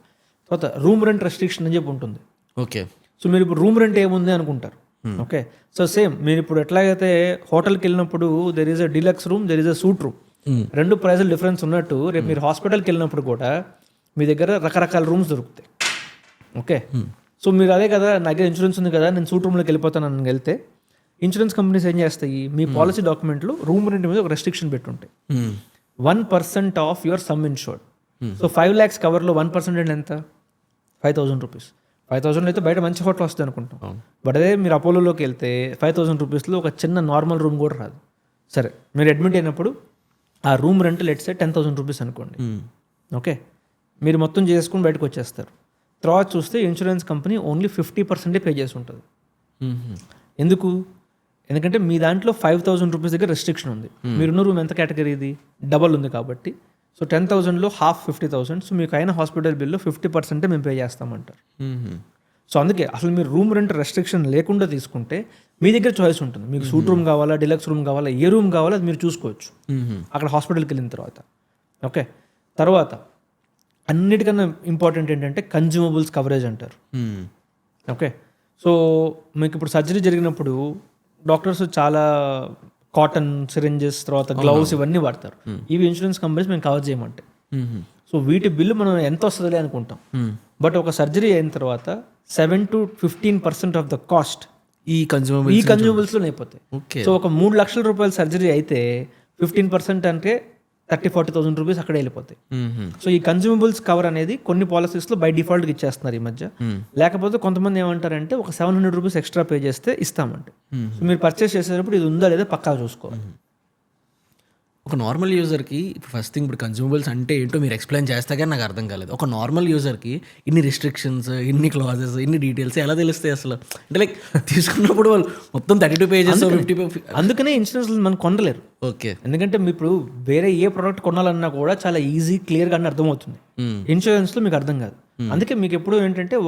తర్వాత రూమ్ రెంట్ రెస్ట్రిక్షన్ అని చెప్పి ఉంటుంది. ఓకే, సో మీరు ఇప్పుడు రూమ్ రెంట్ ఏముంది అనుకుంటారు. ఓకే, సో సేమ్ మీరు ఇప్పుడు ఎట్లాగైతే హోటల్కి వెళ్ళినప్పుడు there is a deluxe room, there is a suite room, 2 ప్రైజులు డిఫరెన్స్ ఉన్నట్టు రేపు మీరు హాస్పిటల్కి వెళ్ళినప్పుడు కూడా మీ దగ్గర రకరకాల రూమ్స్ దొరుకుతాయి. ఓకే, సో మీరు అదే కదా నా దగ్గర ఇన్సూరెన్స్ ఉంది కదా నేను సూట్ రూమ్లోకి వెళ్ళిపోతాను అని వెళ్తే ఇన్సూరెన్స్ కంపెనీస్ ఏం చేస్తాయి, మీ పాలసీ డాక్యుమెంట్లో రూమ్ రెంట్ మీద ఒక రెస్ట్రిక్షన్ పెట్టుంటాయి. 1% of your sum insured. So 5 lakhs కవర్లో 1% అంటే ఎంత, 5,000 రూపీస్. 5,000 అయితే బయట మంచి హోటల్ వస్తుంది అనుకుంటాం, బట్ అదే మీరు అపోలోలోకి వెళ్తే 5,000 రూపీస్లో ఒక చిన్న నార్మల్ రూమ్ కూడా రాదు. సరే మీరు అడ్మిట్ అయినప్పుడు ఆ రూమ్ రెంట్ లెట్స్ 10,000 రూపీస్ అనుకోండి. ఓకే, మీరు మొత్తం చేసుకుని బయటకు వచ్చేస్తారు. తర్వాత చూస్తే ఇన్సూరెన్స్ కంపెనీ ఓన్లీ 50% పే చేసి ఉంటుంది. ఎందుకు, ఎందుకంటే మీ దాంట్లో 5,000 రూపీస్ దగ్గర రెస్ట్రిక్షన్ ఉంది. మీరున్న రూమ్ ఎంత కేటగిరీ ఇది, డబల్ ఉంది కాబట్టి. So 10,000లో half 50,000. సో మీకు అయిన హాస్పిటల్ బిల్లో 50% మేము పే చేస్తామంటారు. సో అందుకే అసలు మీరు రూమ్ రెంట్ రెస్ట్రిక్షన్ లేకుండా తీసుకుంటే మీ దగ్గర చాయిస్ ఉంటుంది. మీకు సూట్ రూమ్ కావాలా, డిలక్స్ రూమ్ కావాలా, ఏ రూమ్ కావాలో అది మీరు చూసుకోవచ్చు అక్కడ హాస్పిటల్కి వెళ్ళిన తర్వాత. ఓకే, తర్వాత అన్నిటికన్నా ఇంపార్టెంట్ ఏంటంటే కన్జ్యూమబుల్స్ కవరేజ్ అంటారు. ఓకే, సో మీకు ఇప్పుడు సర్జరీ జరిగినప్పుడు డాక్టర్స్ చాలా కాటన్ సిరింజెస్ తర్వాత గ్లౌస్ ఇవన్నీ వాడతారు. ఇవి ఇన్సూరెన్స్ కంపెనీస్ మేము కవర్ చేయమంటే సో వీటి బిల్లు మనం ఎంత వస్తుందిలే అనుకుంటాం. బట్ ఒక సర్జరీ అయిన తర్వాత 7 to 15% ఆఫ్ ద కాస్ట్ ఈ కన్జ్యూమబుల్ ఈ కన్జ్యూమబుల్స్లో అయిపోతాయి. ఓకే. సో ఒక 3 లక్షల రూపాయల సర్జరీ అయితే 15% అంటే 30,000-40,000 రూపీస్ అక్కడే వెళ్ళిపోతాయి. సో ఈ కన్జ్యూమబుల్స్ కవర్ అనేది కొన్ని పాలసీస్లో బై డిఫాల్ట్గా ఇచ్చేస్తున్నారు ఈ మధ్య. లేకపోతే కొంతమంది ఏమంటారంటే ఒక 700 రూపీస్ ఎక్స్ట్రా పే చేస్తే ఇస్తామంటే. సో మీరు పర్చేస్ చేసేటప్పుడు ఇది ఉందా లేదా పక్కా చూసుకోవాలి. ఒక నార్మల్ యూజర్కి ఇప్పుడు ఫస్ట్ థింగ్ ఇప్పుడు కన్జ్యూమబుల్స్ అంటే ఏంటో మీరు ఎక్స్ప్లెయిన్ చేస్తే కానీ నాకు అర్థం కాలేదు. ఒక నార్మల్ యూజర్కి ఇన్ని రిస్ట్రిక్షన్స్, ఇన్ని క్లాజెస్, ఇన్ని డీటెయిల్స్ ఎలా తెలుస్తాయి అసలు? అంటే లైక్ తీసుకున్నప్పుడు వాళ్ళు మొత్తం 32 పేజెస్ 50. అందుకనే ఇన్సూరెన్స్ మనం కొనలేరు. ఓకే. ఎందుకంటే మీ ఇప్పుడు వేరే ఏ ప్రోడక్ట్ కొనాలన్నా కూడా చాలా ఈజీ క్లియర్గా అన్నీ అర్థమవుతుంది. ఇన్సూరెన్స్లో మీకు అర్థం కాదు. అందుకే మీకు ఎప్పుడు ఏంటంటే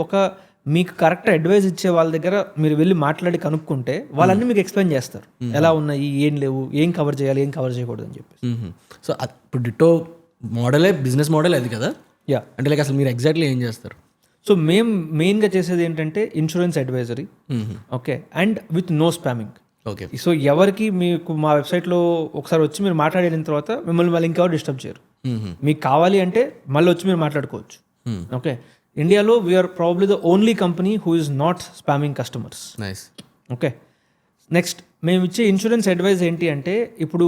మీకు కరెక్ట్ అడ్వైస్ ఇచ్చే వాళ్ళ దగ్గర మీరు వెళ్ళి మాట్లాడి కనుక్కుంటే వాళ్ళన్నీ మీకు ఎక్స్ప్లెయిన్ చేస్తారు. ఎలా ఉన్నాయి, ఏం లేవు, ఏం కవర్ చేయాలి, ఏం కవర్ చేయకూడదు అని చెప్పి. సో ఇప్పుడు డిటో మోడలే బిజినెస్ మోడల్ అది కదా? యా. అంటే లైక్ అసలు మీరు ఎగ్జాక్ట్లీ ఏం చేస్తారు? సో మేము మెయిన్గా చేసేది ఏంటంటే insurance advisory. Okay. And with no spamming. Okay. So ఎవరికి మీకు మా వెబ్సైట్లో ఒకసారి వచ్చి మీరు మాట్లాడిన తర్వాత మిమ్మల్ని మళ్ళీ ఇంకెవరు డిస్టర్బ్ చేయరు. మీకు కావాలి అంటే మళ్ళీ వచ్చి మీరు మాట్లాడుకోవచ్చు. ఓకే. ఇండియాలో we're probably the only company who is not spamming customers. Nice. Okay. Next మేము ఇచ్చే ఇన్సూరెన్స్ అడ్వైస్ ఏంటి అంటే ఇప్పుడు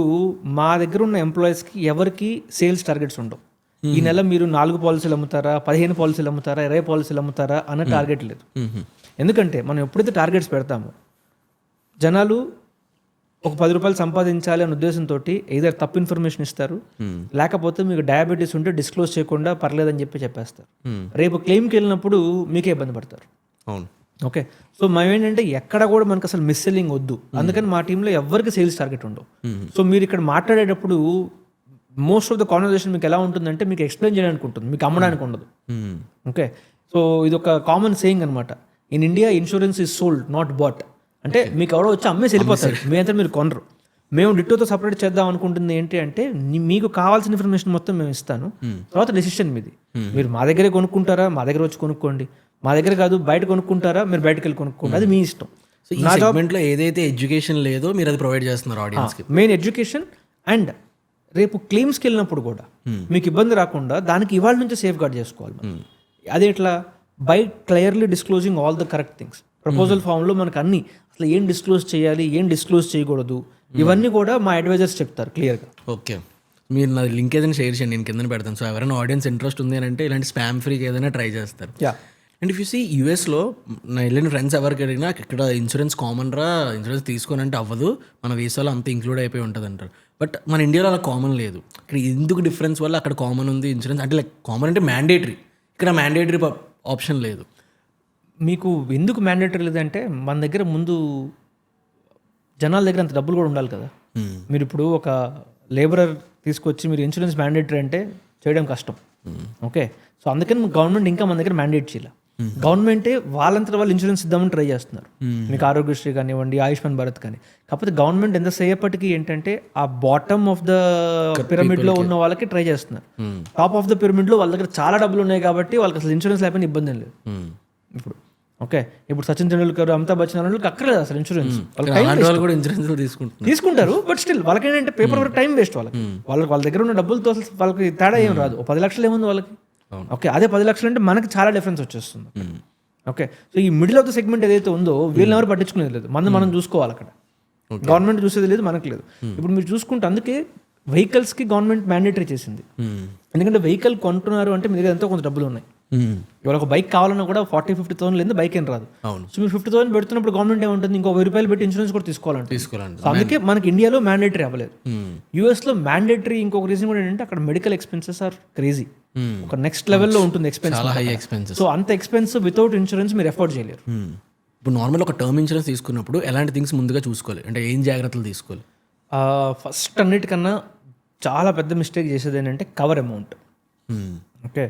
మా దగ్గర ఉన్న ఎంప్లాయీస్కి ఎవరికి సేల్స్ టార్గెట్స్ ఉండవు. ఈ నెల మీరు 4 పాలసీలు అమ్ముతారా, 15 పాలసీలు అమ్ముతారా, 20 పాలసీలు అమ్ముతారా అన్న టార్గెట్ లేదు. ఎందుకంటే మనం ఎప్పుడైతే టార్గెట్స్ పెడతామో జనాలు ఒక 10 రూపాయలు సంపాదించాలి అనే ఉద్దేశంతో ఏదో తప్పు ఇన్ఫర్మేషన్ ఇస్తారు, లేకపోతే మీకు డయాబెటీస్ ఉంటే డిస్క్లోజ్ చేయకుండా పర్లేదని చెప్పేస్తారు. రేపు క్లెయిమ్కి వెళ్ళినప్పుడు మీకే ఇబ్బంది పడతారు. అవును. ఓకే. సో మేము ఏంటంటే ఎక్కడ కూడా మనకు అసలు మిస్ సెల్లింగ్ వద్దు. అందుకని మా టీంలో ఎవరికి సేల్స్ టార్గెట్ ఉండవు. సో మీరు ఇక్కడ మాట్లాడేటప్పుడు మోస్ట్ ఆఫ్ ద కాన్వర్జేషన్ మీకు ఎలా ఉంటుందంటే మీకు ఎక్స్ప్లెయిన్ చేయడానికి ఉంటుంది, మీకు అమ్మడానికి ఉండదు. ఓకే. సో ఇది ఒక కామన్ సేయింగ్ అనమాట. In India insurance is sold not bought. అంటే మీకు ఎవరో వచ్చి అమ్మేసి వెళ్ళిపోతారు, మీ అంతా మీరు కొనరు. మేము డిట్టోతో సపరేట్ చేద్దాం అనుకుంటుంది ఏంటి అంటే మీకు కావాల్సిన ఇన్ఫర్మేషన్ మొత్తం మేము ఇస్తాను, తర్వాత డెసిషన్ మీది. మీరు మా దగ్గరే కొనుక్కుంటారా, మా దగ్గర వచ్చి కొనుక్కోండి. మా దగ్గర కాదు బయట కొనుక్కుంటారా, మీరు బయటకు వెళ్ళి కొనుక్కోండి, అది మీ ఇష్టం. సో ఈ సెగ్మెంట్లో ఏదైతే ఎడ్యుకేషన్ లేదో మీరు అది ప్రొవైడ్ చేస్తున్నారు ఆడియన్స్కి. Main education. అండ్ రేపు క్లెయిమ్స్కి వెళ్ళినప్పుడు కూడా మీకు ఇబ్బంది రాకుండా దానికి ఇవాళ నుంచి సేఫ్ గార్డ్ చేసుకోవాలి. అదే ఎట్లా? By clearly disclosing all the correct things. Proposal ఫామ్లో మనకు అన్ని అసలు ఏం డిస్క్లోజ్ చేయాలి, ఏం డిస్క్లోజ్ చేయకూడదు, ఇవన్నీ కూడా మా అడ్వైజర్స్ చెప్తారు క్లియర్గా. ఓకే. మీరు నా లింక్ ఏదైనా షేర్ చేయండి, నేను కింద పెడతాను. సో ఎవరైనా ఆడియన్స్ ఇంట్రెస్ట్ ఉంది అని అంటే ఇలాంటి స్పామ్ ఫ్రీకి ఏదైనా ట్రై చేస్తారు. అండ్ ఇఫ్ యూ సీ యూఎస్లో నా వెళ్ళిన ఫ్రెండ్స్ ఎవరికి అడిగినా ఇక్కడ ఇన్సూరెన్స్ కామన్ రా, ఇన్సూరెన్స్ తీసుకొని అంటే అవ్వదు, మన వీసాలో అంత ఇంక్లూడ్ అయిపోయి ఉంటుంది అంటారు. బట్ మన ఇండియాలో అలా కామన్ లేదు. ఇక్కడ ఎందుకు డిఫరెన్స్ వల్ల అక్కడ కామన్ ఉంది ఇన్సూరెన్స్ అంటే లైక్ కామన్ అంటే మ్యాండేటరీ, ఇక్కడ మ్యాండేటరీ ఆప్షన్ లేదు. మీకు ఎందుకు మ్యాండేటరీ లేదంటే మన దగ్గర ముందు జనాల దగ్గర అంత డబ్బులు కూడా ఉండాలి కదా. మీరు ఇప్పుడు ఒక లేబరర్ తీసుకొచ్చి మీరు ఇన్సూరెన్స్ మ్యాండేటరీ అంటే చేయడం కష్టం. ఓకే. సో అందుకని గవర్నమెంట్ ఇంకా మన దగ్గర మ్యాండేట్ చేయాలి. గవర్నమెంటే వాళ్ళంతా వాళ్ళు ఇన్సూరెన్స్ ఇద్దామని ట్రై చేస్తున్నారు. మీకు ఆరోగ్యశ్రీ కానివ్వండి, ఆయుష్మాన్ భారత్ కానీ. కాకపోతే గవర్నమెంట్ ఎంతసేపటికి ఏంటంటే ఆ బాటమ్ ఆఫ్ ద పిరమిడ్లో ఉన్న వాళ్ళకి ట్రై చేస్తున్నారు. టాప్ ఆఫ్ ద పిరమిడ్లో వాళ్ళ దగ్గర చాలా డబ్బులు ఉన్నాయి కాబట్టి వాళ్ళకి అసలు ఇన్సూరెన్స్ లేకపోయినా ఇబ్బంది ఏం లేదు. ఇప్పుడు ఓకే, ఇప్పుడు సచిన్ తెండూల్కర్, అమితాబ్ బచ్చన్ వాళ్ళకి అక్కర్లేదు అసలు ఇన్సూరెన్స్. వాళ్ళు కూడా ఇన్సూరెన్స్ తీసుకుంటారు, బట్ స్టిల్ వాళ్ళకి ఏంటంటే పేపర్ వర్క్ టైం వేస్ట్. వాళ్ళ దగ్గర ఉన్న డబ్బులతో అసలు వాళ్ళకి తేడా ఏం రాదు. 10 లక్షలు ఏముంది వాళ్ళకి. ఓకే, అదే 10 లక్షలు అంటే మనకి చాలా డిఫరెన్స్ వచ్చేస్తుంది. ఓకే. సో ఈ మిడిల్ ఆఫ్ ద సెగ్మెంట్ ఏదైతే ఉందో వీళ్ళని ఎవరు పట్టించుకునేది లేదు. మనం చూసుకోవాలి, అక్కడ గవర్నమెంట్ చూసేది లేదు, మనకి లేదు. ఇప్పుడు మీరు చూసుకుంటే అందుకే వెహికల్స్కి గవర్నమెంట్ మ్యాండేటరీ చేసింది. ఎందుకంటే వెహికల్ కొంటున్నారు అంటే మీ దగ్గర ఎంతో కొంత డబ్బులు ఉన్నాయి. ఇవాళ ఒక బైక్ కావాలన్నా కూడా 40,000-50,000 లేదు బైక్ ఏం రాదు. సో మీరు 50,000 పెడుతున్నప్పుడు గవర్నమెంట్ ఏముంటుంది, ఇంకో 1000 రూపాయలు పెట్టి ఇన్సూరెన్స్ కూడా తీసుకోవాలంటే. సో అందుకే మనకి ఇండియాలో మ్యాండేటరీ అవ్వలేదు. యూఎస్లో మ్యాండేటరీ ఇంకొక రీజన్ కూడా ఏంటంటే అక్కడ మెడికల్ ఎక్స్పెన్సెస్ ఆర్ క్రేజీ. ఒక నెక్స్ట్ లెవెల్లో ఉంటుంది ఎక్స్పెన్స్. సో అంత ఎక్స్పెన్స్ వితౌట్ ఇన్సూరెన్స్ మీరు ఎఫోర్డ్ చేయలేరు. ఇప్పుడు నార్మల్ ఒక టర్మ్ ఇన్సూరెన్స్ తీసుకున్నప్పుడు ఎలాంటి థింగ్స్ ముందుగా చూసుకోవాలి, అంటే ఏం జాగ్రత్తలు తీసుకోవాలి? ఫస్ట్ అన్నిటికన్నా చాలా పెద్ద మిస్టేక్ చేసేది ఏంటంటే కవర్ అమౌంట్. ఓకే,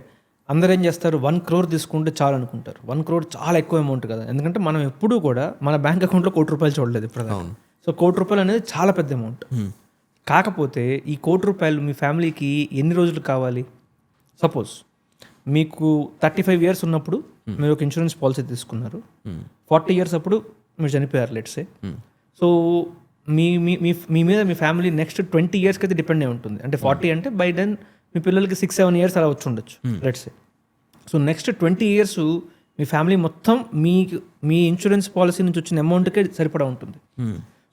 అందరూ ఏం చేస్తారు, 1 crore తీసుకుంటే చాలు అనుకుంటారు. 1 crore చాలా ఎక్కువ అమౌంట్ కదా, ఎందుకంటే మనం ఎప్పుడూ కూడా మన బ్యాంక్ అకౌంట్లో 1 కోటి రూపాయలు చూడలేదు ఇప్పుడు. సో 1 కోటి రూపాయలు అనేది చాలా పెద్ద అమౌంట్. కాకపోతే ఈ 1 కోటి రూపాయలు మీ ఫ్యామిలీకి ఎన్ని రోజులు కావాలి? సపోజ్ మీకు 35 years ఉన్నప్పుడు మీరు ఒక ఇన్సూరెన్స్ పాలసీ తీసుకున్నారు, 40 years అప్పుడు మీరు చనిపోయారు లెట్సే. సో మీ మీద మీ ఫ్యామిలీ నెక్స్ట్ 20 yearsకి అయితే డిపెండ్ అయి ఉంటుంది. అంటే 40 అంటే బై దెన్ మీ పిల్లలకి 6-7 ఇయర్స్ అలా వచ్చి ఉండొచ్చు లెట్స్. సో నెక్స్ట్ 20 ఇయర్స్ మీ ఫ్యామిలీ మొత్తం మీ ఇన్సూరెన్స్ పాలసీ నుంచి వచ్చిన అమౌంట్కే సరిపడా ఉంటుంది.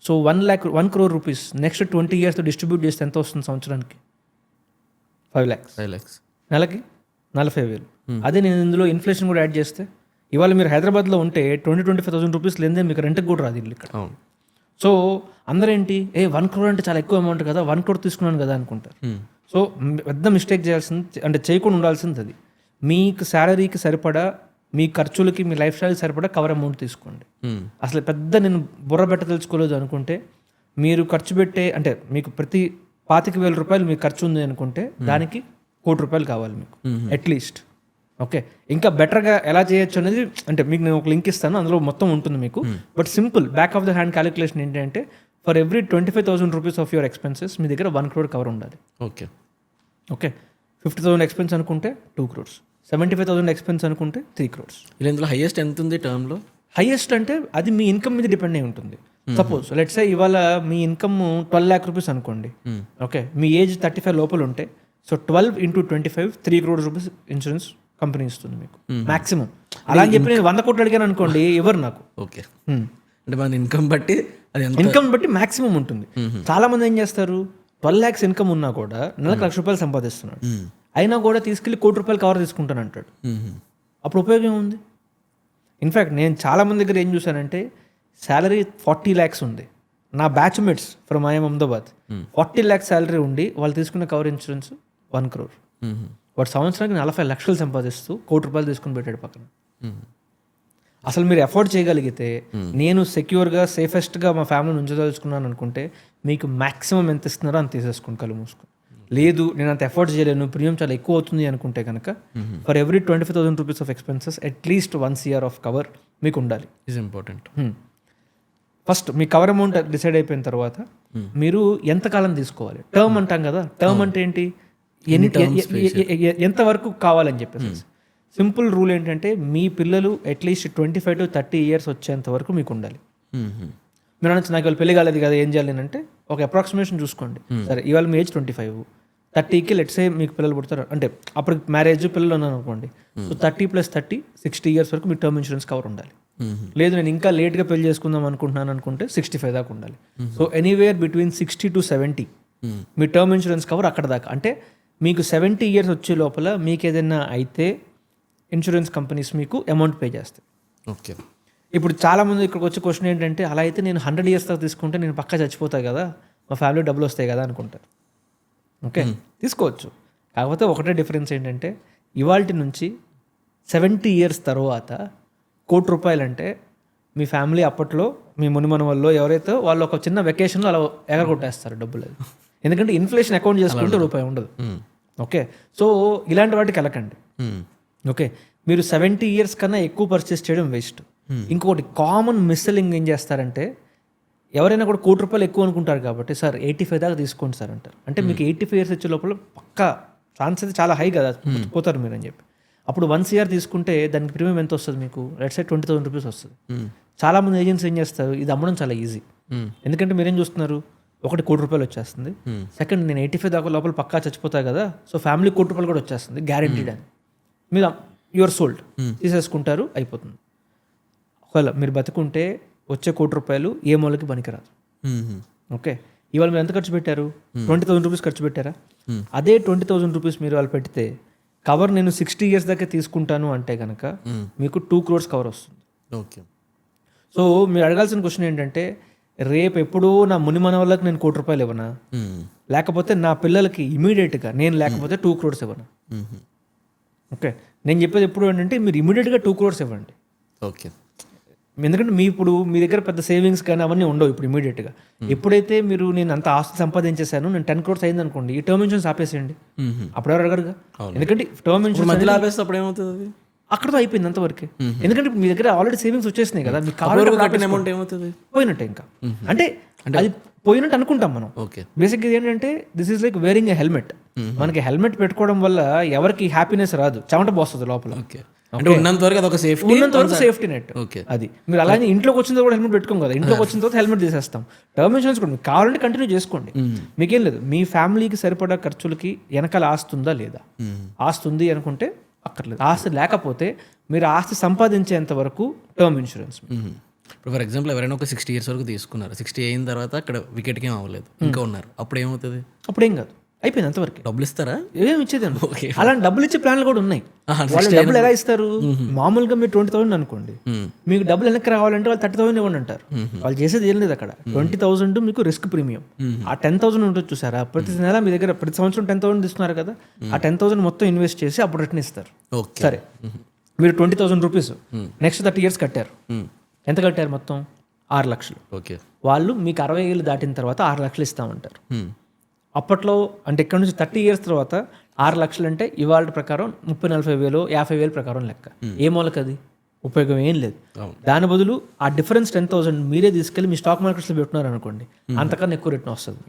సో 1 crore రూపీస్ నెక్స్ట్ 20 ఇయర్స్తో డిస్ట్రిబ్యూట్ చేస్తే ఎంత వస్తుంది సంవత్సరానికి? 5 lakhs. 5 lakhs. నెలకి 40,000. అదే నేను ఇందులో ఇన్ఫ్లేషన్ కూడా యాడ్ చేస్తే ఇవాళ మీరు హైదరాబాద్లో ఉంటే 25,000 రూపీస్ లేదే మీకు రెంట్కి కూడా రాదు ఇల్లు ఇక్కడ. అవును. సో అందరేంటి 1 crore అంటే చాలా ఎక్కువ అమౌంట్ కదా, 1 crore తీసుకున్నాను కదా అనుకుంటారు. సో పెద్ద మిస్టేక్ చేయాల్సింది అంటే చేయకుండా ఉండాల్సింది అది. మీకు శాలరీకి సరిపడా, మీ ఖర్చులకి, మీ లైఫ్ స్టైల్కి సరిపడా కవర్ అమౌంట్ తీసుకోండి. అసలు పెద్ద నేను బుర్ర పెట్ట తెలుసుకోలేదు అనుకుంటే మీరు ఖర్చు పెట్టే అంటే మీకు ప్రతి 25,000 రూపాయలు మీకు ఖర్చు ఉంది అనుకుంటే దానికి 1 కోటి రూపాయలు కావాలి మీకు అట్లీస్ట్. ఓకే, ఇంకా బెటర్గా ఎలా చేయొచ్చు అనేది అంటే మీకు నేను ఒక లింక్ ఇస్తాను, అందులో మొత్తం ఉంటుంది మీకు. But simple back of the hand calculation ఏంటంటే for every 25,000 rupees of your expenses మీ దగ్గర 1 crore కవర్ ఉండాలి. ఓకే. ఓకే, 50,000 ఎక్స్పెన్స్ అనుకుంటే 2 crores, 75,000 ఎక్స్పెన్స్ అనుకుంటే 3 crores. ఇలా ఇందులో హైయెస్ట్ ఎంత ఉంది టర్మ్లో? హైయెస్ట్ అంటే అది మీ ఇన్కమ్ మీద డిపెండ్ అయి ఉంటుంది. సపోజ్ లెట్స్ సే ఇవాళ మీ ఇన్కమ్ 12 lakh రూపీస్ అనుకోండి. ఓకే, మీ ఏజ్ 35 లోపల ఉంటే so 12 into 25 3 crores rupees insurance company ఇస్తుంది మీకు మాక్సిమం. అలా అని చెప్పి నేను 100 కోట్లు అడిగాను అనుకోండి ఎవరు నాకు. ఓకే, అంటే మన ఇన్కమ్ బట్టి అది ఇన్కమ్ బట్టి మాక్సిమం ఉంటుంది. చాలా మంది ఏం చేస్తారు 12 lakhs ఇన్కమ్ ఉన్నా కూడా నెలకు 1,00,000 రూపాయలు సంపాదిస్తున్నాడు, అయినా కూడా తీసుకెళ్ళి 1 కోటి రూపాయలు కవర్ తీసుకుంటాను అంటాడు. అప్పుడు ఉపయోగం ఏముంది? ఇన్ఫ్యాక్ట్ నేను చాలా మంది దగ్గర ఏం చూసానంటే శాలరీ 40 lakhs ఉంది, నా batchmates from I'm Ahmedabad 40 lakhs salary ఉండి వాళ్ళు తీసుకున్న కవర్ ఇన్సూరెన్స్ 1 crore. వాడు సంవత్సరానికి 40 లక్షలు సంపాదిస్తూ 1 కోటి రూపాయలు తీసుకుని పెట్టాడు పక్కన. అసలు మీరు ఎఫోర్డ్ చేయగలిగితే నేను సెక్యూర్గా సేఫెస్ట్గా మా ఫ్యామిలీని ఉంచదలుచుకున్నాను అనుకుంటే మీకు మ్యాక్సిమం ఎంత ఇస్తున్నారో అంత తీసేసుకోండి కళ్ళు మూసుకొని. లేదు నేను అంత ఎఫోర్డ్ చేయలేను, ప్రీమియం చాలా ఎక్కువ అవుతుంది అనుకుంటే కనుక for every 25,000 rupees of expenses at least 1 year of cover మీకు ఉండాలి. Is important. First me cover amount decide అయిపోయిన తర్వాత మీరు ఎంతకాలం తీసుకోవాలి, టర్మ్ అంటాం కదా. టర్మ్ అంటే ఏంటి, ఎంతవరకు కావాలని చెప్పేసి. సింపుల్ రూల్ ఏంటంటే మీ పిల్లలు అట్లీస్ట్ 25 to 30 years వచ్చేంత వరకు మీకు ఉండాలి. మీరు అనొచ్చు నాకు వాళ్ళు పెళ్లి కాలేదు కదా ఏం చేయాలి అంటే ఒక అప్రాక్సిమేషన్ చూసుకోండి. సరే ఇవాళ మీ ఏజ్ 25, 30కి లెట్స్ సే మీకు పిల్లలు పుడతారు అంటే అప్పుడు మ్యారేజ్ పిల్లలు ఉన్నారు అనుకోండి. సో 30 + 30 60 years వరకు మీ టర్మ్ ఇన్సూరెన్స్ కవర్ ఉండాలి. లేదు నేను ఇంకా లేట్గా పెళ్లి చేసుకుందాం అనుకుంటున్నాను అనుకుంటే 65 దాకా ఉండాలి. So anywhere between 60 to 70 me term insurance cover అక్కడ దాకా. అంటే మీకు 70 years వచ్చే లోపల మీకు ఏదైనా అయితే ఇన్సూరెన్స్ కంపెనీస్ మీకు అమౌంట్ పే చేస్తాయి. ఓకే, ఇప్పుడు చాలామంది ఇక్కడికి వచ్చే క్వశ్చన్ ఏంటంటే అలా అయితే నేను 100 years దాకా తీసుకుంటే నేను పక్కా చచ్చిపోతాయి కదా, మా ఫ్యామిలీ డబ్బులు వస్తాయి కదా అనుకుంటారు. ఓకే, తీసుకోవచ్చు. కాకపోతే ఒకటే డిఫరెన్స్ ఏంటంటే ఇవాల్టి నుంచి 70 years తర్వాత 1 కోటి రూపాయలు అంటే మీ ఫ్యామిలీ అప్పట్లో మీ మునిమన వాళ్ళు ఎవరైతే వాళ్ళు ఒక చిన్న వెకేషన్లో అలా ఎగరగొట్టేస్తారు డబ్బులు. ఎందుకంటే ఇన్ఫ్లేషన్ అకౌంట్ చేసుకుంటే రూపాయి ఉండదు. ఓకే, సో ఇలాంటి వాటికి వెళ్ళకండి. ఓకే, మీరు 70 years కన్నా ఎక్కువ పర్చేస్ చేయడం వేస్ట్. ఇంకొకటి కామన్ మిస్సెలింగ్ ఏం చేస్తారంటే ఎవరైనా కూడా 1 కోటి రూపాయలు ఎక్కువ అనుకుంటారు కాబట్టి సార్ 85 దాకా తీసుకోండి సార్ అంటారు. అంటే మీకు 85 years వచ్చే లోపల పక్కా ఛాన్స్ అయితే చాలా హై కదా పోతారు మీరు అని చెప్పి. అప్పుడు 1 year తీసుకుంటే దానికి ప్రీమియం ఎంత వస్తుంది మీకు? లెట్స్ సే 20,000 రూపీస్ వస్తుంది. చాలా మంది ఏజెంట్స్ ఏం చేస్తారు ఇది అమ్మడం చాలా ఈజీ. ఎందుకంటే మీరేం చూస్తున్నారు, 1 కోటి రూపాయలు వచ్చేస్తుంది, సెకండ్ నేను 85 దాకా లోపల పక్కా చచ్చిపోతాయి కదా, సో ఫ్యామిలీ 1 కోటి రూపాయలు కూడా వచ్చేస్తుంది గ్యారెంటీడ్ అని మీరు యువర్ సోల్డ్ తీసేసుకుంటారు, అయిపోతుంది. ఒకవేళ మీరు బతుకుంటే వచ్చే 1 కోటి రూపాయలు ఏ మూలకి పనికిరాదు. ఓకే, ఇవాళ మీరు ఎంత ఖర్చు పెట్టారు? 20,000 రూపీస్ ఖర్చు పెట్టారా? అదే 20,000 రూపీస్ మీరు వాళ్ళు పెడితే కవర్ నేను 60 years దాకా తీసుకుంటాను అంటే కనుక మీకు 2 crores కవర్ వస్తుంది. ఓకే, సో మీరు అడగాల్సిన క్వశ్చన్ ఏంటంటే రేపు ఎప్పుడూ నా మునిమన వాళ్ళకి నేను 1 కోటి రూపాయలు ఇవ్వనా, లేకపోతే నా పిల్లలకి ఇమీడియట్గా నేను లేకపోతే 2 crores ఇవ్వనా? ఓకే, నేను చెప్పేది ఎప్పుడు ఏంటంటే మీరు ఇమీడియట్గా 2 crores ఇవ్వండి. ఓకే, ఎందుకంటే మీ దగ్గర పెద్ద సేవింగ్స్ కానీ అవన్నీ ఉండవు ఇప్పుడు ఇమీడియట్గా. ఎప్పుడైతే మీరు నేను అంత ఆస్తి సంపాదించేసాను నేను 10 crores అయింది అనుకోండి, ఈ టర్మ్ ఇన్సూరెన్స్ ఆపేసేయండి. అప్పుడు ఎవరు అడగరుగా, ఎందుకంటే టర్మ్ ఇన్సూరెన్స్ మధ్యలో ఆపేస్తే అప్పుడు ఏమవుతుంది? అక్కడతో అయిపోయింది అంతవరకే. ఎందుకంటే మీ దగ్గర ఆల్రెడీ సేవింగ్స్ వచ్చేసినాయి కదా, మీకు అమౌంట్ ఏమవుతుంది? పోయినట్టే. ఇంకా అంటే అది పోయినట్టు అనుకుంటాం మనం. ఓకే, బేసిక్గా ఏంటంటే this is like wearing a helmet. మనకి హెల్మెట్ పెట్టుకోవడం వల్ల ఎవరికి హ్యాపీనెస్ రాదు, చెమట పోస్తుంది లోపల. ఓకే, అంటే ఉన్నంత వరకు అదొక సేఫ్టీ. ఉన్నంత వరకు సేఫ్టీ నెట్. ఓకే. అది మీరు అలాగే ఇంట్లోకి వచ్చిన తర్వాత కూడా హెల్మెట్ పెట్టుకోం కదా, ఇంట్లోకి వచ్చిన తర్వాత హెల్మెట్ తీసేస్తాం. టర్మ్ ఇన్సూరెన్స్ కూడా మీకు కావాలంటే కంటిన్యూ చేసుకోండి, మీకేం లేదు. మీ ఫ్యామిలీకి సరిపడా ఖర్చులకి వెనకాల ఆస్తి ఉందా లేదా, ఆస్తి ఉంది అనుకుంటే అక్కర్లేదు. ఆస్తి లేకపోతే మీరు ఆస్తి సంపాదించేంత వరకు టర్మ్ ఇన్సూరెన్స్. ఇప్పుడు ఫర్ ఎగ్జాంపుల్ ఎవరైనా ఒక 60 years వరకు తీసుకున్నారు, 60 అయిన తర్వాత అక్కడ వికెట్కి ఏం అవ్వలేదు, ఇంకా ఉన్నారు, అప్పుడు ఏమవుతుంది? అప్పుడేం కాదు, అయిపోయింది అంతవరకు. డబ్బులు ఇస్తారా? ఏమేమి ఇచ్చేదండి, అలాంటి డబ్బులు ఇచ్చే ప్లాన్లు కూడా ఉన్నాయి. వాళ్ళు డబ్బులు ఎలా ఇస్తారు? మామూలుగా మీరు 20,000 అనుకోండి, మీకు డబ్బులు వెనక్కి రావాలంటే వాళ్ళు 30,000 ఇవ్వండి అంటారు. వాళ్ళు చేసేది ఏం లేదు అక్కడ. 20,000 మీకు రిస్క్ ప్రీమియం, ఆ 10,000 ఉంటుంది చూసారా, ప్రతి నెల మీ దగ్గర ప్రతి సంవత్సరం 10,000 తీసుకున్నారు కదా, ఆ 10,000 మొత్తం ఇన్వెస్ట్ చేసి అప్పుడు రిటర్న్ ఇస్తారు. సరే, మీరు 20,000 రూపీస్ నెక్స్ట్ 30 years కట్టారు. ఎంత కట్టారు? మొత్తం 6 లక్షలు. ఓకే. వాళ్ళు మీకు 60 ఏళ్ళు దాటిన తర్వాత 6 లక్షలు ఇస్తామంటారు. అప్పట్లో అంటే ఇక్కడ నుంచి 30 years తర్వాత 6 లక్షలు అంటే ఇవాళ ప్రకారం 30,000-40,000 50,000 ప్రకారం లెక్క. ఏ మూలకి అది ఉపయోగం ఏం లేదు. దాని బదులు ఆ డిఫరెన్స్ 10,000 మీరే తీసుకెళ్ళి మీ స్టాక్ మార్కెట్స్లో పెట్టున్నారు అనుకోండి, అంతకన్నా ఎక్కువ రిటర్న్ వస్తుంది.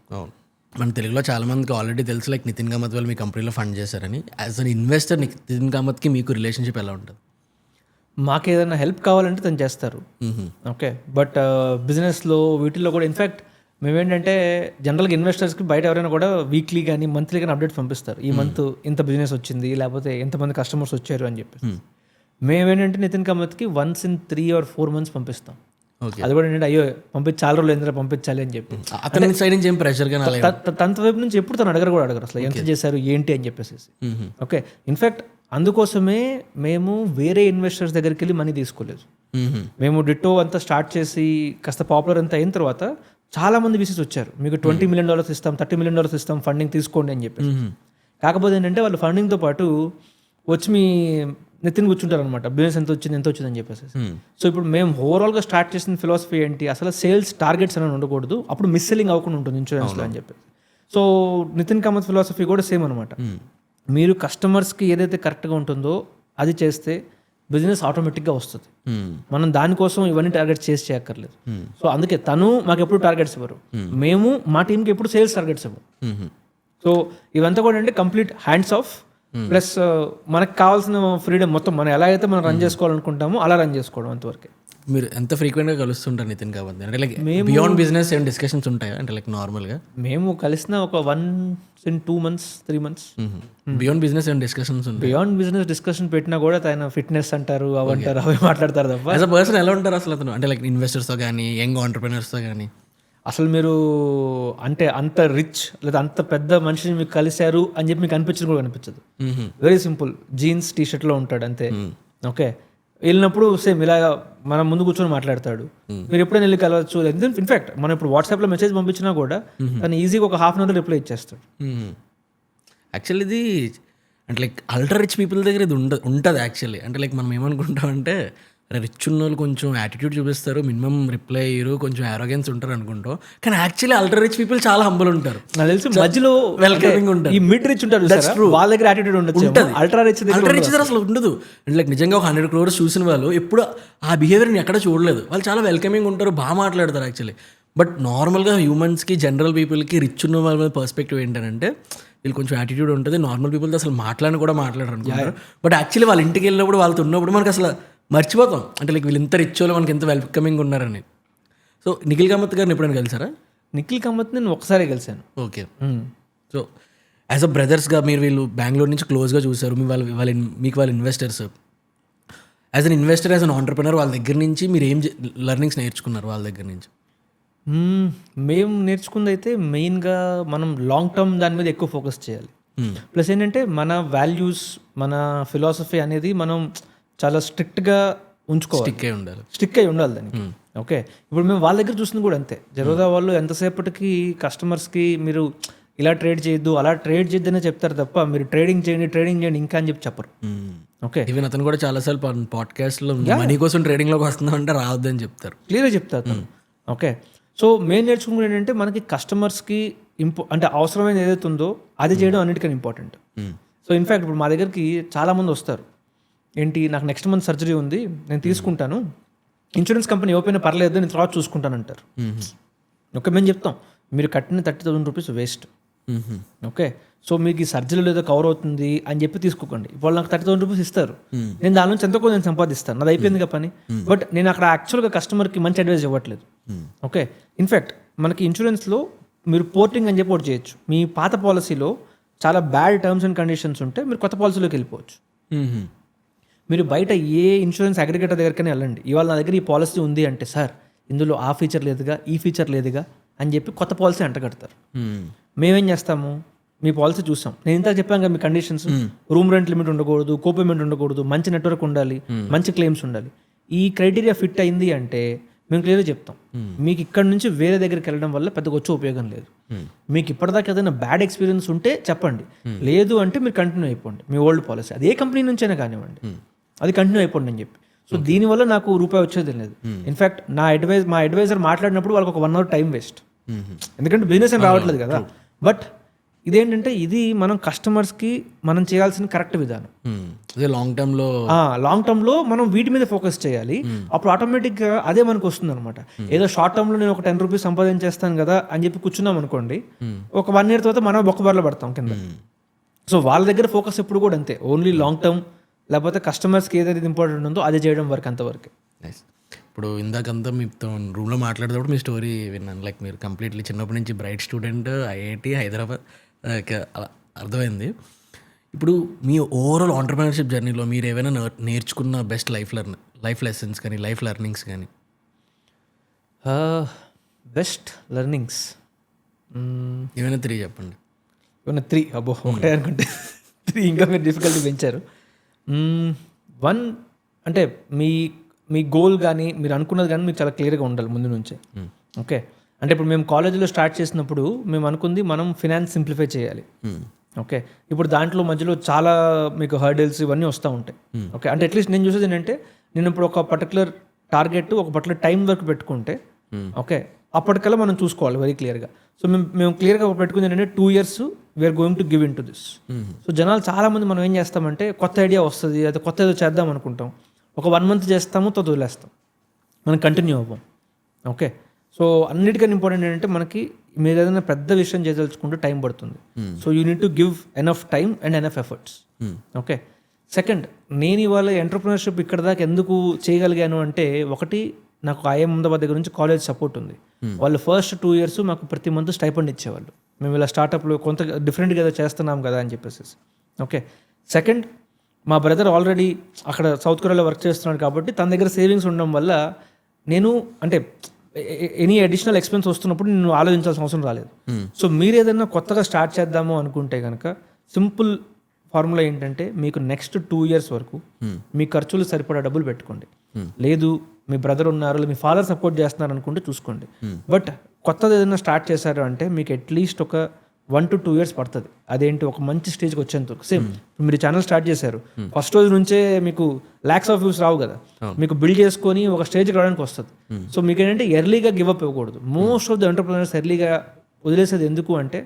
మన తెలుగులో చాలా మందికి ఆల్రెడీ తెలుసు, లైక్ నితిన్ కామత్ వాళ్ళు మీ కంపెనీలో ఫండ్ చేశారని. యాజ్ అన్ ఇన్వెస్టర్ నితిన్ కామత్కి మీకు రిలేషన్షిప్ ఎలా ఉంటుంది? మాకు ఏదైనా హెల్ప్ కావాలంటే తను చేస్తారు. ఓకే, బట్ బిజినెస్లో వీటిల్లో కూడా ఇన్ఫ్యాక్ట్ మేమేంటంటే జనరల్గా ఇన్వెస్టర్స్కి బయట ఎవరైనా కూడా వీక్లీ కానీ మంత్లీ కానీ అప్డేట్స్ పంపిస్తారు. ఈ మంత్ ఇంత బిజినెస్ వచ్చింది, లేకపోతే ఎంతమంది కస్టమర్స్ వచ్చారు అని చెప్పి. మేమేంటంటే Nitin కామత్కి once in 3 or 4 months పంపిస్తాం. అది కూడా ఏంటంటే అయ్యో పంపించి చాలా రోజులు ఎందుకు పంపించాలి అని చెప్పి. అతని సైడ్ నుంచి ఏం ప్రెషర్ కానీ తన వైపు నుంచి ఎప్పుడు తను అడగరు అసలు ఎంత చేశారు ఏంటి అని చెప్పేసి. ఓకే, ఇన్ఫ్యాక్ట్ అందుకోసమే మేము వేరే ఇన్వెస్టర్స్ దగ్గరికి వెళ్ళి మనీ తీసుకోలేదు. మేము డిట్టో అంతా స్టార్ట్ చేసి కాస్త పాపులర్ అంతా అయిన తర్వాత చాలా మంది విసిస్ వచ్చారు, మీకు $20 million ఇస్తాం, $30 million ఇస్తాం, ఫండింగ్ తీసుకోండి అని చెప్పి. కాకపోతే ఏంటంటే వాళ్ళు ఫండింగ్తో పాటు వచ్చి మీ నెత్తిని కూర్చుంటారు అనమాట, బిజినెస్ ఎంత వచ్చింది అని చెప్పేసి. సో ఇప్పుడు మేము ఓవరాల్గా స్టార్ట్ చేసిన ఫిలాసఫీ ఏంటి, అసలు సేల్స్ టార్గెట్స్ అని ఉండకూడదు, అప్పుడు మిస్ సెల్లింగ్ అవ్వకుండా ఉంటుంది ఇన్సూరెన్స్లో అని చెప్పి. సో నితిన్ కామత్ ఫిలాసఫీ కూడా సేమ్ అనమాట. మీరు కస్టమర్స్కి ఏదైతే కరెక్ట్గా ఉంటుందో అది చేస్తే బిజినెస్ ఆటోమేటిక్గా వస్తుంది. మనం దానికోసం ఇవన్నీ టార్గెట్స్ చేసి చేయక్కర్లేదు. సో అందుకే తను మాకు ఎప్పుడు టార్గెట్స్ ఇవ్వరు, మేము మా టీంకి ఎప్పుడు సేల్స్ టార్గెట్స్ ఇవ్వరు. సో ఇవంతా కూడా అంటే కంప్లీట్ హ్యాండ్స్ ఆఫ్, ప్లస్ మనకు కావాల్సిన ఫ్రీడమ్ మొత్తం మనం ఎలా అయితే మనం రన్ చేసుకోవాలనుకుంటామో అలా రన్ చేసుకోవడం అంతవరకే. మీరు ఎంత ఫ్రీక్వెంట్గా కలుస్తుంటారు నితిన్ కామత్? అంటే లైక్ బియాండ్ బిజినెస్ ఏమైనా డిస్కషన్స్ ఉంటాయా? అంటే లైక్ నార్మల్గా మేము కలిసిన ఒక 1 in 2 months 3 months. Beyond business ఏమైనా డిస్కషన్స్ ఉంటాయి? బియాండ్ బిజినెస్ డిస్కషన్ పెట్టినా కూడా ఆయన ఫిట్నెస్ అంటారు, అవంటారు, అవి మాట్లాడతారు తప్ప. యాజ్ అ పర్సన్ ఎలా ఉంటారు అసలు అతను? అంటే లైక్ ఇన్వెస్టర్స్తో కానీ యంగ్ ఆంటర్ప్రినర్స్తో కానీ అసలు మీరు అంటే అంత రిచ్ లేదా అంత పెద్ద మనిషిని మీకు కలిశారు అని చెప్పి మీకు అనిపించదు కూడా అనిపించదు. వెరీ సింపుల్, జీన్స్ టీ-షర్ట్లో ఉంటాడు అంతే. ఓకే, వెళ్ళినప్పుడు సేమ్ ఇలా మనం ముందు కూర్చొని మాట్లాడతాడు. మీరు ఎప్పుడైనా వెళ్ళి కలవచ్చు. ఇన్ఫాక్ట్ మనం ఇప్పుడు వాట్సాప్లో మెసేజ్ పంపించినా కూడా తను ఈజీగా ఒక ½ hour రిప్లై ఇచ్చేస్తాడు. యాక్చువల్లీ ఇది అంటే లైక్ అల్ట్రా రిచ్ పీపుల్ దగ్గర ఇది ఉంటుంది యాక్చువల్లీ. అంటే లైక్ మనం ఏమనుకుంటామంటే రిచ్ ఉన్న వాళ్ళు కొంచెం యాటిట్యూడ్ చూపిస్తారు, మినిమం రిప్లై అయ్యారు, కొంచెం ఆరోగెన్స్ ఉంటారు అనుకుంటాం. కానీ యాక్చువల్లీ అల్ట్రా రిచ్ పీపుల్ చాలా హంబుల్ ఉంటారు. నాకు తెలిసి మధ్యలో వెల్కమింగ్ ఉంటారు. ఈ మిడ్ రిచ్ ఉంటారు, వాళ్ళ దగ్గర యాటిట్యూడ్ ఉంటుంది. అల్ట్రా రిచ్ అసలు ఉండదు. అంటే లైక్ నిజంగా ఒక 100 crores చూసిన వాళ్ళు ఎప్పుడు ఆ బిహేవియర్ని ఎక్కడ చూడలేదు. వాళ్ళు చాలా వెల్కమింగ్ ఉంటారు, బాగా మాట్లాడతారు యాక్చువల్లీ. బట్ నార్మల్గా హ్యూమన్స్కి, జనరల్ పీపుల్కి రిచ్ ఉన్న వాళ్ళ పర్స్పెక్టివ్ ఏంటంటే వీళ్ళు కొంచెం యాటిట్యూడ్ ఉంటుంది, నార్మల్ పీపుల్తో అసలు మాట్లాడరు అనుకుంటారు. బట్ యాక్చువల్లీ వాళ్ళ ఇంటికి వెళ్ళినప్పుడు వాళ్ళతో ఉన్నప్పుడు మనకు అసలు మర్చిపోతాం, అంటే లైక్ వీళ్ళు ఇంత రిచ్ వాళ్ళు మనకి ఎంత వెల్కమింగ్ ఉన్నారని. సో నిఖిల్ కామత్ గారిని ఎప్పుడైనా కలిసారా? నిఖిల్ కామత్ నేను ఒకసారి కలిసాను. ఓకే. సో యాజ్ అ బ్రదర్స్గా మీరు వీళ్ళు బెంగళూరు నుంచి క్లోజ్గా చూసారు, మీకు వాళ్ళ investors. As an investor, as an entrepreneur వాళ్ళ దగ్గర నుంచి మీరు ఏం లెర్నింగ్స్ నేర్చుకున్నారు వాళ్ళ దగ్గర నుంచి? మేము నేర్చుకుంది అయితే మెయిన్గా మనం లాంగ్ టర్మ్ దాని మీద ఎక్కువ ఫోకస్ చేయాలి. ప్లస్ ఏంటంటే మన వాల్యూస్, మన ఫిలాసఫీ అనేది మనం చాలా స్ట్రిక్ట్గా ఉంచుకోవాలి, స్టిక్ అయి ఉండాలి దానికి. ఓకే, ఇప్పుడు మేము వాళ్ళ దగ్గర చూసింది కూడా అంతే. జరోదా వాళ్ళు ఎంతసేపటికి కస్టమర్స్కి మీరు ఇలా ట్రేడ్ చేయొద్దు, అలా ట్రేడ్ చేయొద్దనే చెప్తారు తప్ప మీరు ట్రేడింగ్ చేయండి ఇంకా అని చెప్పి చెప్పరు. ఓకే, ఈవెన్ అతను కూడా చాలాసార్లు పాడ్కాస్ట్లో మనీ కోసం ట్రేడింగ్లోకి వస్తున్నాం అంటే రావద్దని చెప్తారు, క్లియర్గా చెప్తారు. ఓకే, సో మేము నేర్చుకున్నది ఏంటంటే మనకి కస్టమర్స్కి అంటే అవసరమైన ఏదైతే ఉందో అది చేయడం అన్నిటికన్నా ఇంపార్టెంట్. సో ఇన్ఫ్యాక్ట్ ఇప్పుడు మా దగ్గరికి చాలామంది వస్తారు, ఏంటి నాకు నెక్స్ట్ మంత్ సర్జరీ ఉంది, నేను తీసుకుంటాను, ఇన్సూరెన్స్ కంపెనీ ఓపెన్ పర్లేదు, నేను తర్వాత చూసుకుంటాను అంటారు. ఓకే, మేము చెప్తాం మీరు కట్టిన 30,000 రూపీస్ వేస్ట్. ఓకే, సో మీకు ఈ సర్జరీలో ఏదో కవర్ అవుతుంది అని చెప్పి తీసుకోకండి. వాళ్ళు నాకు 30,000 రూపీస్ ఇస్తారు, నేను దాని నుంచి ఎంతో కొంత నేను సంపాదిస్తాను, నాది అయిపోయింది కదా పని. బట్ నేను అక్కడ యాక్చువల్గా కస్టమర్కి మంచి అడ్వైస్ ఇవ్వట్లేదు. ఓకే, ఇన్ఫ్యాక్ట్ మనకి ఇన్సూరెన్స్లో మీరు పోర్టింగ్ అని చెప్పి ఒకటి చేయొచ్చు. మీ పాత పాలసీలో చాలా బ్యాడ్ టర్మ్స్ అండ్ కండిషన్స్ ఉంటే మీరు కొత్త పాలసీలోకి వెళ్ళిపోవచ్చు. మీరు బయట ఏ ఇన్సూరెన్స్ అగ్రిగేటర్ దగ్గరికైనా వెళ్ళండి, ఇవాళ నా దగ్గర ఈ పాలసీ ఉంది అంటే, సార్ ఇందులో ఆ ఫీచర్ లేదుగా, ఈ ఫీచర్ లేదుగా అని చెప్పి కొత్త పాలసీ అంటగడతారు. మేమేం చేస్తాము, మీ పాలసీ చూసాం, నేను ఇంత చెప్పాను కదా మీ కండిషన్స్, రూమ్ రెంట్ లిమిట్ ఉండకూడదు, కోపేమెంట్ ఉండకూడదు, మంచి నెట్వర్క్ ఉండాలి, మంచి క్లెయిమ్స్ ఉండాలి. ఈ క్రైటీరియా ఫిట్ అయింది అంటే మేము క్లియర్గా చెప్తాం. మీకు ఇక్కడ నుంచి వేరే దగ్గరికి వెళ్ళడం వల్ల పెద్దగా వచ్చే ఉపయోగం లేదు. మీకు ఇప్పటిదాకా ఏదైనా బ్యాడ్ ఎక్స్పీరియన్స్ ఉంటే చెప్పండి, లేదు అంటే మీరు కంటిన్యూ అయిపోండి మీ ఓల్డ్ పాలసీ, అది ఏ కంపెనీ నుంచైనా కానివ్వండి, అది కంటిన్యూ అయిపోండి అని చెప్పి. సో దీనివల్ల నాకు రూపాయి వచ్చేది లేదు. ఇన్ఫ్యాక్ట్ మా అడ్వైజర్ మాట్లాడినప్పుడు వాళ్ళకి ఒక 1 hour టైం వేస్ట్, ఎందుకంటే బిజినెస్ ఏం రావట్లేదు కదా. బట్ ఇదేంటంటే ఇది మనం కస్టమర్స్కి మనం చేయాల్సిన కరెక్ట్ విధానం. అదే లాంగ్ టర్మ్లో మనం వీటి మీద ఫోకస్ చేయాలి. అప్పుడు ఆటోమేటిక్గా అదే మనకు వస్తుంది అనమాట. ఏదో షార్ట్ టర్మ్లో నేను ఒక 10 రూపీస్ సంపాదించేస్తాను కదా అని చెప్పి కూర్చున్నాం అనుకోండి, ఒక 1 year తర్వాత మనం బొక్కబార్లో పడతాం కింద. సో వాళ్ళ దగ్గర ఫోకస్ ఎప్పుడు కూడా అంతే, ఓన్లీ లాంగ్ టర్మ్, లేకపోతే కస్టమర్స్కి ఏదైతే ఇంపార్టెంట్ ఉందో అది చేయడం వరకు అంతవరకు. ఇప్పుడు ఇందాకంతా మీతో రూమ్లో మాట్లాడేటప్పుడు మీ స్టోరీ విన్నాను. లైక్ మీరు కంప్లీట్లీ చిన్నప్పటి నుంచి బ్రైట్ స్టూడెంట్, ఐఐటి హైదరాబాద్ అలా అర్థమైంది. ఇప్పుడు మీ ఓవరాల్ ఆంటర్ప్రినర్షిప్ జర్నీలో మీరు ఏమైనా నేర్చుకున్న బెస్ట్ లైఫ్ లెసన్స్ కానీ లైఫ్ లెర్నింగ్స్ కానీ? బెస్ట్ లెర్నింగ్స్ ఏమైనా 3 చెప్పండి. ఏమైనా 3? అబ్బో ఒకటే అనుకుంటే 3 ఇంకా మీరు డిఫికల్టీ పెంచారు. 1 అంటే మీ గోల్ కానీ మీరు అనుకున్నది కానీ మీకు చాలా క్లియర్గా ఉండాలి ముందు నుంచే. ఓకే, అంటే ఇప్పుడు మేము కాలేజీలో స్టార్ట్ చేసినప్పుడు మేము అనుకుంది మనం ఫినాన్స్ సింప్లిఫై చేయాలి. ఓకే, ఇప్పుడు దాంట్లో మధ్యలో చాలా మీకు హర్డిల్స్ ఇవన్నీ వస్తూ ఉంటాయి. ఓకే, అంటే అట్లీస్ట్ నేను చూసేది ఏంటంటే, నేను ఇప్పుడు ఒక పర్టికులర్ టార్గెట్ ఒక పర్టికులర్ టైం వరకు పెట్టుకుంటే ఓకే అప్పటికల్లా మనం చూసుకోవాలి వెరీ క్లియర్గా. సో మేము క్లియర్గా పెట్టుకుంది ఏంటంటే 2 years we're going to give in to this. So జనాలు చాలామంది మనం ఏం చేస్తామంటే కొత్త ఐడియా వస్తుంది, అది కొత్త ఏదో చేద్దాం అనుకుంటాం, ఒక 1 month చేస్తాము, తర్వాత వదిలేస్తాం, మనం కంటిన్యూ అవ్వం. ఓకే, సో అన్నిటికన్నా ఇంపార్టెంట్ ఏంటంటే మనకి మీరు ఏదైనా పెద్ద విషయం చేయదలుచుకుంటే టైం పడుతుంది. So you need to give enough time and enough efforts. Okay, second, నేను ఇవాళ ఎంటర్ప్రినర్షిప్ ఇక్కడ దాకా ఎందుకు చేయగలిగాను అంటే, ఒకటి నాకు ఐఎం అహ్మదాబాద్ దగ్గర నుంచి కాలేజ్ సపోర్ట్ ఉంది. వాళ్ళు ఫస్ట్ 2 years మాకు ప్రతి మంత్ స్టైపెండ్ ఇచ్చేవాళ్ళు, మేము ఇలా స్టార్టప్లో కొంత డిఫరెంట్గా ఏదో చేస్తున్నాం కదా అని చెప్పేసి. ఓకే, సెకండ్, మా బ్రదర్ ఆల్రెడీ అక్కడ సౌత్ కొరియాలో వర్క్ చేస్తున్నాడు కాబట్టి తన దగ్గర సేవింగ్స్ ఉండడం వల్ల నేను అంటే ఎనీ అడిషనల్ ఎక్స్పెన్స్ వస్తున్నప్పుడు నేను ఆలోచించాల్సిన అవసరం రాలేదు. సో మీరు ఏదైనా కొత్తగా స్టార్ట్ చేద్దాము అనుకుంటే కనుక సింపుల్ ఫార్ములా ఏంటంటే, మీకు నెక్స్ట్ 2 years వరకు మీ ఖర్చులు సరిపడా డబ్బులు పెట్టుకోండి. లేదు మీ బ్రదర్ ఉన్నారు, మీ ఫాదర్ సపోర్ట్ చేస్తున్నారు అనుకుంటే చూసుకోండి. బట్ కొత్తది ఏదైనా స్టార్ట్ చేశారు అంటే మీకు అట్లీస్ట్ ఒక 1 to 2 years పడుతుంది. అదేంటి, ఒక మంచి స్టేజ్కి వచ్చేంత సేమ్. మీరు ఛానల్ స్టార్ట్ చేశారు, ఫస్ట్ రోజు నుంచే మీకు lakhs of views రావు కదా, మీకు బిల్డ్ చేసుకొని ఒక స్టేజ్కి రావడానికి వస్తుంది. సో మీకు ఏంటంటే ఎర్లీగా గివ్ అప్ ఇవ్వకూడదు. మోస్ట్ ఆఫ్ ద ఎంటర్ప్రినర్స్ ఎర్లీగా వదిలేసేది ఎందుకు అంటే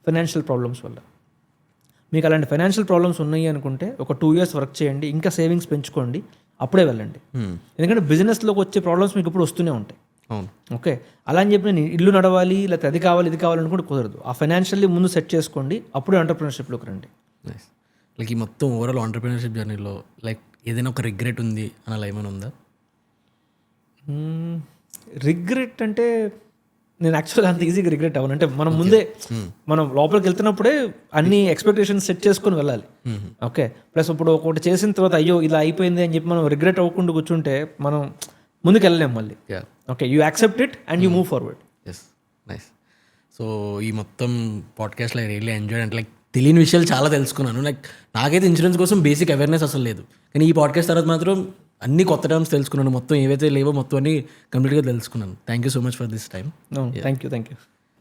ఫైనాన్షియల్ ప్రాబ్లమ్స్ వల్ల. మీకు అలాంటి ఫైనాన్షియల్ ప్రాబ్లమ్స్ ఉన్నాయి అనుకుంటే ఒక 2 years వర్క్ చేయండి, ఇంకా సేవింగ్స్ పెంచుకోండి, అప్పుడే వెళ్ళండి. ఎందుకంటే బిజినెస్లోకి వచ్చే ప్రాబ్లమ్స్ మీకు ఇప్పుడు వస్తూనే ఉంటాయి. ఓకే, అలా అని చెప్పి నేను ఇల్లు నడవాలి లేకపోతే అది కావాలి ఇది కావాలి అనుకుంటే కుదరదు. ఆ ఫైనాన్షియల్లీ ముందు సెట్ చేసుకోండి, అప్పుడు ఎంటర్ప్రినర్షిప్లోకి రండి. లైక్ ఈ మొత్తం ఓవరాల్ ఆంటర్ప్రినర్షిప్ జర్నీలో లైక్ ఏదైనా ఒక రిగ్రెట్ ఉంది అని అలా ఏమైనా ఉందా? రిగ్రెట్ అంటే నేను యాక్చువల్గా అంత ఈజీగా రిగ్రెట్ అవ్వను. అంటే మనం ముందే మనం లోపలికి వెళ్తున్నప్పుడే అన్ని ఎక్స్పెక్టేషన్స్ సెట్ చేసుకొని వెళ్ళాలి. ఓకే, ప్లస్ ఇప్పుడు ఒకటి చేసిన తర్వాత అయ్యో ఇలా అయిపోయింది అని చెప్పి మనం రిగ్రెట్ అవ్వకుండా కూర్చుంటే మనం ముందుకు వెళ్ళలేం మళ్ళీ. Okay, you accept it and you move forward. Yes, nice. So ఈ మొత్తం పాడ్కాస్ట్లో ఐ రియల్లీ ఎంజాయ్. అంటే లైక్ తెలియని విషయాలు చాలా తెలుసుకున్నాను. లైక్ నాకైతే ఇన్సూరెన్స్ కోసం బేసిక్ అవేర్నెస్ అసలు లేదు, కానీ ఈ పాడ్కాస్ట్ తర్వాత మాత్రం అన్ని కొత్త టర్మ్స్ తెలుసుకున్నాను. మొత్తం ఏవైతే లేవో మొత్తం అన్ని కంప్లీట్గా తెలుసుకున్నాను. Thank you so much for this time.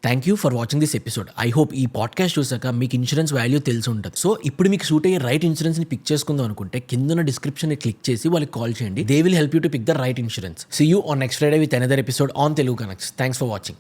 Thank you for watching this episode. I hope ఈ పాడ్కాస్ట్ చూసాక మీకు ఇన్సూరెన్స్ వాల్యూ తెలిసి ఉంటుంది. సో ఇప్పుడు మీకు సూట్ అయ్యే రైట్ ఇన్సూరెన్స్ ని పిక్ చేసుకుందాం అనుకుంటే కింద డిస్క్రిప్షన్ ని క్లిక్ చేసి వాళ్ళకి కాల్ చేయండి. They will help you to pick the right insurance. See you on next Friday with another episode on Telugu Connects. Thanks for watching.